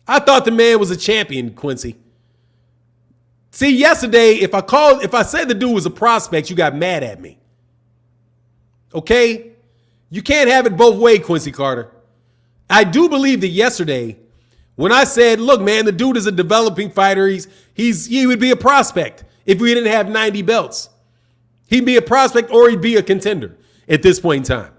I thought the man was a champion, Quincy. See, yesterday, if I said the dude was a prospect, you got mad at me. Okay? You can't have it both ways, Quincy Carter. I do believe that yesterday, when I said, look, man, the dude is a developing fighter, he would be a prospect if we didn't have 90 belts. He'd be a prospect or he'd be a contender at this point in time.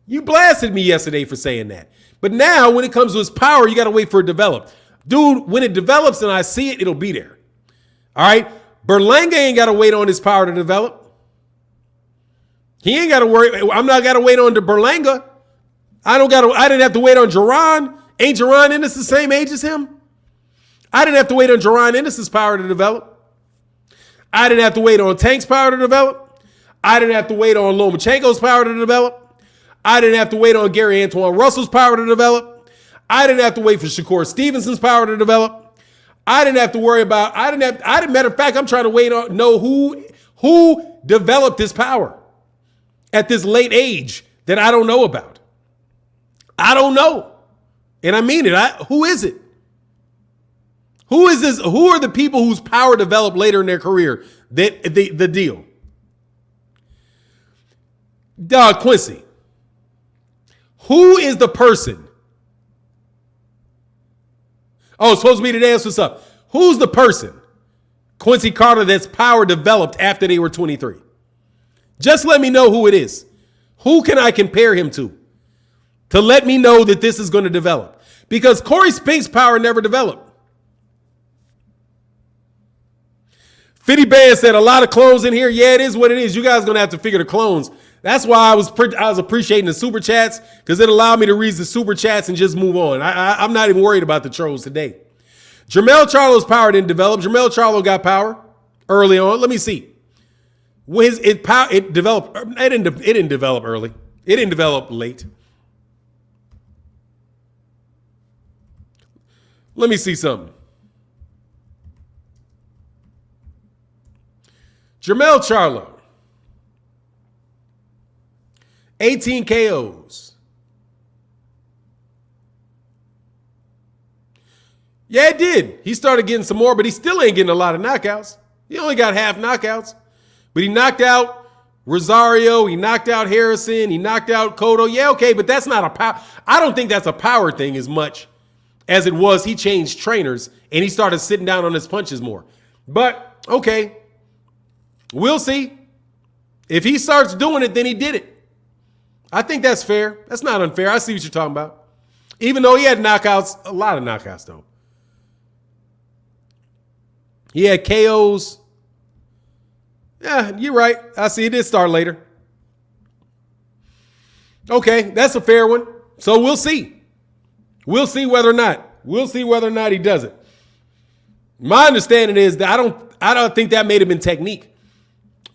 You blasted me yesterday for saying that. But now, when it comes to his power, you got to wait for it to develop. Dude, when it develops and I see it, it'll be there. All right? Berlanga ain't got to wait on his power to develop. He ain't got to worry. I'm not got to wait on the Berlanga. I didn't have to wait on Jerron. Ain't Jerron Ennis the same age as him? I didn't have to wait on Jerron Ennis's power to develop. I didn't have to wait on Tank's power to develop. I didn't have to wait on Lomachenko's power to develop. I didn't have to wait on Gary Antoine Russell's power to develop. I didn't have to wait for Shakur Stevenson's power to develop. I didn't have to worry about, matter of fact, I'm trying to know who developed this power at this late age that I don't know about. I don't know. And I mean it. Who is it? Who is this? Who are the people whose power developed later in their career? The deal. Quincy. Who is the person? Oh, it's supposed to be today. That's what's up. Who's the person, Quincy Carter, that's power developed after they were 23? Just let me know who it is. Who can I compare him to let me know that this is going to develop? Because Corey Spink's power never developed. Fitty Band said a lot of clones in here. Yeah, it is what it is. You guys are going to have to figure the clones. That's why I was appreciating the super chats, because it allowed me to read the super chats and just move on. I'm not even worried about the trolls today. Jermell Charlo's power didn't develop. Jermell Charlo got power early on. Let me see. It developed. It didn't develop early. It didn't develop late. Let me see something. Jermell Charlo. 18 KOs. Yeah, it did. He started getting some more, but he still ain't getting a lot of knockouts. He only got half knockouts. But he knocked out Rosario. He knocked out Harrison. He knocked out Cotto. Yeah, okay, but that's not a power. I don't think that's a power thing as much as it was he changed trainers and he started sitting down on his punches more. But, okay, we'll see. If he starts doing it, then he did it. I think that's fair. That's not unfair. I see what you're talking about. Even though he had knockouts, a lot of knockouts, though. He had KOs. Yeah, you're right. I see it did start later. Okay, that's a fair one. So we'll see. We'll see whether or not. We'll see whether or not he does it. My understanding is that I don't think that made him in technique.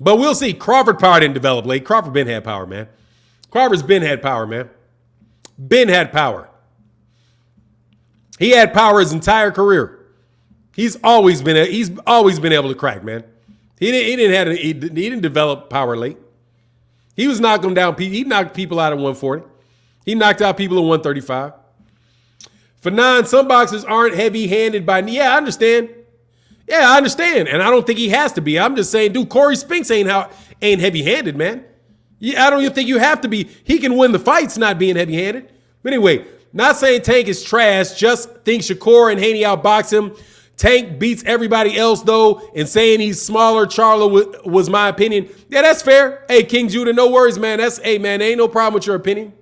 But we'll see. Crawford power didn't develop late. Crawford been had power, man. Crawford's been had power, man. Ben had power. He had power his entire career. He's always been able to crack, man. He didn't develop power late. He was knocking down people. He knocked people out at 140. He knocked out people at 135. For nine, some boxers aren't heavy-handed by. Yeah, I understand. Yeah, I understand, and I don't think he has to be. I'm just saying, dude, Corey Spinks ain't heavy-handed, man. Yeah, I don't even think you have to be. He can win the fights not being heavy-handed. But anyway, not saying Tank is trash. Just think Shakur and Haney outbox him. Tank beats everybody else, though, and saying he's smaller, Charlo was my opinion. Yeah, that's fair. Hey, King Judah, no worries, man. Hey, man, ain't no problem with your opinion.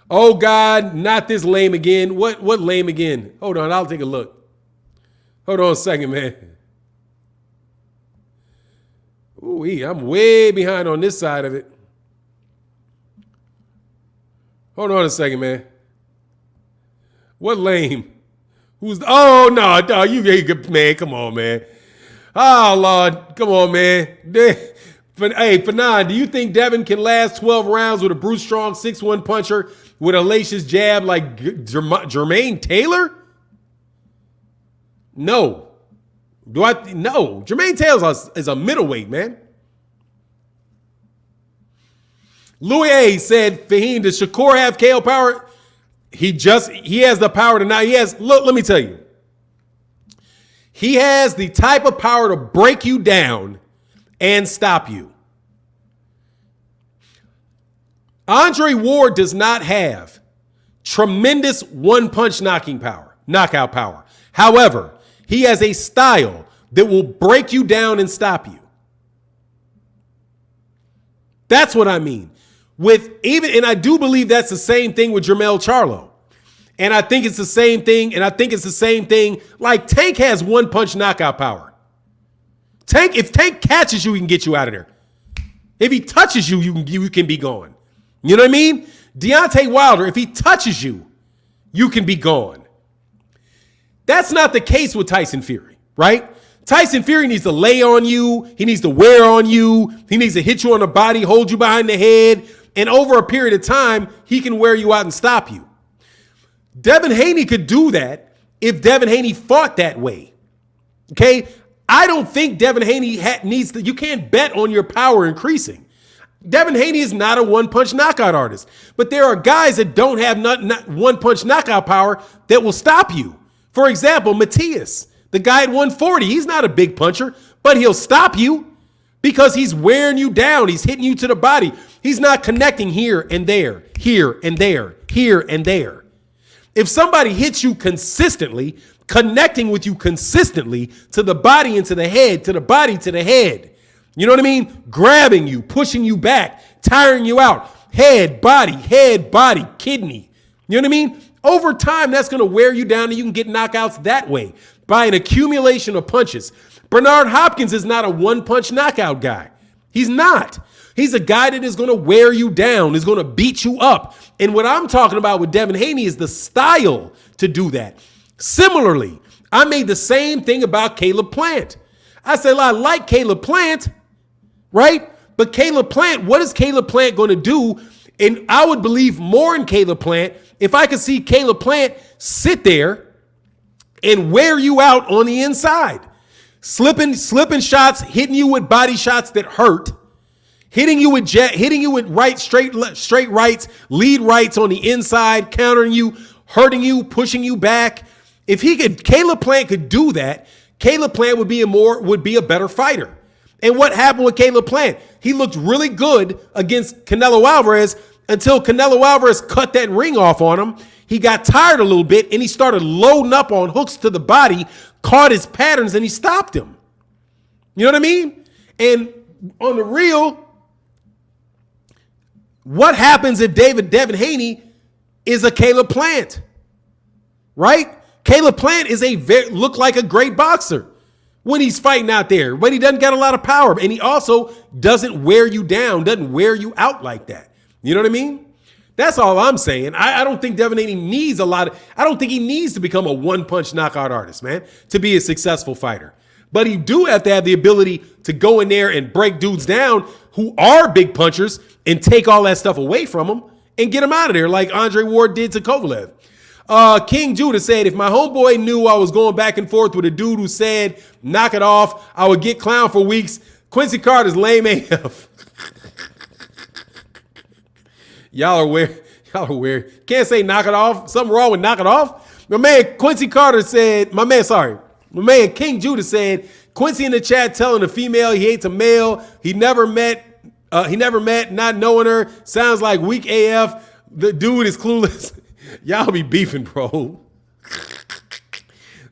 Oh, God, not this lame again. What lame again? Hold on, I'll take a look. Hold on a second, man. Ooh, I'm way behind on this side of it. Hold on a second, man. What lame? Oh, no, you good, man. Come on, man. Oh, Lord. Come on, man. Hey, Fanon, do you think Devin can last 12 rounds with a Bruce Strong 6'1" puncher with a lacious jab like Jermaine Taylor? No. No. Jermaine Taylor is a middleweight, man. Louis A said, Fahim, does Shakur have KO power? He has the power to not. Look, let me tell you. He has the type of power to break you down and stop you. Andre Ward does not have tremendous one-punch knockout power. However, he has a style that will break you down and stop you. That's what I mean. And I do believe that's the same thing with Jermell Charlo. And I think it's the same thing. Like Tank has one-punch knockout power. If Tank catches you, he can get you out of there. If he touches you, you can be gone. You know what I mean? Deontay Wilder, if he touches you, you can be gone. That's not the case with Tyson Fury, right? Tyson Fury needs to lay on you. He needs to wear on you. He needs to hit you on the body, hold you behind the head. And over a period of time, he can wear you out and stop you. Devin Haney could do that if Devin Haney fought that way. Okay? I don't think Devin Haney needs to. You can't bet on your power increasing. Devin Haney is not a one-punch knockout artist. But there are guys that don't have not one-punch knockout power that will stop you. For example, Matias, the guy at 140, he's not a big puncher, but he'll stop you because he's wearing you down. He's hitting you to the body. He's not connecting here and there, here and there, here and there. If somebody hits you consistently, connecting with you consistently to the body and to the head, to the body, to the head, you know what I mean? Grabbing you, pushing you back, tiring you out, head, body, kidney. You know what I mean? Over time, that's going to wear you down and you can get knockouts that way by an accumulation of punches. Bernard Hopkins is not a one-punch knockout guy. He's not. He's a guy that is going to wear you down, is going to beat you up. And what I'm talking about with Devin Haney is the style to do that. Similarly, I made the same thing about Caleb Plant. I said, I like Caleb Plant, right? But Caleb Plant, what is Caleb Plant going to do? And I would believe more in Caleb Plant if I could see Caleb Plant sit there and wear you out on the inside. Slipping shots, hitting you with body shots that hurt, hitting you with straight rights, lead rights on the inside, countering you, hurting you, pushing you back. If Caleb Plant could do that, Caleb Plant would be a better fighter. And what happened with Caleb Plant? He looked really good against Canelo Alvarez until Canelo Alvarez cut that ring off on him. He got tired a little bit and he started loading up on hooks to the body, caught his patterns, and he stopped him. You know what I mean? And on the real, what happens if Devin Haney is a Caleb Plant? Right? Caleb Plant look like a great boxer when he's fighting out there, but he doesn't got a lot of power. And he also doesn't wear you down, doesn't wear you out like that. You know what I mean? That's all I'm saying. I don't think Devin Haney needs I don't think he needs to become a one-punch knockout artist, man, to be a successful fighter. But he do have to have the ability to go in there and break dudes down who are big punchers and take all that stuff away from them and get them out of there like Andre Ward did to Kovalev. King Judah said, if my homeboy knew I was going back and forth with a dude who said, knock it off, I would get clown for weeks. Quincy Carter's lame AF. Y'all are weird. Can't say knock it off. Something wrong with knock it off. My man Quincy Carter said, my man King Judah said, Quincy in the chat telling a female he hates a male he never met, not knowing her. Sounds like weak AF. The dude is clueless. Y'all be beefing, bro.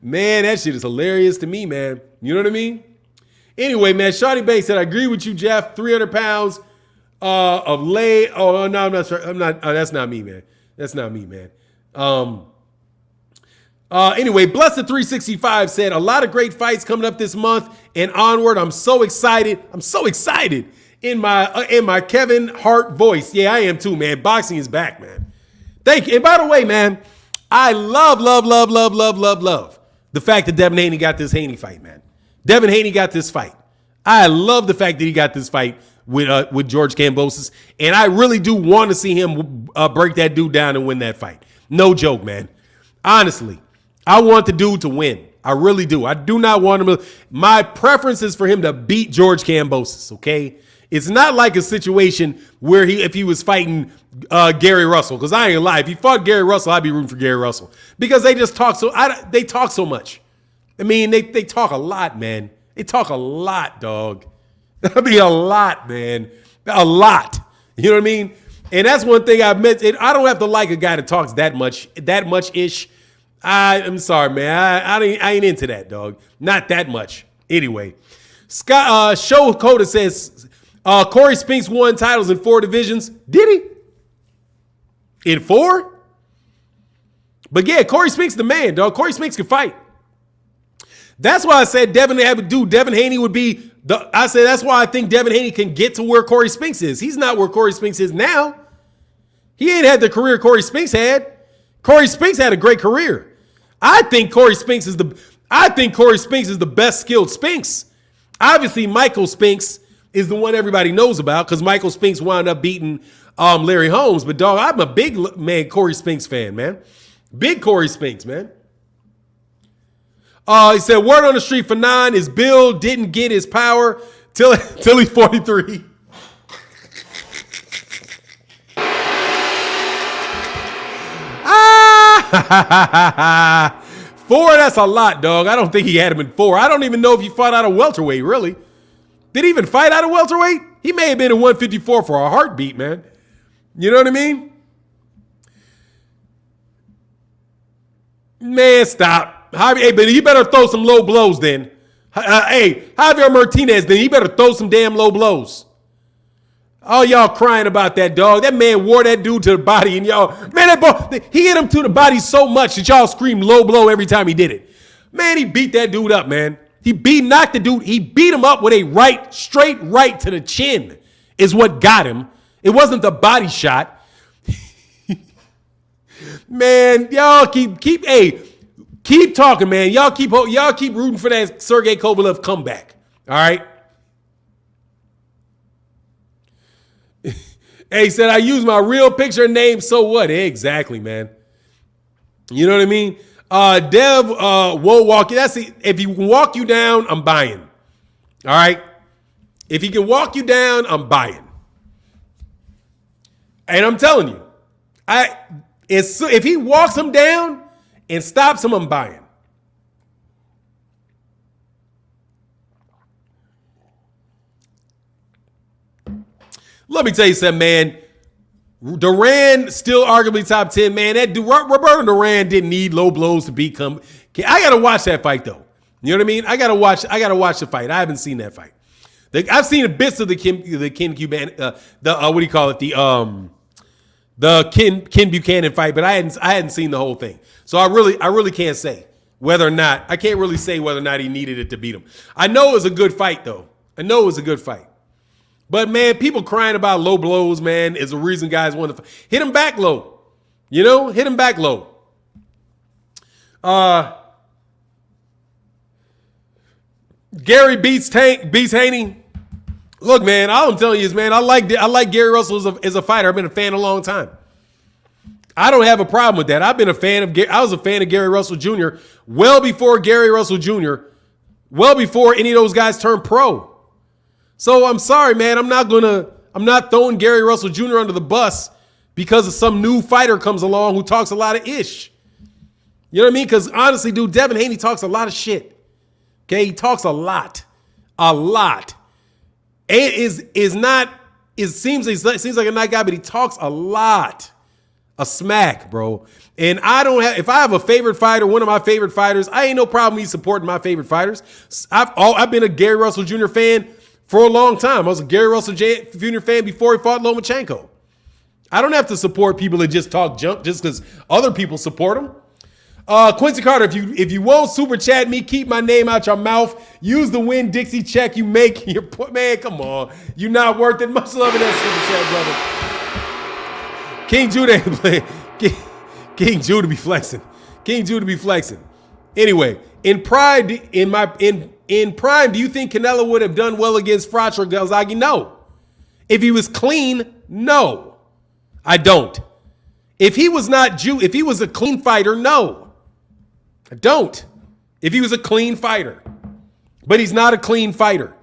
Man, that shit is hilarious to me, man. You know what I mean? Anyway, man, Shawty Banks said, I agree with you, Jeff. 300 pounds of lay. Oh, no, I'm not sure. That's not me, man. That's not me, man. Anyway, Blessed 365 said, a lot of great fights coming up this month and onward. I'm so excited. In my Kevin Hart voice. Yeah, I am too, man. Boxing is back, man. Thank you. And by the way, man, I love the fact that Devin Haney got this Haney fight, man. Devin Haney got this fight. I love the fact that he got this fight with George Kambosos, and I really do want to see him break that dude down and win that fight. No joke, man. Honestly, I want the dude to win. I really do. I do not want him to. My preference is for him to beat George Kambosos, okay? It's not like a situation where if he was fighting Gary Russell, because I ain't gonna lie. If he fought Gary Russell, I'd be rooting for Gary Russell because they just talk they talk so much. I mean, they talk a lot, man. They talk a lot, dog. I mean, a lot, man. A lot. You know what I mean? And that's one thing I've meant. I don't have to like a guy that talks that much-ish. I'm sorry, man. I ain't into that, dog. Not that much. Anyway, Scott Show Coda says Corey Spinks won titles in 4 divisions. Did he? In 4? But yeah, Corey Spinks the man, dog. Corey Spinks can fight. That's why I said Devin Haney would be that's why I think Devin Haney can get to where Corey Spinks is. He's not where Corey Spinks is now. He ain't had the career Corey Spinks had. Corey Spinks had a great career. I think Corey Spinks is the best skilled Spinks. Obviously, Michael Spinks is the one everybody knows about because Michael Spinks wound up beating Larry Holmes. But dog, I'm a big Corey Spinks fan, man. Big Corey Spinks, man. He said, word on the street for 9 is Bill didn't get his power till he's 43. Ah, 4, that's a lot, dog. I don't think he had him in 4. I don't even know if he fought out of welterweight, really. Did he even fight out of welterweight? He may have been in 154 for a heartbeat, man. You know what I mean? Man, stop. Hey, but he better throw some low blows then. Hey, Javier Martinez, then he better throw some damn low blows. All y'all crying about that, dog. That man wore that dude to the body, and y'all, man, he hit him to the body so much that y'all screamed low blow every time he did it. Man, he beat that dude up, man. He beat him up with a straight right to the chin is what got him. It wasn't the body shot. Man, y'all keep talking, man. Y'all keep rooting for that Sergey Kovalev comeback. All right. Hey, he said, I use my real picture and name, so what? Exactly, man. You know what I mean? Dev won't walk you. If he can walk you down, I'm buying. All right? If he can walk you down, I'm buying. And I'm telling you, if he walks him down and stops him, I'm buying. Let me tell you something, man. Duran still arguably top 10, man. That Roberto Duran didn't need low blows to become. I gotta watch that fight though. You know what I mean? I gotta watch the fight. I haven't seen that fight. I've seen bits of the Ken Buchanan fight, but I hadn't seen the whole thing. So I really can't say whether or not he needed it to beat him. I know it was a good fight though. But, man, people crying about low blows, man, is the reason guys want to hit him back low. You know, hit him back low. Gary beats Haney. Look, man, all I'm telling you is, man, I like Gary Russell as a fighter. I've been a fan a long time. I don't have a problem with that. I was a fan of Gary Russell Jr. well before Gary Russell Jr., well before any of those guys turned pro. So I'm sorry, man. I'm not throwing Gary Russell Jr. under the bus because of some new fighter comes along who talks a lot of ish. You know what I mean? Because honestly, dude, Devin Haney talks a lot of shit. Okay, he talks a lot. It seems like a nice guy, but he talks a lot. A smack, bro. And if I have a favorite fighter, one of my favorite fighters, I ain't no problem me supporting my favorite fighters. I've been a Gary Russell Jr. fan for a long time. I was a Gary Russell Jr. fan before he fought Lomachenko. I don't have to support people that just talk junk just because other people support them. Quincy Carter, if you won't super chat me, keep my name out your mouth. Use the Win Dixie check you make. Man, come on. You're not worth it. Much love in that super chat, brother. King Judah ain't playing. King Judah be flexing. Anyway, in prime, do you think Canelo would have done well against Froch or Galzagi? No. If he was clean, no, I don't. If he was if he was a clean fighter, no, I don't. If he was a clean fighter, but he's not a clean fighter.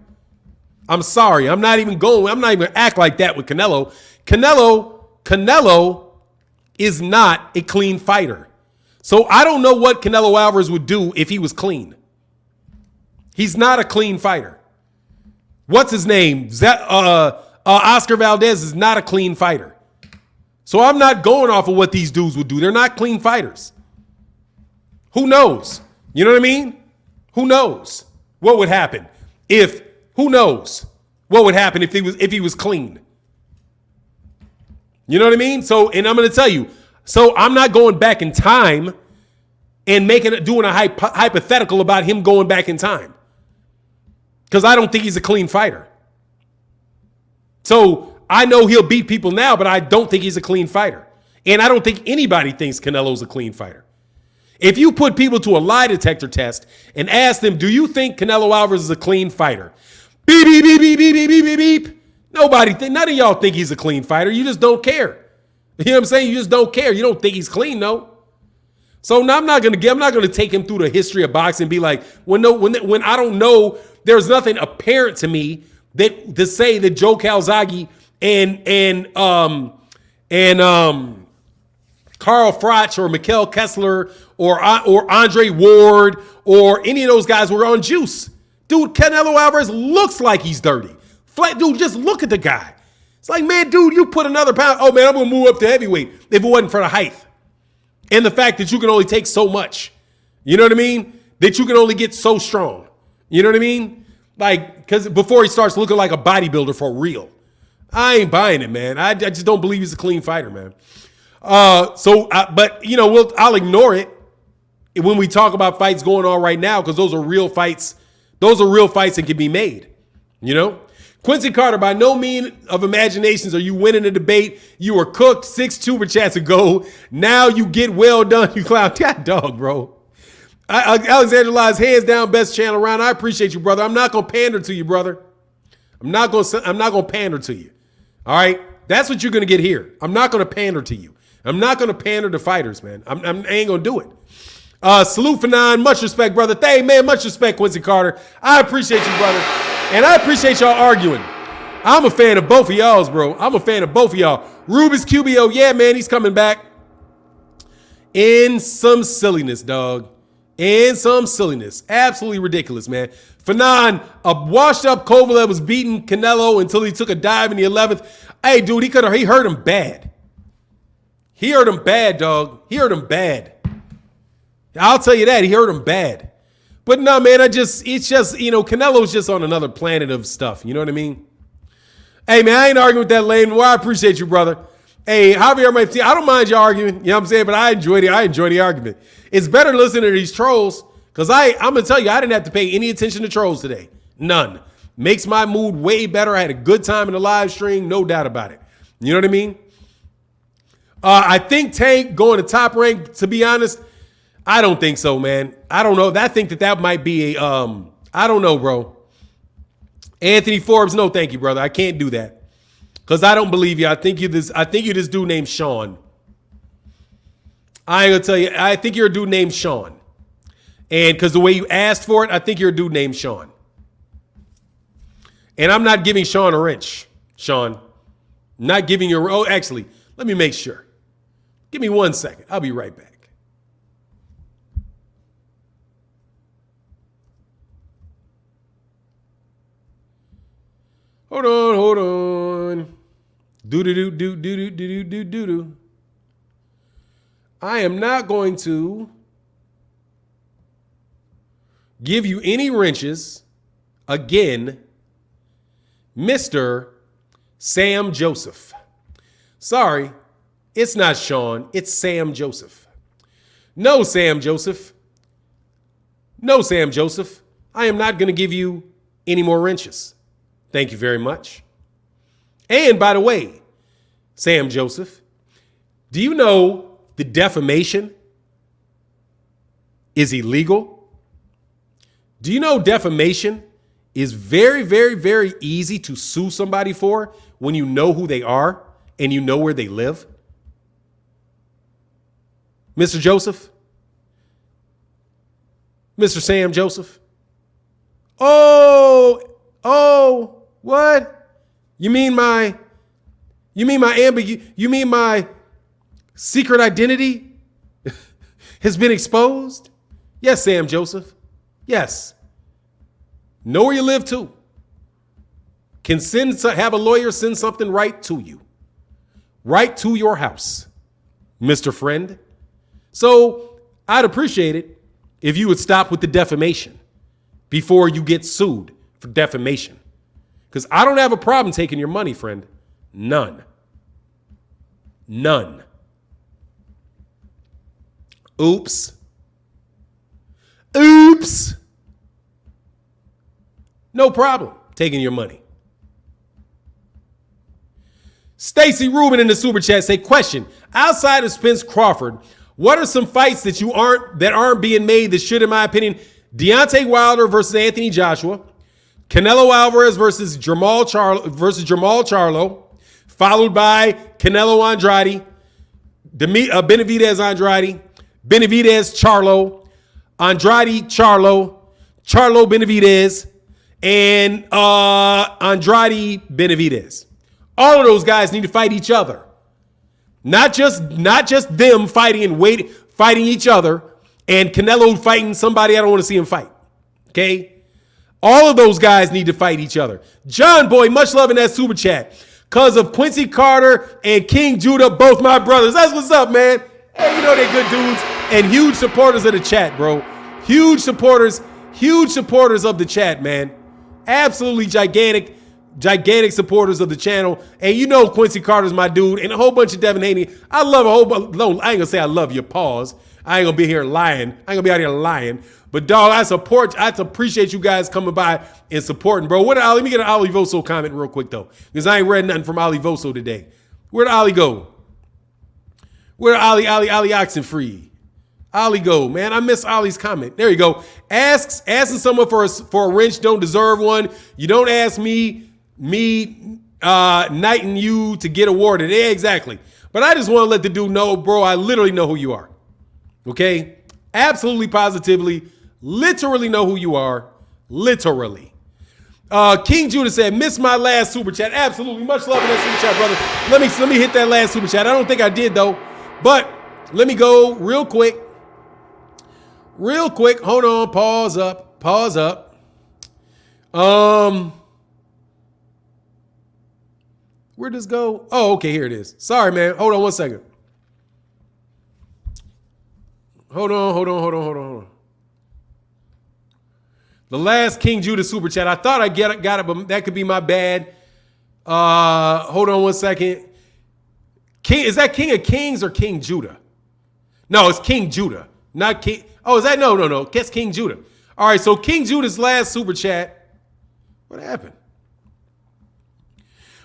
I'm sorry. I'm not even going to act like that with Canelo. Canelo is not a clean fighter. So I don't know what Canelo Alvarez would do if he was clean. He's not a clean fighter. What's his name? Oscar Valdez is not a clean fighter. So I'm not going off of what these dudes would do. They're not clean fighters. Who knows? You know what I mean? Who knows what would happen if he was clean? You know what I mean? So, and I'm going to tell you, so I'm not going back in time and doing a hypothetical about him going back in time. Because I don't think he's a clean fighter. So I know he'll beat people now, but I don't think he's a clean fighter. And I don't think anybody thinks Canelo's a clean fighter. If you put people to a lie detector test and ask them, do you think Canelo Alvarez is a clean fighter? Beep, beep, beep, beep, beep, beep, beep, beep. None of y'all think he's a clean fighter. You just don't care. You know what I'm saying? You just don't care. You don't think he's clean, no. So now I'm not gonna take him through the history of boxing and be like, when I don't know, there's nothing apparent to me that to say that Joe Calzaghe and Carl Froch or Mikhail Kessler or Andre Ward or any of those guys were on juice. Dude, Canelo Alvarez looks like he's dirty. Dude, just look at the guy. It's like, man, dude, you put another pound. Oh, man, I'm going to move up to heavyweight if it wasn't for the height. And the fact that you can only take so much. You know what I mean? That you can only get so strong. You know what I mean? Like, because before he starts looking like a bodybuilder for real. I ain't buying it, man. I just don't believe he's a clean fighter, man. But, you know, I'll ignore it when we talk about fights going on right now because those are real fights. Those are real fights that can be made, you know? Quincy Carter, by no means of imaginations are you winning the debate. You were cooked 6 super chats ago. Now you get well done, you clown. God dog, bro. Alexander Lies, hands down, best channel around. I appreciate you, brother. I'm not going to pander to you, brother. I'm not going to pander to you. All right? That's what you're going to get here. I'm not going to pander to you. I'm not going to pander to fighters, man. I ain't going to do it. Salute for 9. Much respect, brother. Hey, man, much respect, Quincy Carter. I appreciate you, brother. And I appreciate y'all arguing. I'm a fan of both of y'all's, bro. I'm a fan of both of y'all. Rubens QBO, yeah, man, he's coming back. In some silliness, dog. In some silliness. Absolutely ridiculous, man. Fanon, a washed-up Kovalev was beating Canelo until he took a dive in the 11th. Hey, dude, he hurt him bad. He hurt him bad, dog. He hurt him bad. I'll tell you that. He hurt him bad. But no, man, it's just, you know, Canelo's just on another planet of stuff. You know what I mean? Hey, man, I ain't arguing with that lame. Well, I appreciate you, brother. Hey, Javier, I don't mind you arguing. You know what I'm saying? But I enjoy the argument. It's better listening to these trolls because I'm going to tell you, I didn't have to pay any attention to trolls today. None. Makes my mood way better. I had a good time in the live stream. No doubt about it. You know what I mean? I think Tank going to top rank, to be honest, I don't think so, man. I don't know. I think that might be a, I don't know, bro. Anthony Forbes, no thank you, brother. I can't do that. Because I don't believe you. I think you're this dude named Sean. I ain't going to tell you. I think you're a dude named Sean. And because the way you asked for it, I think you're a dude named Sean. And I'm not giving Sean a wrench, Sean. Not giving you oh, actually, let me make sure. Give me 1 second. I'll be right back. Hold on. Do. I am not going to give you any wrenches again, Mr. Sam Joseph. Sorry, it's not Sean. It's Sam Joseph. No, Sam Joseph. No, Sam Joseph. I am not going to give you any more wrenches. Thank you very much. And by the way, Sam Joseph, do you know the defamation is illegal? Do you know defamation is very, very, very easy to sue somebody for when you know who they are and you know where they live? Mr. Joseph? Mr. Sam Joseph? Oh, what? You mean my secret identity has been exposed? Yes, Sam Joseph. Yes. Know where you live too. Can have a lawyer send something right to you. Right to your house, Mr. Friend. So I'd appreciate it if you would stop with the defamation before you get sued for defamation. Because I don't have a problem taking your money, friend. None. Oops. No problem taking your money. Stacy Rubin in the super chat say, question, outside of Spence Crawford, what are some fights that aren't being made that should, in my opinion, Deontay Wilder versus Anthony Joshua, Canelo Alvarez versus Jamal Charlo, followed by Canelo Andrade, Benavidez Andrade, Benavidez Charlo, Andrade Charlo, Charlo Benavidez, and Andrade Benavidez. All of those guys need to fight each other. Not just them fighting each other and Canelo fighting somebody I don't want to see him fight. Okay? All of those guys need to fight each other. John Boy, much love in that super chat. Cause of Quincy Carter and King Judah, both my brothers. That's what's up, man. Hey, you know they're good dudes and huge supporters of the chat, bro. Huge supporters of the chat, man. Absolutely gigantic supporters of the channel. And you know Quincy Carter's my dude and a whole bunch of Devin Haney. I love a whole bunch. No, I ain't gonna say I love you, pause. I ain't gonna be here lying. I ain't gonna be out here lying. But dog, I appreciate you guys coming by and supporting, bro. Let me get an Ali Voso comment real quick though, because I ain't read nothing from Ali Voso today. Where'd Ali go? Where'd Ali Oxenfree? Ali go, man. I miss Ali's comment. There you go. Asking someone for a wrench don't deserve one. You don't ask me knighting you to get awarded. Yeah, exactly. But I just want to let the dude know, bro, I literally know who you are. Okay? Absolutely, positively, literally know who you are. Literally. King Judah said, miss my last super chat. Absolutely. Much love in that super chat, brother. Let me hit that last super chat. I don't think I did, though. But let me go real quick. Hold on. Pause up. Where'd this go? Oh, okay, here it is. Sorry, man. Hold on one second. Hold on. The last King Judah super chat. I thought I got it, but that could be my bad. Hold on one second. Is that King of Kings or King Judah? No, it's King Judah, not King. Oh, is that? No. Guess King Judah. All right, so King Judah's last super chat. What happened?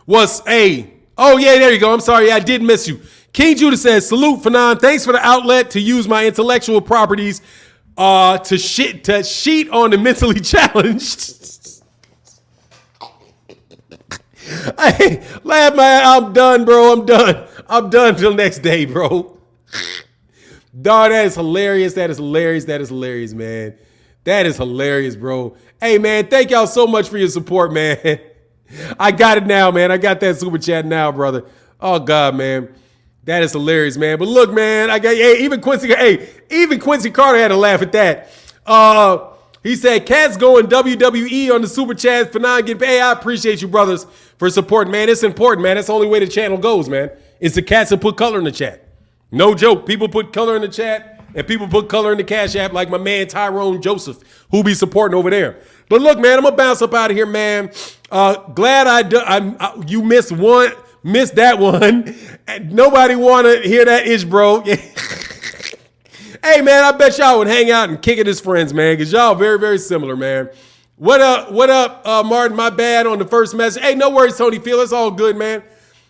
Oh yeah, there you go. I'm sorry, I did miss you. King Judah says, salute Fanon. Thanks for the outlet to use my intellectual properties to sheet on the mentally challenged. Hey, laugh, man. I'm done, bro. I'm done till next day, bro. Dog, that is hilarious, man. That is hilarious, bro. Hey, man, thank y'all so much for your support, man. I got it now, man. I got that super chat now, brother. Oh, God, man. That is hilarious, man. But look, man, even Quincy Carter had to laugh at that. He said, Cats going WWE on the super chat for not getting paid. I appreciate you, brothers, for supporting, man. It's important, man. That's the only way the channel goes, man. It's the cats that put color in the chat. No joke. People put color in the chat, and people put color in the Cash App, like my man Tyrone Joseph, who be supporting over there. But look, man, I'm gonna bounce up out of here, man. Glad you missed that one. Nobody want to hear that ish, bro. Hey, man, I bet y'all would hang out and kick it as friends, man, because y'all very, very similar, man. What up, Martin? My bad on the first message. Hey, no worries, Tony Field. It's all good, man.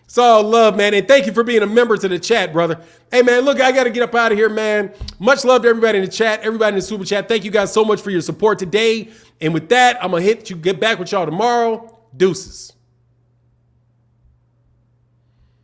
It's all love, man. And thank you for being a member to the chat, brother. Hey, man, look, I got to get up out of here, man. Much love to everybody in the chat, everybody in the super chat. Thank you guys so much for your support today. And with that, I'm going to get back with y'all tomorrow. Deuces.